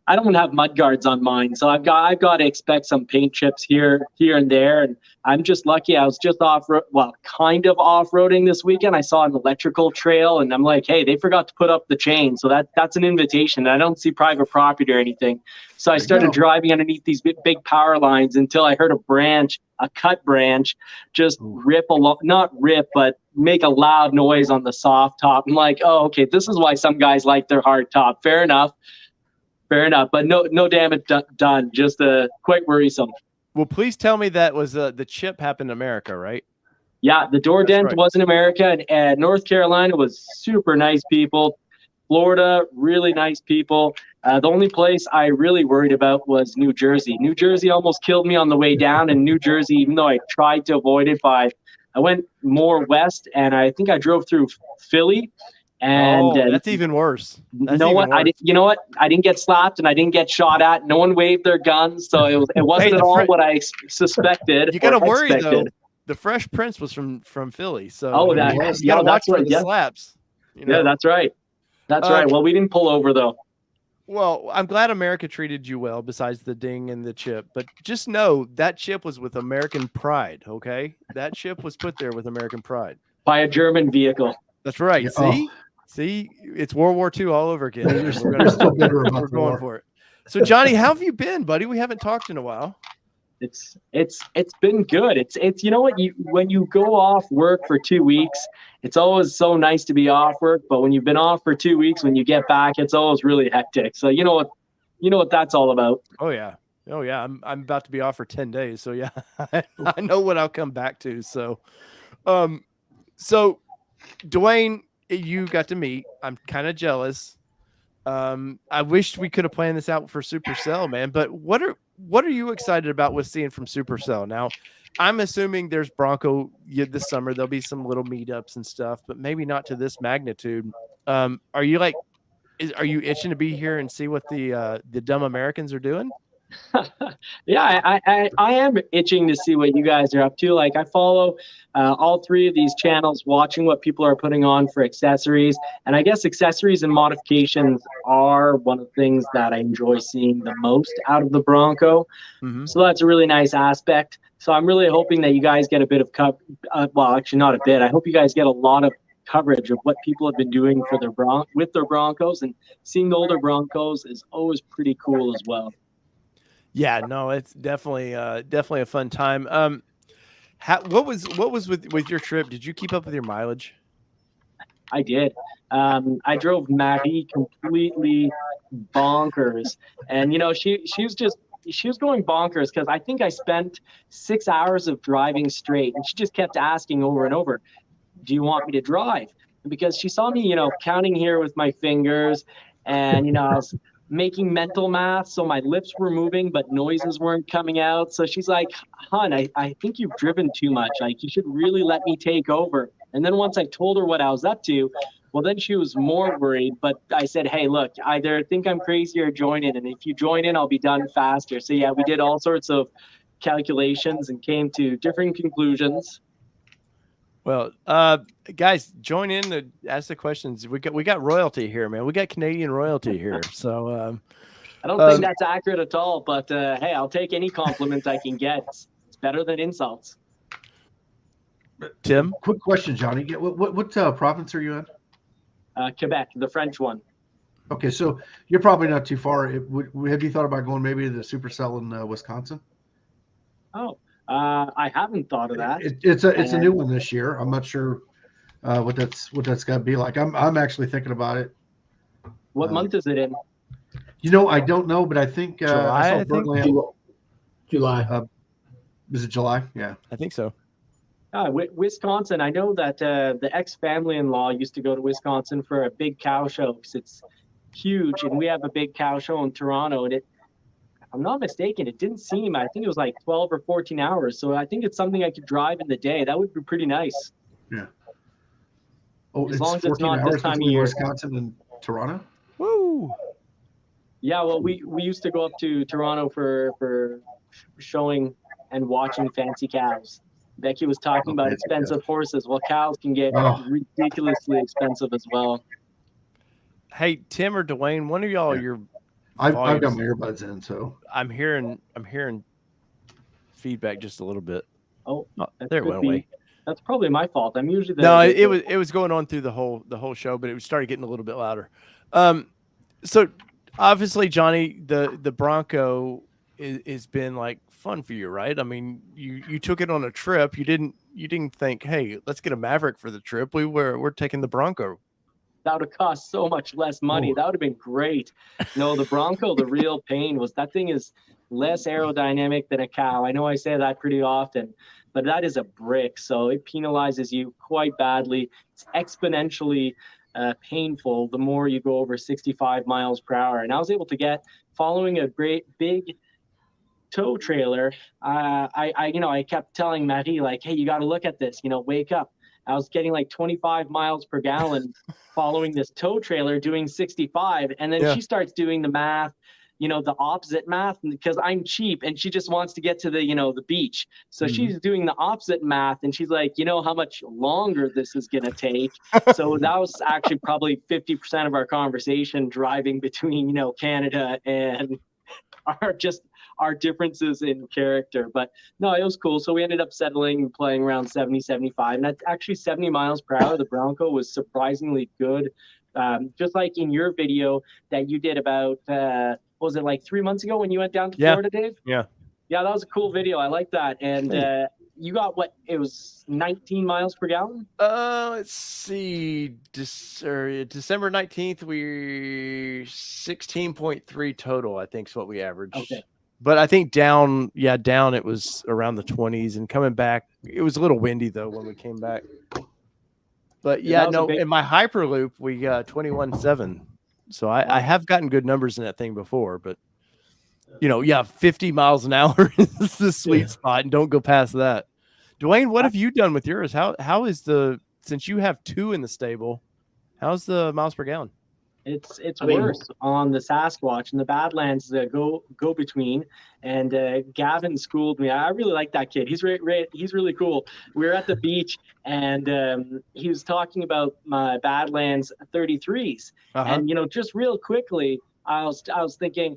I don't have mud guards on mine, so I've got to expect some paint chips here and there. And I'm just lucky. I was just kind of off-roading this weekend. I saw an electrical trail, and I'm like, hey, they forgot to put up the chain, so that's an invitation. I don't see private property or anything, so I started driving underneath these big power lines until I heard a cut branch, just not rip, but make a loud noise on the soft top. I'm like, oh, okay, this is why some guys like their hard top. Fair enough. But no damage done. Just quite worrisome. Well, please tell me that was the chip happened in America, right? Yeah, the door dent was in America, and North Carolina was super nice people. Florida, really nice people. The only place I really worried about was New Jersey. New Jersey almost killed me on the way down, and New Jersey, even though I tried to avoid it I went more west, and I think I drove through Philly. And that's even worse. I didn't get slapped and I didn't get shot at. No one waved their guns, so it wasn't at all what I suspected. You gotta worry though. The Fresh Prince was from Philly, so that's right. The slaps. Yeah, that's right. That's right. Well, we didn't pull over though. Well, I'm glad America treated you well, besides the ding and the chip. But just know that chip was with American pride. Okay, that chip was put there with American pride by a German vehicle. That's right. Yeah. See, it's World War II all over again. We're going for it. So, Johnny, how have you been, buddy? We haven't talked in a while. It's been good. It's when you go off work for 2 weeks, it's always so nice to be off work. But when you've been off for 2 weeks, when you get back, it's always really hectic. So you know what that's all about. Oh yeah. I'm about to be off for 10 days. So yeah, I know what I'll come back to. So, Dwayne, you got to meet. I'm kind of jealous. I wish we could have planned this out for Supercell, man. But what are you excited about with seeing from Supercell? Now, I'm assuming there's Bronco this summer. There'll be some little meetups and stuff, but maybe not to this magnitude. Are you itching to be here and see what the dumb Americans are doing? Yeah, I am itching to see what you guys are up to. Like, I follow all three of these channels, watching what people are putting on for accessories. And I guess accessories and modifications are one of the things that I enjoy seeing the most out of the Bronco. Mm-hmm. So that's a really nice aspect. So I'm really hoping that you guys get a bit of well, actually not a bit. I hope you guys get a lot of coverage of what people have been doing for with their Broncos, and seeing the older Broncos is always pretty cool as well. Yeah, no, it's definitely a fun time. What was with your trip? Did you keep up with your mileage? I did. I drove Maggie completely bonkers, and she was just she was going bonkers because I think I spent 6 hours of driving straight, and she just kept asking over and over, do you want me to drive? Because she saw me, counting here with my fingers, and, I was making mental math. So my lips were moving, but noises weren't coming out. So she's like, hon, I think you've driven too much. Like, you should really let me take over. And then once I told her what I was up to, well, then she was more worried. But I said, hey, look, either think I'm crazy or join in. And if you join in, I'll be done faster. So yeah, we did all sorts of calculations and came to different conclusions. Well, guys, join in to ask the questions. We got royalty here, man. We got Canadian royalty here. So I don't think that's accurate at all. But hey, I'll take any compliment I can get. It's better than insults. Tim, quick question, Johnny. What province are you in? Quebec, the French one. Okay, so you're probably not too far. Have you thought about going maybe to the Supercell in Wisconsin? Oh. I haven't thought of that. It's a new one this year. I'm not sure what that's got to be like. I'm actually thinking about it. What month is it in? I don't know, but I think July. July. Is it July? Yeah, I think so. Wisconsin. I know that the ex-family-in-law used to go to Wisconsin for a big cow show because it's huge, and we have a big cow show in Toronto, and I'm not mistaken, it didn't seem, I think it was like 12 or 14 hours. So I think it's something I could drive in the day. That would be pretty nice. Yeah. Oh, as long as it's not this time of year. Wisconsin and Toronto? Woo! Yeah, well, we used to go up to Toronto for showing and watching fancy cows. Becky was talking about expensive horses. Well, cows can get ridiculously expensive as well. Hey, Tim or Dwayne, one of y'all, I've got my earbuds in, so I'm hearing feedback just a little bit. Oh, there it went away. That's probably my fault. I'm usually it was going on through the whole show, but it started getting a little bit louder. So obviously, Johnny, the Bronco has been like fun for you, right? I mean, you took it on a trip. You didn't think, hey, let's get a Maverick for the trip. We're taking the Bronco. That would have cost so much less money. That would have been great. No, the Bronco, the real pain was that thing is less aerodynamic than a cow. I know I say that pretty often, but that is a brick. So it penalizes you quite badly. It's exponentially painful the more you go over 65 miles per hour. And I was able to get, following a great big tow trailer, I kept telling Marie, like, hey, you got to look at this, wake up. I was getting like 25 miles per gallon following this tow trailer doing 65. And then she starts doing the math, the opposite math, because I'm cheap and she just wants to get to the beach. So she's doing the opposite math and she's like, how much longer this is going to take. So that was actually probably 50% of our conversation driving between, Canada and our differences in character. But no, it was cool. So we ended up playing around 70, 75. And that's actually 70 miles per hour. The Bronco was surprisingly good. Just like in your video that you did about, was it like 3 months ago when you went down to Florida, Dave? Yeah. Yeah, that was a cool video. I like that. And you got it was 19 miles per gallon? Let's see. December 19th, we 16.3 total, I think is what we averaged. Okay. But I think down it was around the 20s, and coming back, it was a little windy though when we came back. But in my Hyperloop, we got 21.7. So I have gotten good numbers in that thing before, but 50 miles an hour is the sweet spot, and don't go past that. Dwayne, what have you done with yours? How is since you have two in the stable, how's the miles per gallon? It's worse on the Sasquatch, and the Badlands go between. And Gavin schooled me. I really like that kid. He's really cool. We were at the beach, and he was talking about my Badlands 33s. And just real quickly, I was thinking,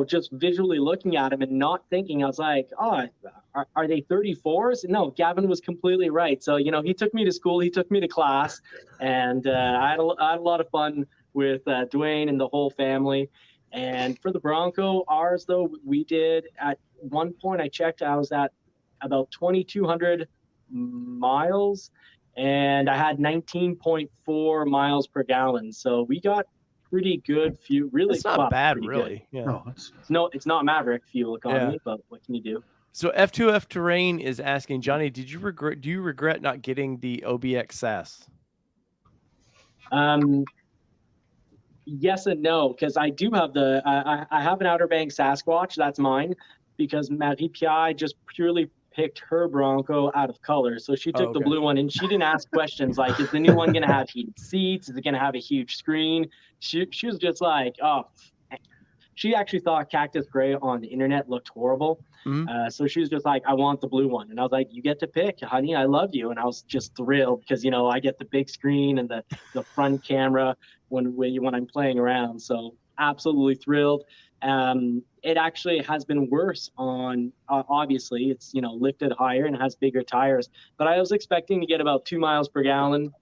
just visually looking at him and not thinking, I was like, are they 34s? No, Gavin was completely right. So he took me to school, he took me to class, and I had a lot of fun with Dwayne and the whole family. And for the Bronco, ours though, we did at one point, I checked, I was at about 2,200 miles, and I had 19.4 miles per gallon. So we got pretty good fuel. Really, it's not bad, really. Good. Yeah. It's not Maverick fuel economy, but what can you do? So F2F Terrain is asking, Johnny, do you regret not getting the OBX SAS? Yes and no, because I do have I have an Outer Banks Sasquatch. That's mine, because Marie Pierre just purely picked her Bronco out of color. So she took the blue one, and she didn't ask questions like, is the new one going to have heated seats? Is it going to have a huge screen? She was just like, oh. She actually thought Cactus Gray on the internet looked horrible. Mm-hmm. So she was just like, I want the blue one. And I was like, you get to pick, honey. I love you. And I was just thrilled because, I get the big screen and the front camera when I'm playing around. So absolutely thrilled. It actually has been worse on, obviously, it's, lifted higher and has bigger tires. But I was expecting to get about 2 miles per gallon.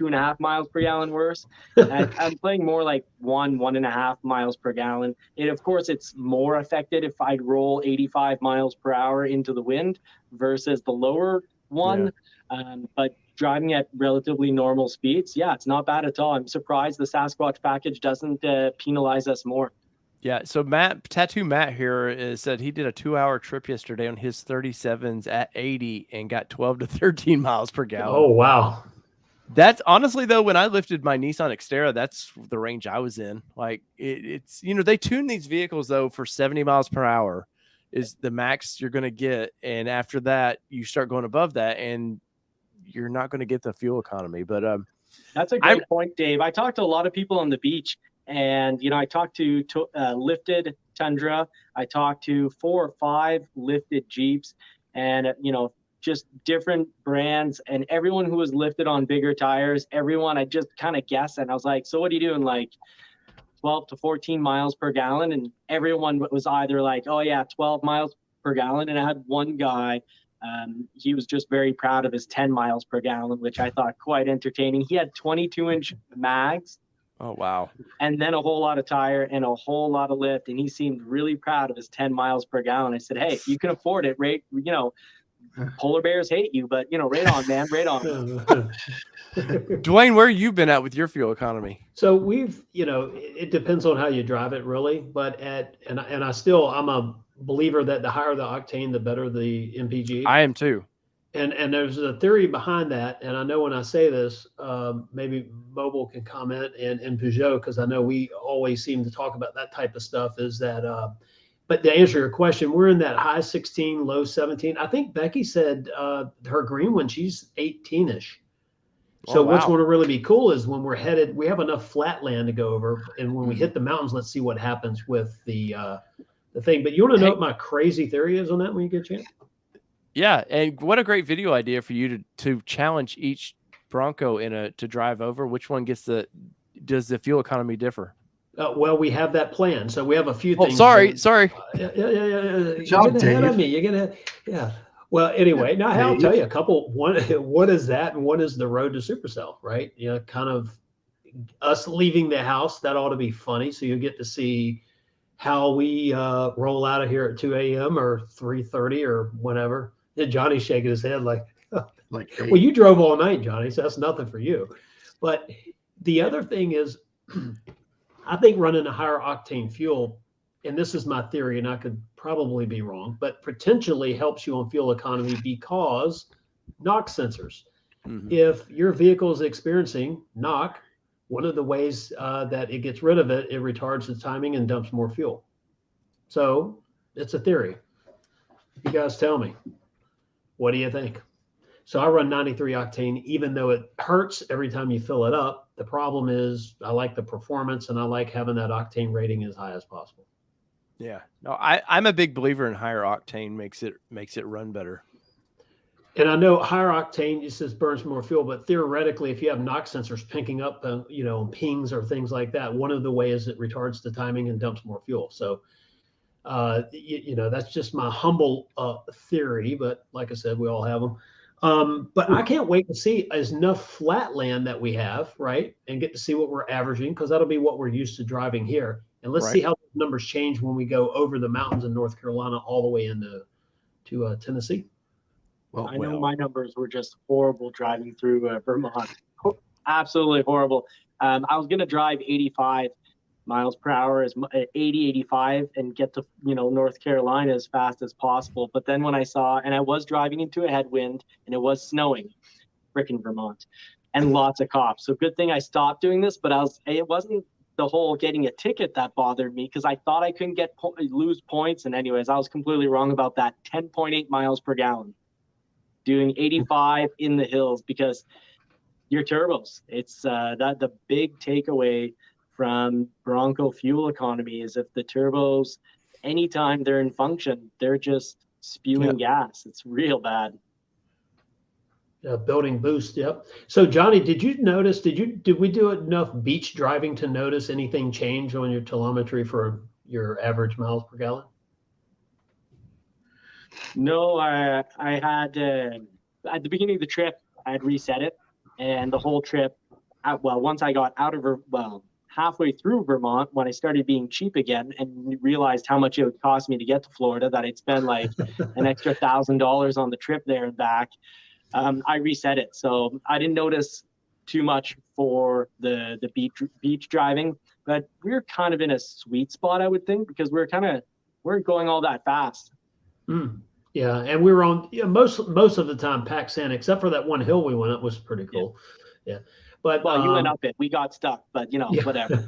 2.5 miles per gallon worse. I'm playing more like 1.5 miles per gallon. And of course, it's more affected if I'd roll 85 miles per hour into the wind versus the lower one. Yeah. But driving at relatively normal speeds, it's not bad at all. I'm surprised the Sasquatch package doesn't penalize us more. Yeah, so Tattoo Matt here said he did a 2-hour trip yesterday on his 37s at 80 and got 12 to 13 miles per gallon. Oh, wow. That's honestly, though, when I lifted my Nissan Xterra, that's the range I was in. Like it's, they tune these vehicles though for 70 miles per hour is the max you're going to get. And after that, you start going above that and you're not going to get the fuel economy. But that's a great point, Dave. I talked to a lot of people on the beach and, I talked to lifted Tundra. I talked to 4 or 5 lifted Jeeps and, just different brands, and everyone who was lifted on bigger tires, I just kind of guessed. And I was like, so what are you doing? Like 12 to 14 miles per gallon. And everyone was either like, oh yeah, 12 miles per gallon. And I had one guy, he was just very proud of his 10 miles per gallon, which I thought quite entertaining. He had 22-inch mags. Oh, wow. And then a whole lot of tire and a whole lot of lift. And he seemed really proud of his 10 miles per gallon. I said, hey, if you can afford it, right, polar bears hate you, but right on, man, right on. Dwayne, where you been at with your fuel economy? So we've, it depends on how you drive it, really. But I'm a believer that the higher the octane, the better the MPG. I am too. And there's a theory behind that. And I know when I say this, maybe Mobile can comment and Peugeot, because I know we always seem to talk about that type of stuff. Is that but to answer your question, we're in that high 16, low 17. I think Becky said her green one, she's 18-ish. So what's going to really be cool is when we're headed, we have enough flat land to go over. And when we hit the mountains, let's see what happens with the thing. But you want to know what my crazy theory is on that when you get a chance? Yeah. And what a great video idea for you to challenge each Bronco to drive over. Which one does the fuel economy differ? Well, we have that plan. So we have a few things. Sorry. Yeah. You're getting ahead of me. Yeah. Well, anyway, now I'll tell you a couple. One is that, and one is the road to Supercell, right? Kind of us leaving the house. That ought to be funny. So you get to see how we roll out of here at 2 a.m. or 3:30 or whenever. And Johnny's shaking his head like, well, you drove all night, Johnny, so that's nothing for you. But the other thing is, I think running a higher octane fuel, and this is my theory, and I could probably be wrong, but potentially helps you on fuel economy because knock sensors. Mm-hmm. If your vehicle is experiencing knock, one of the ways that it gets rid of it, it retards the timing and dumps more fuel. So it's a theory. You guys tell me, what do you think? So I run 93 octane, even though it hurts every time you fill it up. The problem is I like the performance and I like having that octane rating as high as possible. Yeah, no, I'm a big believer in higher octane makes it run better. And I know higher octane just says burns more fuel, but theoretically, if you have knock sensors picking up, pings or things like that, one of the ways it retards the timing and dumps more fuel. So, that's just my humble theory. But like I said, we all have them. But I can't wait to see enough flat land that we have, right? And get to see what we're averaging, because that'll be what we're used to driving here. And let's see how those numbers change when we go over the mountains in North Carolina all the way into Tennessee. Well, I know my numbers were just horrible driving through Vermont. Absolutely horrible. I was going to drive 85 miles per hour, 80, 85, and get to, North Carolina as fast as possible. But then when I saw, and I was driving into a headwind, and it was snowing, frickin' Vermont, and lots of cops. So good thing I stopped doing this, but it wasn't the whole getting a ticket that bothered me, because I thought I couldn't lose points. And anyways, I was completely wrong about that. 10.8 miles per gallon, doing 85 in the hills, because your turbos, it's that the big takeaway from Bronco fuel economy is if the turbos, anytime they're in function, they're just spewing gas. It's real bad. Building boost. Yep. So Johnny, did you notice, did we do enough beach driving to notice anything change on your telemetry for your average miles per gallon? No, I had, at the beginning of the trip, I had reset it, and the whole trip, once I got out of halfway through Vermont, when I started being cheap again and realized how much it would cost me to get to Florida, that I'd spend like an extra $1,000 on the trip there and back, I reset it. So I didn't notice too much for the beach driving, but we were kind of in a sweet spot, I would think, because we're going all that fast. Yeah, and we were on most of the time packed sand, except for that one hill we went up was pretty cool. Yeah. But you went up it. We got stuck, but whatever.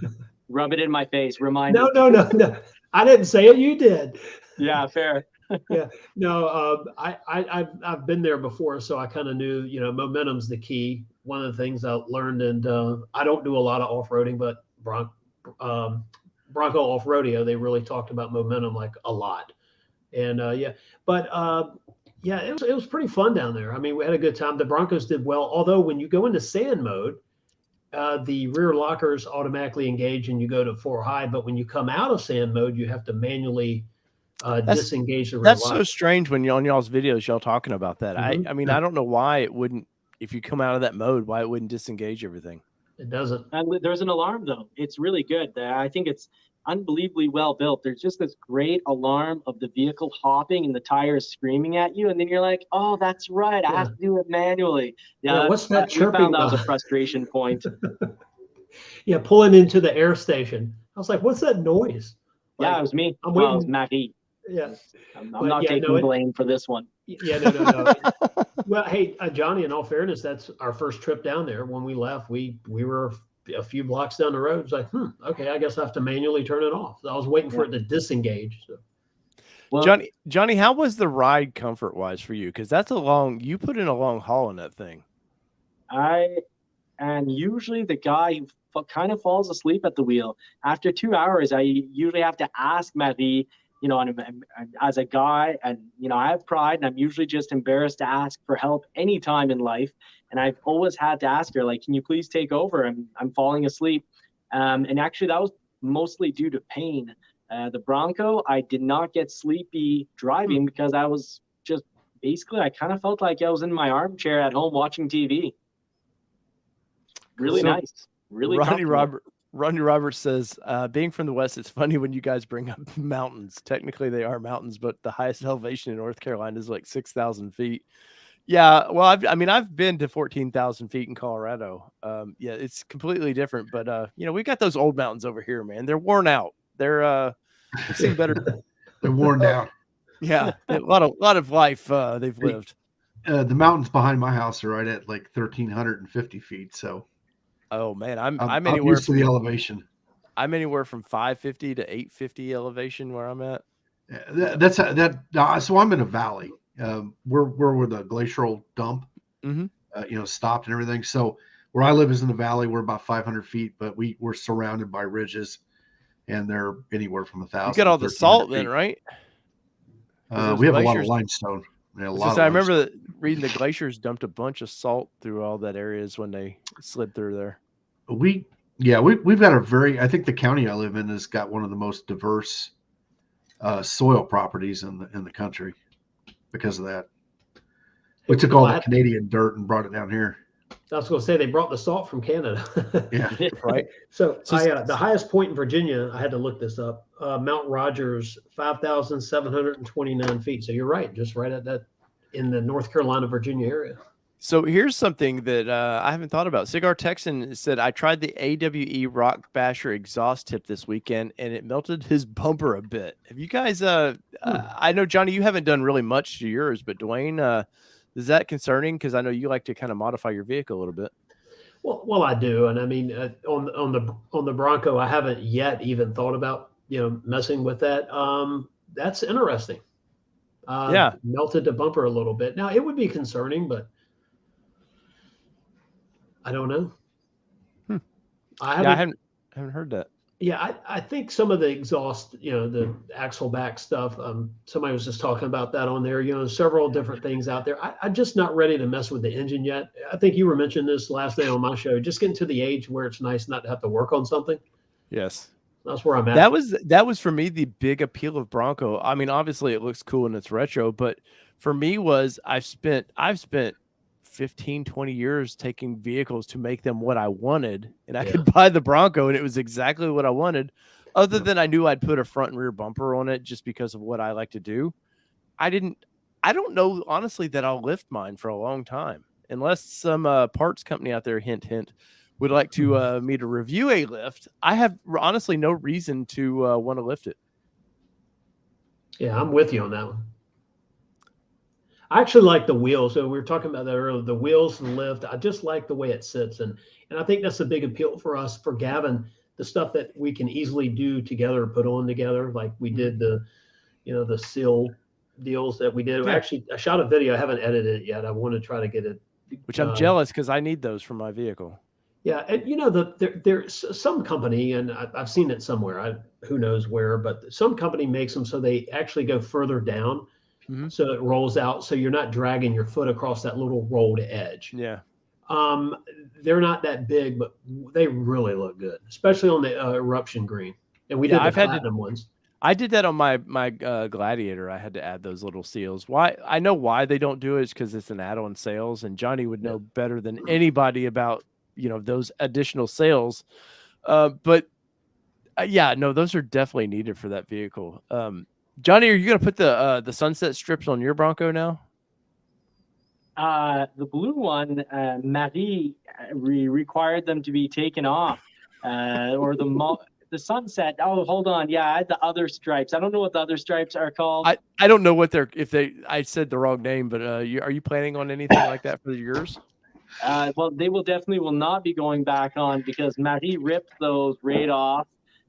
Rub it in my face. Remind me. No. I didn't say it. You did. Yeah, fair. Yeah. No, I've been there before, so I kind of knew, momentum's the key. One of the things I learned, and I don't do a lot of off-roading, but Bronco off-rodeo, they really talked about momentum like a lot. And it was pretty fun down there. I mean, we had a good time. The Broncos did well, although when you go into sand mode, the rear lockers automatically engage and you go to 4 high. But when you come out of sand mode, you have to manually disengage the rear That's locker. so strange when on y'all's videos, y'all talking about that. I mean, I don't know why it wouldn't, if you come out of that mode, why it wouldn't disengage everything. It doesn't. And there's an alarm, though. It's really good. I think it's unbelievably well built. There's just this great alarm of the vehicle hopping and the tires screaming at you, and then you're like, oh, that's right, I have to do it manually. Yeah, what's that chirping? That was a frustration point. Yeah, pulling into the air station, I was like, what's that noise? Like, it was me. I'm waiting. It was Mackie. Yeah, I'm not taking blame for this one. Yeah, no. Well, hey, Johnny, in all fairness, that's our first trip down there. When we left, we were a few blocks down the road. It's like, okay, I guess I have to manually turn it off. So I was waiting for it to disengage. So. Well, Johnny, how was the ride comfort wise for you? Because you put in a long haul in that thing. And usually the guy who kind of falls asleep at the wheel. After 2 hours, I usually have to ask Marie, and as a guy, and I have pride, and I'm usually just embarrassed to ask for help anytime in life. And I've always had to ask her, like, can you please take over? I'm falling asleep. And actually, that was mostly due to pain. The Bronco, I did not get sleepy driving because I was just basically, I kind of felt like I was in my armchair at home watching TV. Really nice. Really Ronnie Roberts says, being from the West, it's funny when you guys bring up mountains. Technically, they are mountains, but the highest elevation in North Carolina is like 6,000 feet. Yeah, well, I've been to 14,000 feet in Colorado. Yeah, it's completely different, but we got those old mountains over here, man. They're worn out. They've seen better. They're worn down. Yeah, a lot of life they've lived. The mountains behind my house are right at like 1,350 feet. So. Oh man, I'm anywhere used to the elevation. I'm anywhere from 550 to 850 elevation where I'm at. So I'm in a valley. We're where the glacial dump, stopped and everything. So where I live is in the valley. We're about 500 feet, but we're surrounded by ridges, and they're anywhere from 1,000. You got all the salt then, right? We have a lot of limestone. I remember reading the glaciers dumped a bunch of salt through all that areas when they slid through there. We've got I think the county I live in has got one of the most diverse soil properties in the country because of that. We took all the Canadian dirt and brought it down here. I was going to say they brought the salt from Canada. Yeah, right. So the highest point in Virginia, I had to look this up. Mount Rogers, 5,729 feet. So you're right, just right at that in the North Carolina, Virginia area. So here's something that I haven't thought about. Cigar Texan said, I tried the AWE Rock Basher exhaust tip this weekend, and it melted his bumper a bit. Have you guys, I know, Johnny, you haven't done really much to yours, but Dwayne, is that concerning? Because I know you like to kind of modify your vehicle a little bit. Well, I do. And I mean, on the Bronco, I haven't yet even thought about, messing with that. That's interesting. Yeah. Melted the bumper a little bit. Now, it would be concerning, but I don't know. I haven't heard that. Yeah, I think some of the exhaust, the axle back stuff. Somebody was just talking about that on there. Several different things out there. I'm just not ready to mess with the engine yet. I think you were mentioning this last day on my show. Just getting to the age where it's nice not to have to work on something. Yes, that's where I'm at. That was for me the big appeal of Bronco. I mean, obviously it looks cool and it's retro, but for me was I've spent 15, 20 years taking vehicles to make them what I wanted, and I could buy the Bronco and it was exactly what I wanted, other than I knew I'd put a front and rear bumper on it just because of what I like to do. I don't know, honestly, that I'll lift mine for a long time unless some parts company out there, hint, would like to me to review a lift. I have honestly no reason to want to lift it. Yeah, I'm with you on that one. I actually like the wheels. So we were talking about that earlier, the wheels and lift. I just like the way it sits. And I think that's a big appeal for us, for Gavin, the stuff that we can easily do together, put on together. Like we did the seal deals that we did. Yeah. Actually, I shot a video. I haven't edited it yet. I want to try to get it. Which I'm jealous because I need those for my vehicle. Yeah. And there's some company, and I've seen it somewhere. Who knows where, but some company makes them so they actually go further down. Mm-hmm. So it rolls out, so you're not dragging your foot across that little rolled edge. Yeah. They're not that big, but they really look good, especially on the eruption green. And we did the platinum ones. I did that on my Gladiator. I had to add those little seals. Why? I know why they don't do it is because it's an add-on sales, and Johnny would know better than anybody about those additional sales. But yeah, no, those are definitely needed for that vehicle. Johnny, are you going to put the sunset strips on your Bronco now? The blue one, Marie required them to be taken off, or the sunset. Oh, hold on. Yeah, I had the other stripes. I don't know what the other stripes are called. I don't know what I said the wrong name, but are you planning on anything like that for yours? Well, they will not be going back on because Marie ripped those right off.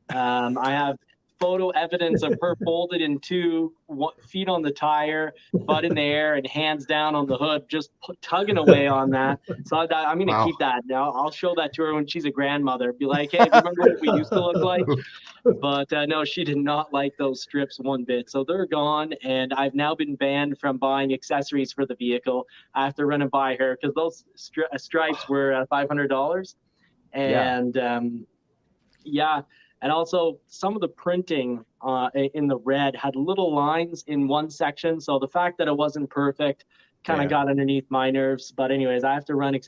I have photo evidence of her folded in two, feet on the tire, butt in the air, and hands down on the hood, just tugging away on that. So I'm going to keep that. Now I'll show that to her when she's a grandmother. Be like, hey, remember what we used to look like? But no, she did not like those strips one bit. So they're gone, and I've now been banned from buying accessories for the vehicle. I have to run and buy her because those stripes were $500. And yeah. And also, some of the printing in the red had little lines in one section. So the fact that it wasn't perfect kind of got underneath my nerves. But anyways, I have to run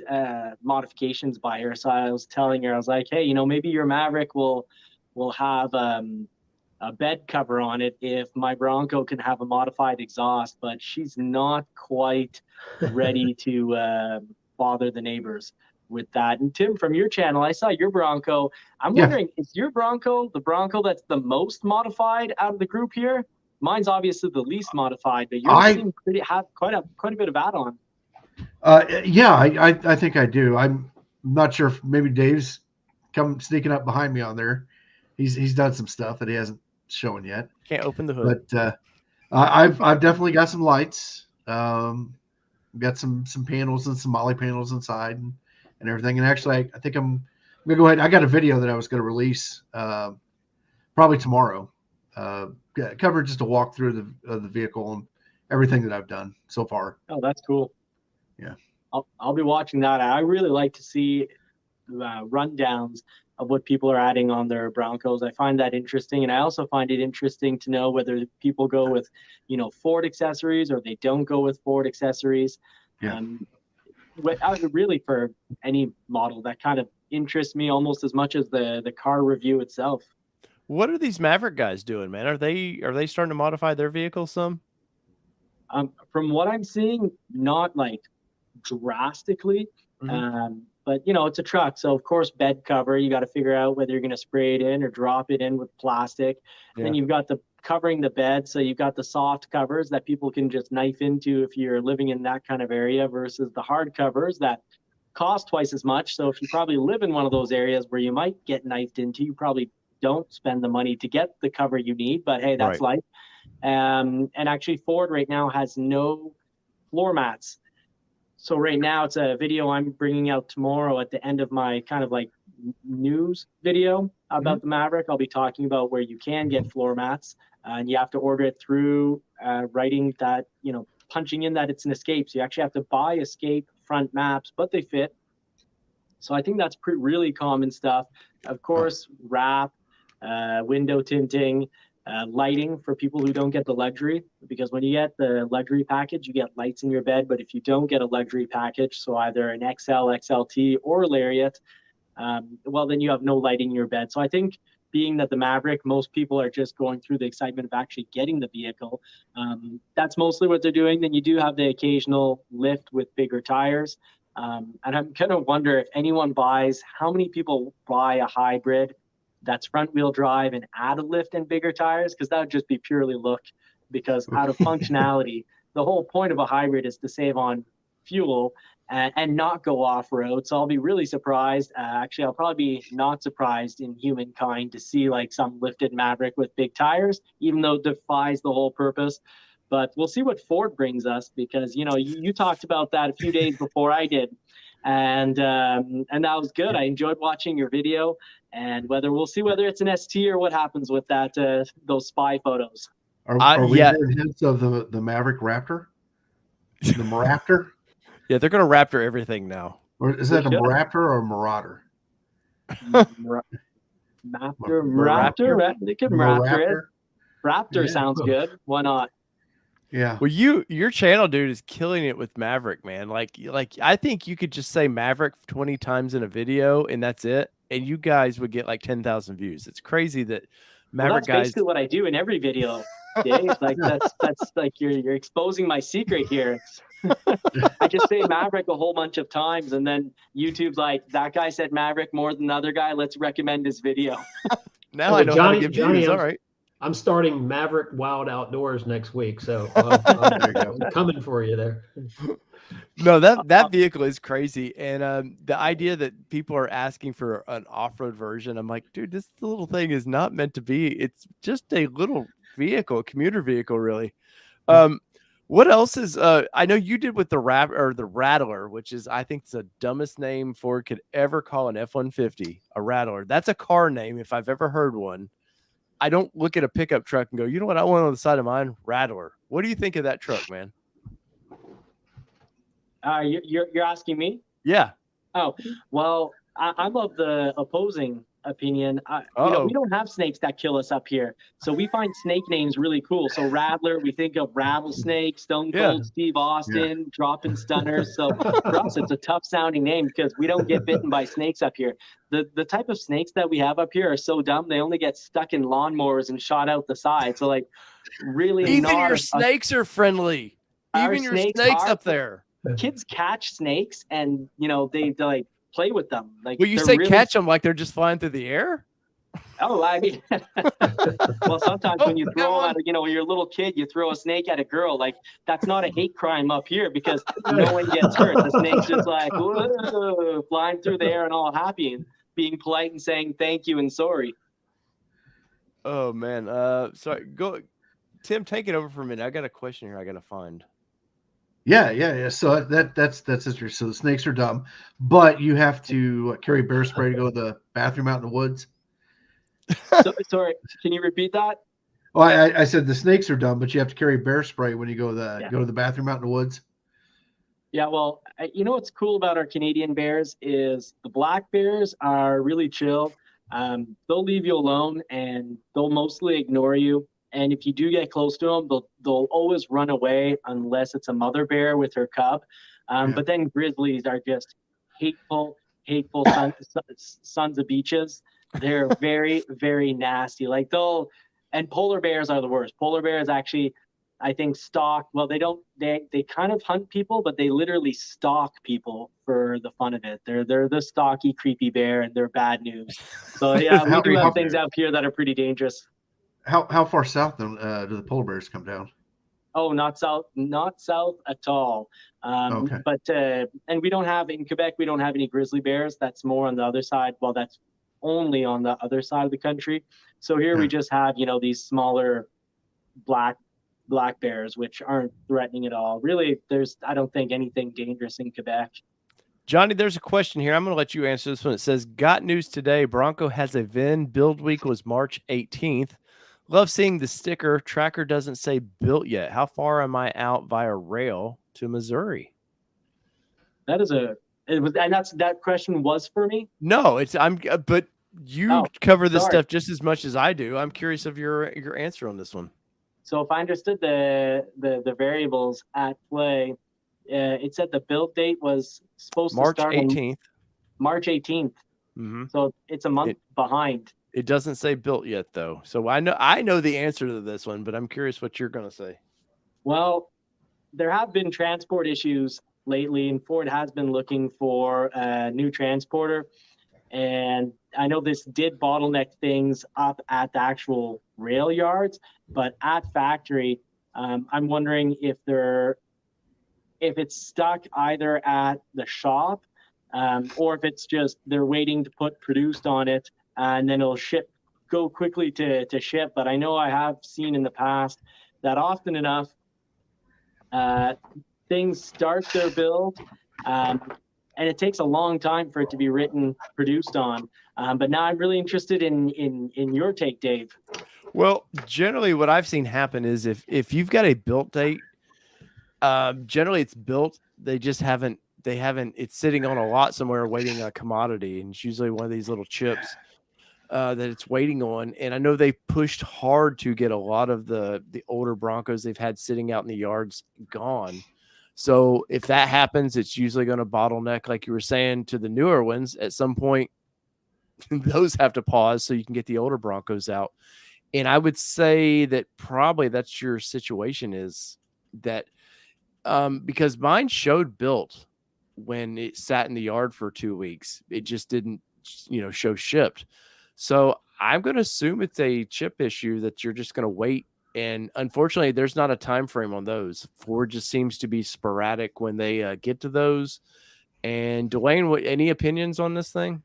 modifications by her. So I was telling her, I was like, hey, maybe your Maverick will have a bed cover on it if my Bronco can have a modified exhaust. But she's not quite ready to bother the neighbors with that. And Tim, from your channel, I saw your Bronco. I'm wondering, is your Bronco the Bronco that's the most modified out of the group here? Mine's obviously the least modified, but yours seem have quite a bit of add-on. Yeah, I think I do. I'm not sure if maybe Dave's come sneaking up behind me on there. He's done some stuff that he hasn't shown yet. Can't open the hood. But I've definitely got some lights. Got some panels and some molly panels inside and everything. And actually, I think I'm gonna go ahead. I got a video that I was gonna release probably tomorrow. Cover just a walkthrough of the vehicle and everything that I've done so far. Oh, that's cool. Yeah, I'll be watching that. I really like to see rundowns of what people are adding on their Broncos. I find that interesting, and I also find it interesting to know whether people go with Ford accessories or they don't go with Ford accessories. Yeah. Really, for any model, that kind of interests me almost as much as the car review itself. What are these Maverick guys doing, man? Are they starting to modify their vehicles some? From what I'm seeing, not like drastically. But it's a truck, so of course bed cover, you got to figure out whether you're going to spray it in or drop it in with plastic. Then you've got the covering the bed, so you've got the soft covers that people can just knife into if you're living in that kind of area, versus the hard covers that cost twice as much. So if you probably live in one of those areas where you might get knifed into, you probably don't spend the money to get the cover you need, but hey, that's life. And actually Ford right now has no floor mats. So right now it's a video I'm bringing out tomorrow at the end of my kind of like news video about the Maverick. I'll be talking about where you can get floor mats, and you have to order it through writing that, punching in that it's an Escape. So you actually have to buy Escape front maps, but they fit. So I think that's really common stuff. Of course, wrap, window tinting, lighting for people who don't get the luxury, because when you get the luxury package, you get lights in your bed. But if you don't get a luxury package, so either an XL, XLT, or Lariat, well, then you have no lighting in your bed. So I think, being that the Maverick, most people are just going through the excitement of actually getting the vehicle. That's mostly what they're doing. Then you do have the occasional lift with bigger tires. And I'm kind of wonder if anyone buys, how many people buy a hybrid that's front wheel drive and add a lift and bigger tires? Because that would just be purely look, because out of functionality, the whole point of a hybrid is to save on fuel and not go off-road. So I'll be really surprised. Actually, I'll probably be not surprised in humankind to see like some lifted Maverick with big tires, even though it defies the whole purpose. But we'll see what Ford brings us, because you talked about that a few days before I did, and that was good. I enjoyed watching your video, and we'll see whether it's an ST or what happens with that those spy photos. Are we hearing hints of the Maverick Raptor, the Raptor? Yeah, they're gonna Raptor everything now. Or is that a Raptor or a Marauder? Raptor. They could Raptor it. Raptor sounds good. Why not? Yeah. Well, your channel, dude, is killing it with Maverick, man. Like I think you could just say Maverick 20 times in a video and that's it, and you guys would get like 10,000 views. It's crazy that Maverick that's basically what I do in every video, Dave. Like that's like you're exposing my secret here. I just say Maverick a whole bunch of times, and then YouTube's like, that guy said Maverick more than the other guy, let's recommend his video. Now I know how to give views. All right. I'm starting Maverick Wild Outdoors next week, so I'm coming for you there. No, that vehicle is crazy, and the idea that people are asking for an off-road version, I'm like, dude, this little thing is not meant to be. It's just a little vehicle, a commuter vehicle, really. What else is I know you did with the Rattler, which is, I think, the dumbest name Ford could ever call an F-150, a Rattler. That's a car name if I've ever heard one. I don't look at a pickup truck and go, you know what I want on the side of mine? Rattler. What do you think of that truck, man? You're asking me? Yeah. Oh, well, I love the opposing opinion. We don't have snakes that kill us up here, so we find snake names really cool. So Rattler, we think of Rattlesnake, Stone Cold Steve Austin, Dropping Stunners. So for us, it's a tough sounding name because we don't get bitten by snakes up here. The type of snakes that we have up here are so dumb, they only get stuck in lawnmowers and shot out the side. So like, really, even your snakes are friendly. Even your snakes up there. Kids catch snakes, and they like play with them. Like, well, you say really... catch them like they're just flying through the air. Oh, I mean, well, sometimes when you throw them at, when you're a little kid, you throw a snake at a girl. Like, that's not a hate crime up here because no one gets hurt. The snake's just like whoa, flying through the air and all happy and being polite and saying thank you and sorry. Oh man, sorry. Go, Tim. Take it over for a minute. I got a question here. I got to find. Yeah. So that's interesting. So the snakes are dumb, but you have to carry bear spray to go to the bathroom out in the woods. Sorry, can you repeat that? Oh, I said the snakes are dumb, but you have to carry bear spray when you go to the bathroom out in the woods. Yeah, well, what's cool about our Canadian bears is the black bears are really chill. They'll leave you alone and they'll mostly ignore you. And if you do get close to them, they'll always run away unless it's a mother bear with her cub. But then grizzlies are just hateful sons of beaches. They're very, very nasty. Like and polar bears are the worst. Polar bears actually, I think stalk. Well, they kind of hunt people, but they literally stalk people for the fun of it. They're the stalky, creepy bear, and they're bad news. So yeah, we do have things out here that are pretty dangerous. How far south do the polar bears come down? Oh, not south at all. Okay. But and we don't have in Quebec. We don't have any grizzly bears. That's more on the other side. Well, that's only on the other side of the country. So here we just have these smaller black bears, which aren't threatening at all. Really, I don't think anything dangerous in Quebec. Johnny, there's a question here. I'm going to let you answer this one. It says, got news today. Bronco has a VIN. Build week was March 18th. Love seeing the sticker. Tracker doesn't say built yet. How far am I out via rail to Missouri? That question was for me. No, but you cover this stuff just as much as I do. I'm curious of your answer on this one. So if I understood the variables at play, it said the build date was supposed March to start 18th. March 18th. Mm-hmm. So it's a month behind. It doesn't say built yet, though. So I know the answer to this one, but I'm curious what you're going to say. Well, there have been transport issues lately, and Ford has been looking for a new transporter. And I know this did bottleneck things up at the actual rail yards, but at factory, I'm wondering if it's stuck either at the shop or if it's just they're waiting to put produced on it and then it'll go quickly to ship. But I know I have seen in the past that often enough things start their build and it takes a long time for it to be produced on. But now I'm really interested in your take, Dave. Well, generally what I've seen happen is if you've got a built date, generally it's built. It's sitting on a lot somewhere waiting a commodity. And it's usually one of these little chips that it's waiting on. And I know they pushed hard to get a lot of the older Broncos they've had sitting out in the yards gone. So if that happens, it's usually going to bottleneck, like you were saying, to the newer ones. At some point, those have to pause so you can get the older Broncos out. And I would say that probably that's your situation is that because mine showed built when it sat in the yard for 2 weeks. It just didn't, show shipped. So I'm going to assume it's a chip issue that you're just going to wait. And unfortunately, there's not a time frame on those. Ford just seems to be sporadic when they get to those. And Dwayne, any opinions on this thing?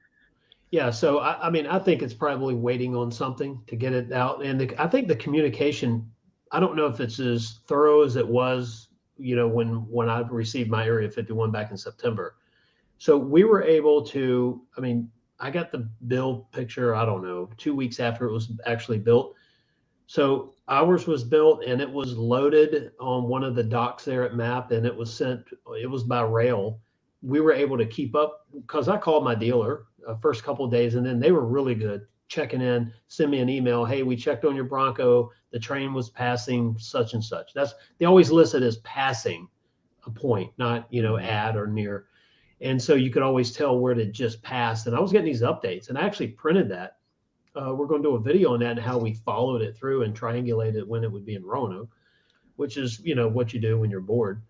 Yeah, so I think it's probably waiting on something to get it out. And I think the communication, I don't know if it's as thorough as it was, when I received my Area 51 back in September. So we were able to, I got the build picture, 2 weeks after it was actually built. So ours was built and it was loaded on one of the docks there at MAP and it was by rail. We were able to keep up because I called my dealer first couple of days and then they were really good checking in, send me an email. Hey, we checked on your Bronco. The train was passing such and such. They always list it as passing a point, not, at or near. And so you could always tell where it just passed. And I was getting these updates and I actually printed that. We're going to do a video on that and how we followed it through and triangulated when it would be in Roanoke, which is, what you do when you're bored.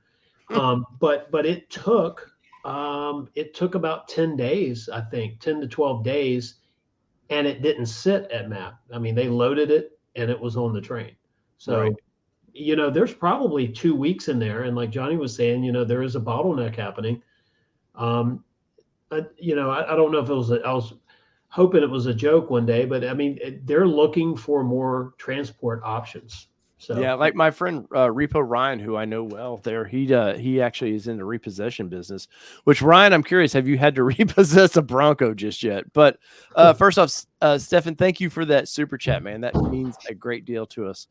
But it took about 10 days, I think 10 to 12 days. And it didn't sit at MAP. They loaded it and it was on the train. So, right. There's probably 2 weeks in there. And like Johnny was saying, there is a bottleneck happening. I don't know if I was hoping it was a joke one day, but they're looking for more transport options. So yeah, like my friend Repo Ryan, who I know well there, he actually is in the repossession business, which Ryan, I'm curious, have you had to repossess a Bronco just yet? But first off, Stefan, thank you for that super chat, man. That means a great deal to us.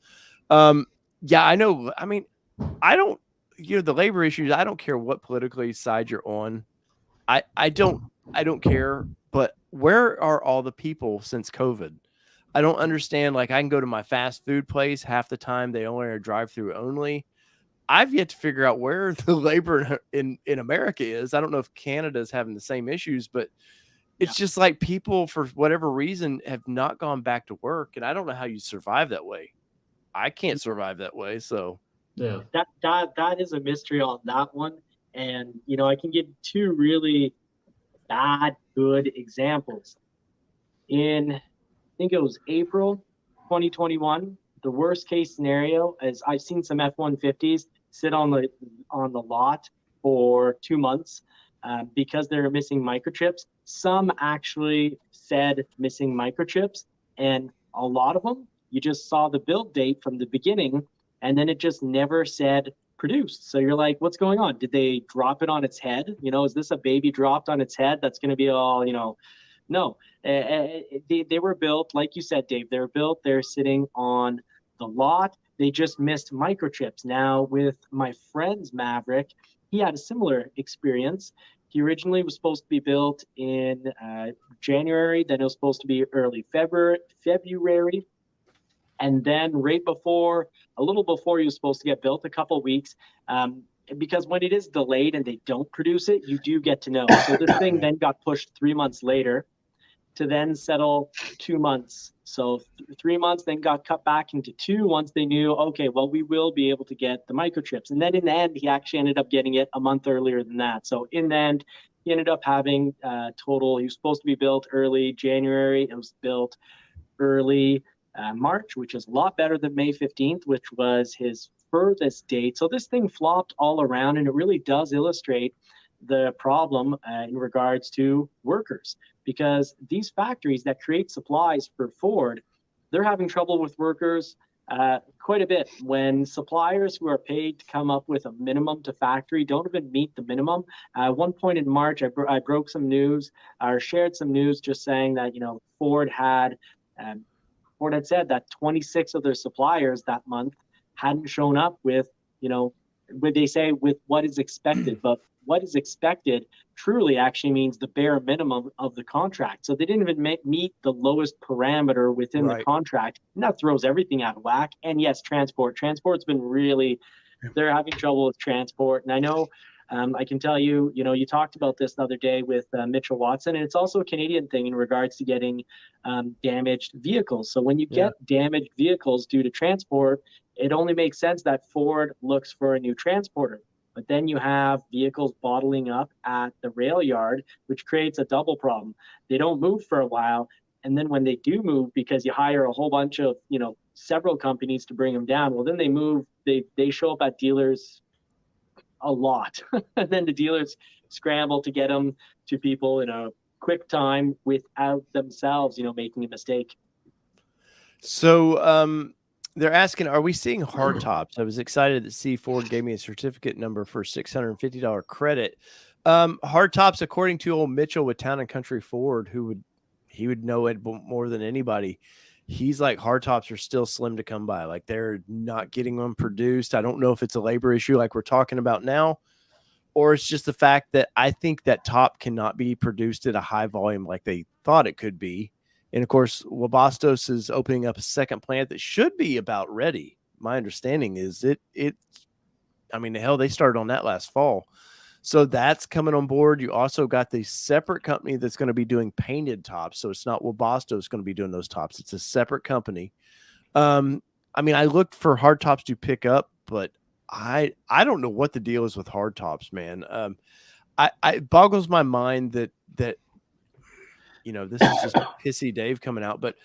Yeah, I know. I don't, the labor issues, I don't care what politically side you're on. I don't care, but where are all the people since COVID? I don't understand. Like I can go to my fast food place. Half the time they only are drive-through only. I've yet to figure out where the labor in America is. I don't know if Canada is having the same issues, but it's just like people for whatever reason have not gone back to work. And I don't know how you survive that way. I can't survive that way. So Yeah. That is a mystery on that one. And, I can give 2 really bad, good examples. In, I think it was April 2021, the worst case scenario is I've seen some F-150s sit on the lot for 2 months because they're missing microchips. Some actually said missing microchips, and a lot of them, you just saw the build date from the beginning, and then it just never said produced. So you're like, what's going on? Did they drop it on its head? Is this a baby dropped on its head that's going to be all, No. They were built, like you said, Dave, they're sitting on the lot. They just missed microchips. Now, with my friend's Maverick, he had a similar experience. He originally was supposed to be built in January, then it was supposed to be early February. And then a little before he was supposed to get built, a couple of weeks, because when it is delayed and they don't produce it, you do get to know. So this thing then got pushed 3 months later to then settle 2 months. So 3 months then got cut back into 2 once they knew, okay, well, we will be able to get the microchips. And then in the end, he actually ended up getting it a month earlier than that. So in the end, he ended up having total, he was supposed to be built early January. It was built early March, which is a lot better than May 15th, which was his furthest date. So this thing flopped all around, and it really does illustrate the problem in regards to workers, because these factories that create supplies for Ford, they're having trouble with workers quite a bit. When suppliers who are paid to come up with a minimum to factory don't even meet the minimum. At one point in March, I broke some news or shared some news just saying that, Ford had said that 26 of their suppliers that month hadn't shown up with, would they say with what is expected, but what is expected truly actually means the bare minimum of the contract. So they didn't even meet the lowest parameter within the contract, and that throws everything out of whack. And yes, transport's been really, they're having trouble with transport. And I know, I can tell you, you talked about this the other day with Mitchell Watson, and it's also a Canadian thing in regards to getting damaged vehicles. So when you get damaged vehicles due to transport, it only makes sense that Ford looks for a new transporter. But then you have vehicles bottling up at the rail yard, which creates a double problem. They don't move for a while. And then when they do move, because you hire a whole bunch of, several companies to bring them down, well, then they move, they show up at dealers a lot. And then the dealers scramble to get them to people in a quick time without themselves, making a mistake. So, they're asking, are we seeing hardtops? I was excited to see Ford gave me a certificate number for $650 credit. Hardtops, according to old Mitchell with Town and Country Ford, he would know it more than anybody. He's like, hardtops are still slim to come by. Like, they're not getting them produced. I don't know if it's a labor issue like we're talking about now, or it's just the fact that I think that top cannot be produced at a high volume like they thought it could be. And of course, Wabastos is opening up a second plant that should be about ready. My understanding is I mean, the hell, they started on that last fall. So that's coming on board. You also got the separate company that's going to be doing painted tops. So it's not Wabastos going to be doing those tops. It's a separate company. I mean, I looked for hardtops to pick up, but I don't know what the deal is with hardtops, man. It boggles my mind that this is just pissy Dave coming out, but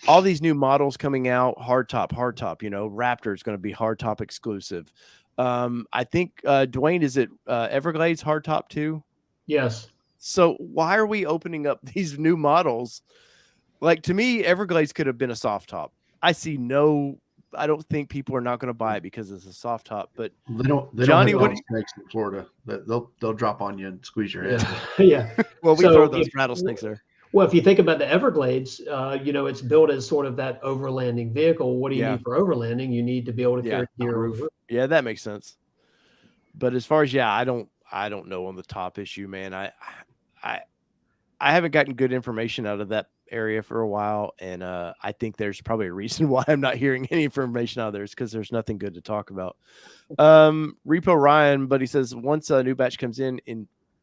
all these new models coming out, hardtop, Raptor is going to be hardtop exclusive. I think, Dwayne, is it Everglades hardtop too? Yes. So why are we opening up these new models? Like, to me, Everglades could have been a soft top. I don't think people are not going to buy it because it's a soft top, but they don't Johnny, have rattlesnakes in Florida. They'll drop on you and squeeze your head. Yeah. Well, we throw those rattlesnakes there. Well, if you think about the Everglades, it's built as sort of that overlanding vehicle. What do you need for overlanding? You need to be able to carry gear on the roof. Yeah, that makes sense. But as far as I don't know on the top issue, man. I haven't gotten good information out of that area for a while, and I think there's probably a reason why I'm not hearing any information out of there. It's because there's nothing good to talk about. Repo Ryan, but he says once a new batch comes in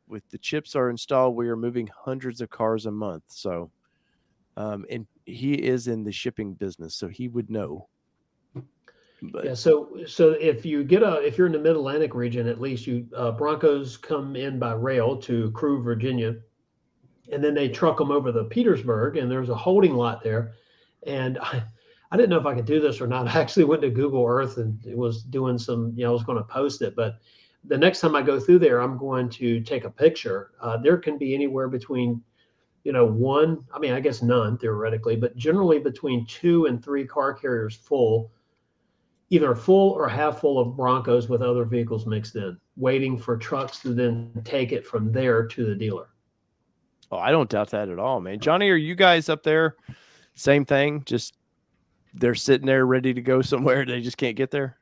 with the chips are installed, we are moving hundreds of cars a month. So, and he is in the shipping business, so he would know. But. Yeah, so if you're in the Mid Atlantic region, at least Broncos come in by rail to Crewe, Virginia, and then they truck them over to Petersburg, and there's a holding lot there. And I didn't know if I could do this or not. I actually went to Google Earth and it was doing some, I was going to post it, but the next time I go through there, I'm going to take a picture. There can be anywhere between, one, I guess none theoretically, but generally between 2 and 3 car carriers full, either full or half full of Broncos with other vehicles mixed in, waiting for trucks to then take it from there to the dealer. Oh, I don't doubt that at all, man. Johnny, are you guys up there? Same thing? Just they're sitting there ready to go somewhere. They just can't get there?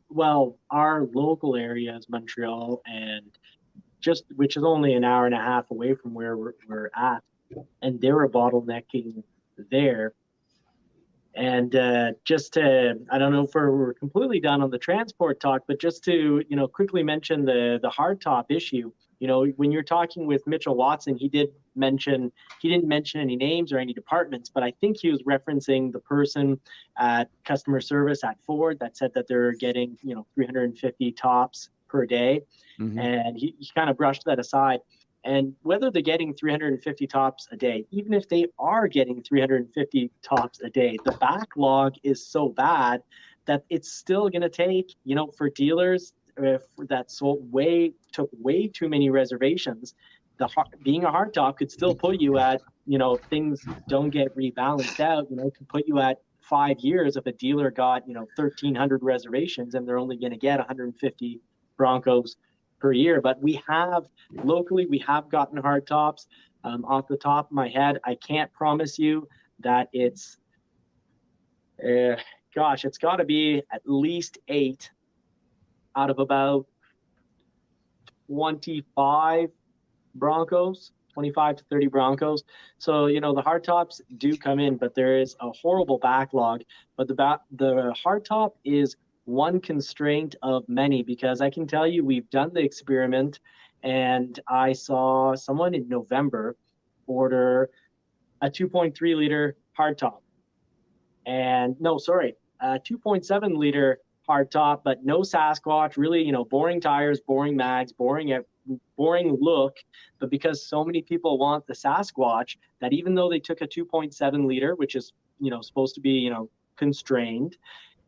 Well, our local area is Montreal, and which is only an hour and a half away from where we're at, and they were bottlenecking there. And I don't know if we're completely done on the transport talk, but just to quickly mention the hardtop issue. When you're talking with Mitchell Watson, he didn't mention any names or any departments, but I think he was referencing the person at customer service at Ford that said that they're getting 350 tops per day. Mm-hmm. And he kind of brushed that aside. And whether they're getting 350 tops a day, even if they are getting 350 tops a day, the backlog is so bad that it's still going to take, for dealers that took way too many reservations. Being a hardtop could still put you at, things don't get rebalanced out, could put you at 5 years if a dealer got, 1,300 reservations and they're only going to get 150 Broncos per year. But we have gotten hardtops. Off the top of my head, I can't promise you that it's got to be at least 8 out of about 25 Broncos, 25 to 30 Broncos. So, the hardtops do come in, but there is a horrible backlog. But the hardtop is one constraint of many, because I can tell you we've done the experiment, and I saw someone in November order a 2.3 liter hardtop. And a 2.7 liter hardtop, but no Sasquatch, really, boring tires, boring mags, boring look. But because so many people want the Sasquatch, that even though they took a 2.7 liter, which is, supposed to be, constrained,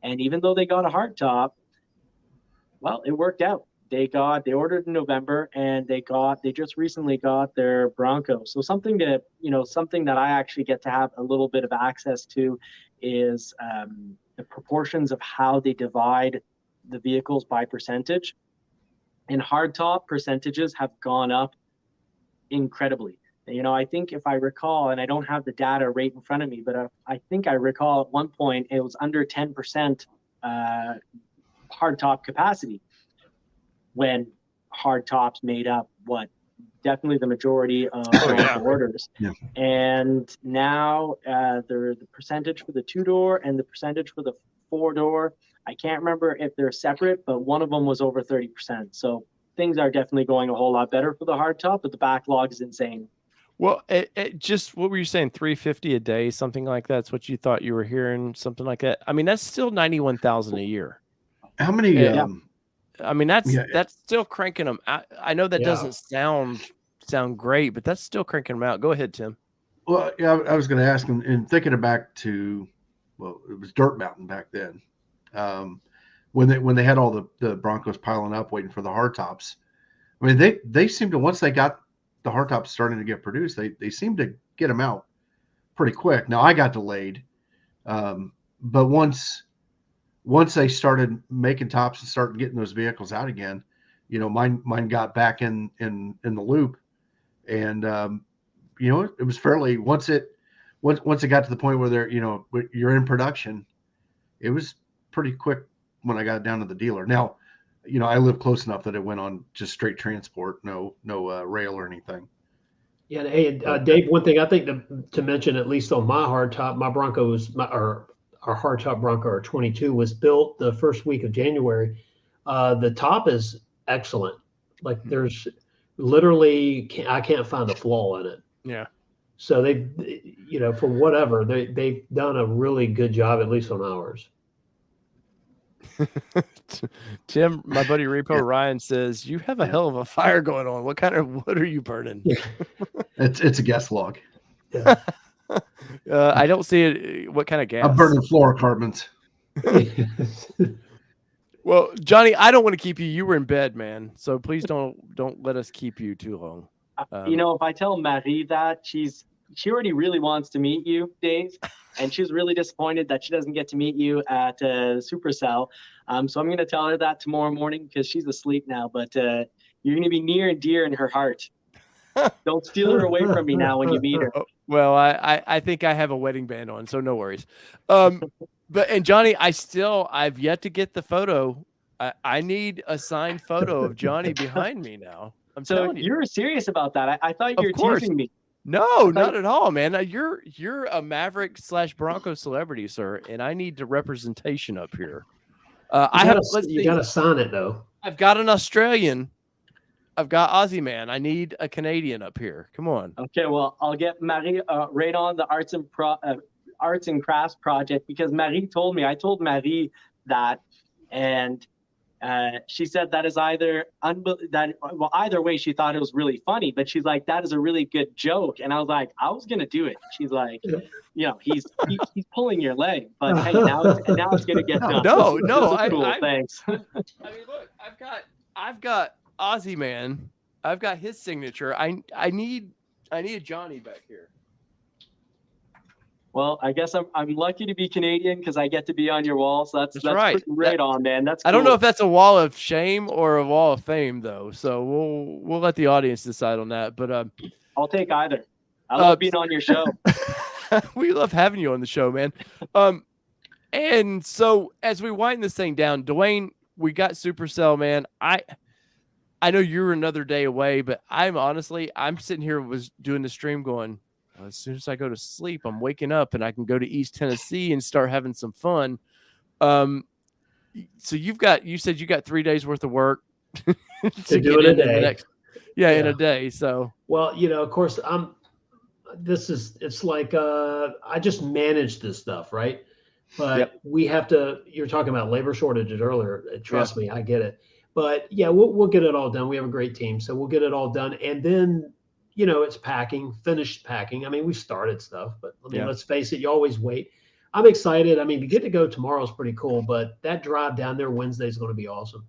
and even though they got a hardtop, well, it worked out. They ordered in November, and they just recently got their Bronco. So something that I actually get to have a little bit of access to is the proportions of how they divide the vehicles by percentage. And hardtop percentages have gone up incredibly. I think if I recall, and I don't have the data right in front of me, but I think I recall at one point it was under 10% hardtop capacity, when hardtops made up definitely the majority of orders. Yeah. And now the percentage for the 2-door and the percentage for the 4-door, I can't remember if they're separate, but one of them was over 30%. So things are definitely going a whole lot better for the hardtop, but the backlog is insane. Well, just what were you saying? 350 a day, something like that's what you thought you were hearing, something like that. That's still 91,000 a year. How many? That's still cranking them. I know that doesn't sound great, but that's still cranking them out. Go ahead, Tim. Well, yeah, I was going to ask him, and thinking back to, it was Dirt Mountain back then, when they had all the Broncos piling up waiting for the hardtops. They seemed to, once they got the hardtops starting to get produced, they seemed to get them out pretty quick. Now I got delayed, but once they started making tops and started getting those vehicles out again, mine got back in the loop, and it was fairly once it got to the point where you're in production, it was pretty quick when I got down to the dealer. Now, I live close enough that it went on just straight transport, no rail or anything. Yeah, hey, Dave, one thing I think to mention, at least on my hardtop, my Bronco our hardtop Bronco, our 22, was built the first week of January. The top is excellent. Like, there's literally, I can't find a flaw in it. Yeah. So they, for whatever, they've done a really good job, at least on ours. Tim, my buddy Repo Ryan says you have a hell of a fire going on. What kind of wood are you burning? It's a gas log. Yeah. I don't see it. What kind of gas? I'm burning fluorocarbons. Well, Johnny, I don't want to keep you. You were in bed, man. So please don't let us keep you too long. If I tell Marie that, she already really wants to meet you, Dave, and she's really disappointed that she doesn't get to meet you at Supercell. So I'm going to tell her that tomorrow morning because she's asleep now. But you're going to be near and dear in her heart. Don't steal her away from me now when you meet her. Well, I think I have a wedding band on, so no worries. And Johnny, I've yet to get the photo. I need a signed photo of Johnny behind me now. I'm telling you. You're serious about that. I thought you were teasing me. No, not at all, man. You're a Maverick / Bronco celebrity, sir, and I need the representation up here. You got to sign it though. I've got an Australian. I've got Aussie man. I need a Canadian up here. Come on. Okay, well, I'll get Marie right on the arts and crafts project because Marie told me. I told Marie that, and she said that is either either way she thought it was really funny, but she's like, that is a really good joke, and I was like, I was gonna do it. She's like, he's pulling your leg, but hey, now it's gonna get done. No, cool. Thanks. I mean, look, I've got Aussie man. I've got his signature. I need a Johnny back here. Well, I guess I'm lucky to be Canadian because I get to be on your wall. So that's right. Right on, man. That's cool. I don't know if that's a wall of shame or a wall of fame, though. So we'll let the audience decide on that. But I'll take either. I love being on your show. We love having you on the show, man. And so as we wind this thing down, Dwayne, we got Supercell, man. I know you're another day away, but I'm sitting here was doing the stream going, as soon as I go to sleep, I'm waking up and I can go to East Tennessee and start having some fun. So you said you got 3 days worth of work to do it in a day. In a day. So, well, of course it's like, I just manage this stuff. Right. But we have to, you're talking about labor shortages earlier. Trust me, I get it. But yeah, we'll get it all done. We have a great team, so we'll get it all done. And then, it's finished packing. I mean, we started stuff, but let's face it, you always wait. I'm excited. I mean, to get to go tomorrow is pretty cool, but that drive down there Wednesday is going to be awesome.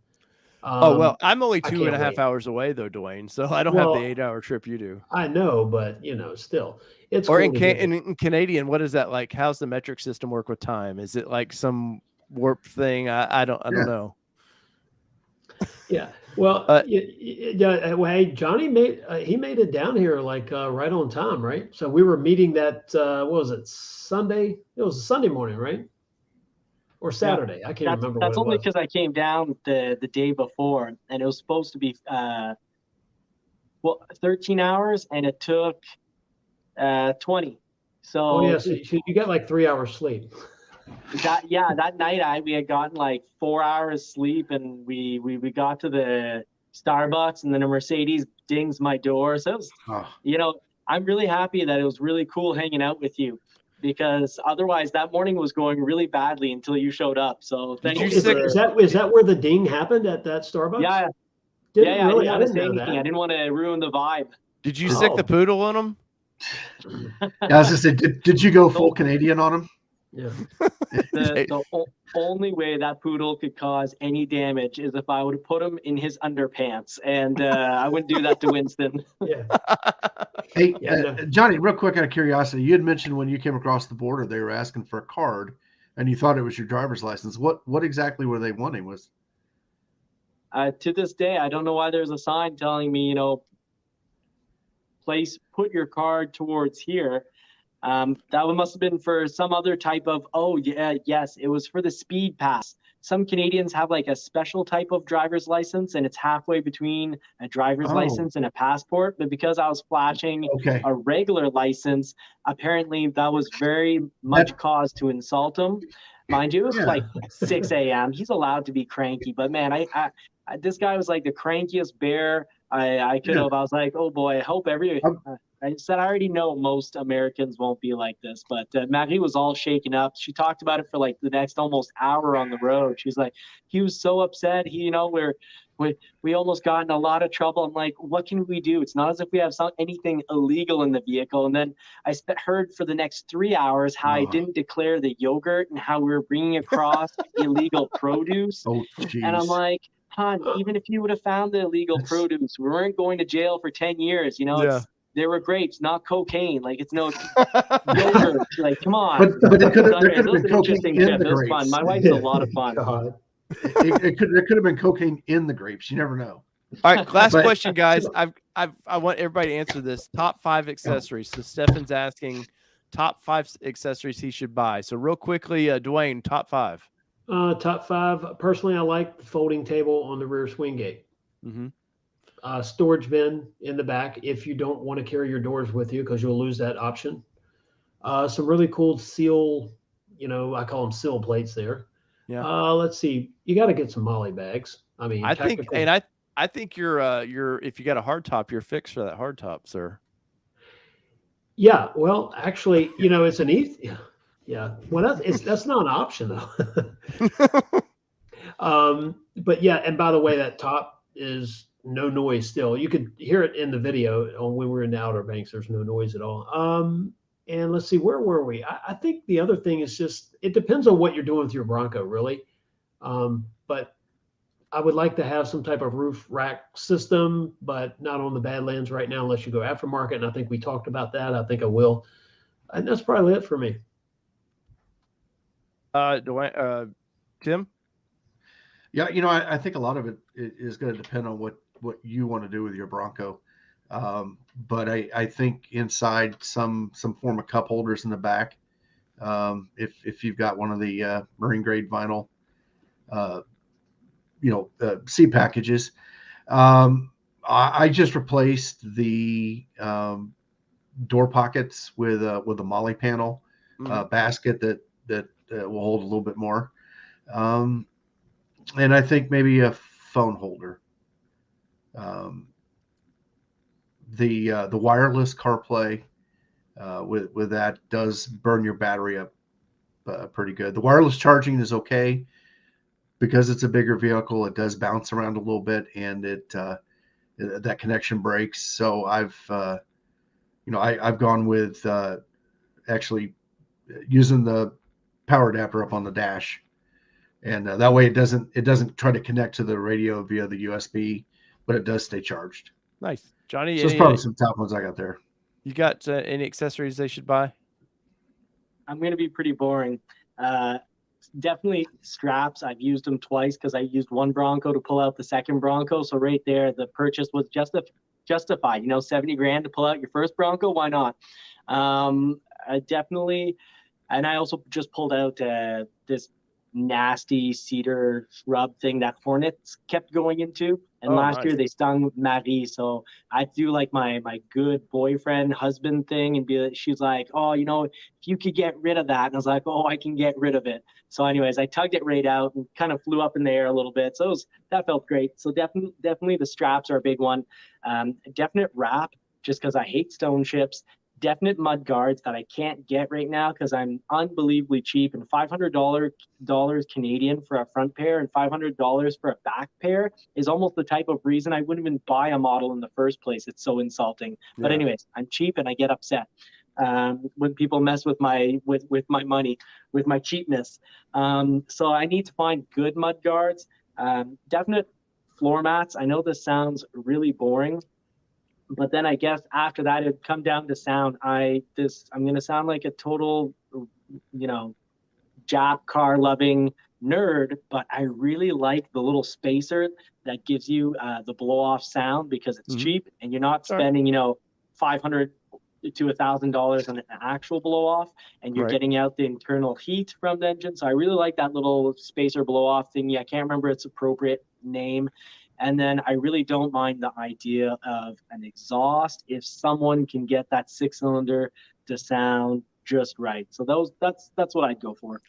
Well, I'm only 2.5 hours away though, Dwayne. So I don't have the 8-hour trip you do. I know, but still, it's or cool in Canadian. What is that like? How's the metric system work with time? Is it like some warp thing? I don't know. Yeah. Well, hey, Johnny made it down here like right on time, right? So we were meeting that what was it, Sunday? It was a Sunday morning, right? Or Saturday? I can't remember. That's only because I came down the day before, and it was supposed to be 13 hours, and it took 20. So so you got like 3 hours sleep. That night we had gotten like 4 hours sleep, and we got to the Starbucks, and then a Mercedes dings my door. So it was, I'm really happy that it was really cool hanging out with you, because otherwise that morning was going really badly until you showed up. So thank you. Is that where the ding happened at that Starbucks? Yeah. Really? I didn't say anything. I didn't want to ruin the vibe. Did you sick the poodle on him? I was just saying, did you go full Canadian on him? Yeah. The only way that poodle could cause any damage is if I would have put him in his underpants, and I wouldn't do that to Winston. Yeah. Hey, Johnny, real quick out of curiosity, you had mentioned when you came across the border, they were asking for a card, and you thought it was your driver's license. What exactly were they wanting? To this day, I don't know why there's a sign telling me, put your card towards here. That must have been for some other type of, yes, it was for the speed pass. Some Canadians have like a special type of driver's license, and it's halfway between a driver's license and a passport. But because I was flashing a regular license, apparently that was very much cause to insult him. Mind you, it was like 6 a.m. He's allowed to be cranky, but man, I this guy was like the crankiest bear I could have. I was like, oh boy, I hope I said, I already know most Americans won't be like this, but Marie was all shaken up. She talked about it for like the next almost hour on the road. She's like, he was so upset. We almost got in a lot of trouble. I'm like, what can we do? It's not as if we have anything illegal in the vehicle. And then I heard for the next 3 hours how I didn't declare the yogurt and how we were bringing across illegal produce. And I'm like, hon, even if you would have found the illegal produce, we weren't going to jail for 10 years. There were grapes, not cocaine. Like, it's no yogurt. Like, come on. But there could have been cocaine in the grapes. It was fun. My wife's a lot of fun. There could have been cocaine in the grapes. You never know. All right, last question, guys. I want everybody to answer this. Top 5 accessories. So Stefan's asking top 5 accessories he should buy. So real quickly, Dwayne, top 5. Top 5. Personally, I like the folding table on the rear swing gate. Storage bin in the back if you don't want to carry your doors with you, because you'll lose that option. Some really cool seal, I call them seal plates there. Yeah. Let's see. You got to get some molly bags. I mean, I think you're if you got a hardtop, you're fixed for that hardtop, sir. Yeah. Well, actually, it's an easy. Yeah. Well, that's not an option though. But yeah. And by the way, that top is no noise still. You could hear it in the video when we were in the Outer Banks. There's no noise at all. And let's see, where were we? I think the other thing is just, it depends on what you're doing with your Bronco, really. But I would like to have some type of roof rack system, but not on the Badlands right now unless you go aftermarket. And I think we talked about that. I think I will. And that's probably it for me. Dwayne, Tim? Yeah, I think a lot of it is going to depend on what you want to do with your Bronco. But I think inside some form of cup holders in the back, if you've got one of the marine grade vinyl, seat packages. I just replaced the door pockets with a molly panel basket that will hold a little bit more. And I think maybe a phone holder. The wireless CarPlay with that does burn your battery up pretty good. The wireless charging is okay because it's a bigger vehicle. It does bounce around a little bit, and that connection breaks. So I've gone with actually using the power adapter up on the dash, and that way it doesn't try to connect to the radio via the USB, but it does stay charged. Nice. Johnny, so it's probably some top ones I got there. You got any accessories they should buy? I'm going to be pretty boring. Definitely straps. I've used them twice because I used one Bronco to pull out the second Bronco. So right there, the purchase was justified. $70,000 to pull out your first Bronco. Why not? Definitely. And I also just pulled out this nasty cedar shrub thing that hornets kept going into. And last year they stung Marie. So I do like my good boyfriend husband thing and she's like, if you could get rid of that. And I was like, I can get rid of it. So anyways, I tugged it right out and kind of flew up in the air a little bit. So that felt great. So definitely the straps are a big one. Definite wrap, just because I hate stone ships. Definite mud guards that I can't get right now because I'm unbelievably cheap, and $500 Canadian for a front pair and $500 for a back pair is almost the type of reason I wouldn't even buy a model in the first place. It's so insulting. Yeah. But anyways, I'm cheap and I get upset when people mess with my money, with my cheapness. So I need to find good mud guards. Definite floor mats. I know this sounds really boring, but then I guess after that, it'd come down to sound. I'm going to sound like a total, Jap car loving nerd, but I really like the little spacer that gives you the blow off sound because it's cheap and you're not spending, $500 to $1,000 on an actual blow off, and you're getting out the internal heat from the engine. So I really like that little spacer blow off thingy. I can't remember its appropriate name. And then I really don't mind the idea of an exhaust if someone can get that 6-cylinder to sound just right. So that's what I'd go for.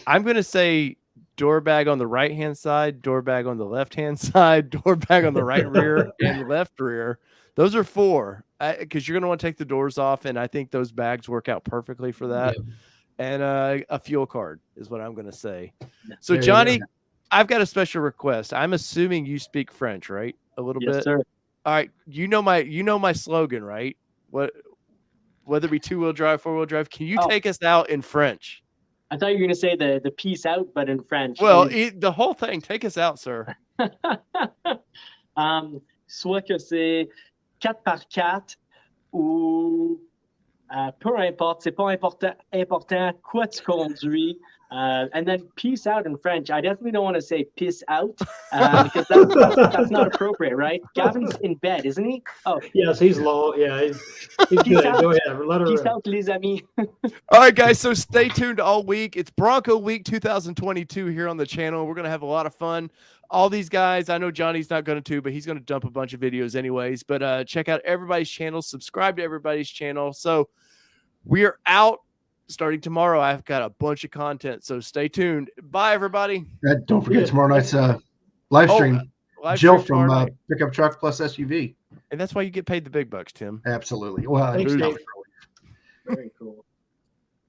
I'm going to say door bag on the right-hand side, door bag on the left-hand side, door bag on the right rear and left rear. Those are 4 because you're going to want to take the doors off, and I think those bags work out perfectly for that. Yep. And a fuel card is what I'm going to say. So, Johnny, I've got a special request. I'm assuming you speak French, right? A little bit? Yes, sir. All right. You know my slogan, right? Whether it be 2-wheel drive, 4-wheel drive, can you take us out in French? I thought you were going to say the peace out, but in French. Well, the whole thing. Take us out, sir. Soit que c'est 4x4 ou peu importe, c'est pas important quoi tu conduis. And then peace out in French. I definitely don't want to say peace out because that's not appropriate, right? Gavin's in bed, isn't he? Oh, yes, he's low. Yeah, he's good. Go ahead. Let her peace out, les amis. All right, guys. So stay tuned all week. It's Bronco Week 2022 here on the channel. We're gonna have a lot of fun. All these guys, I know Johnny's not going to, but he's going to dump a bunch of videos anyways. But check out everybody's channel. Subscribe to everybody's channel. So we are out. Starting tomorrow, I've got a bunch of content, so stay tuned. Bye, everybody. Don't forget tomorrow night's live stream. Jill from Pickup Truck Plus SUV. And that's why you get paid the big bucks, Tim. Absolutely. Well, thanks, Dave. Very cool.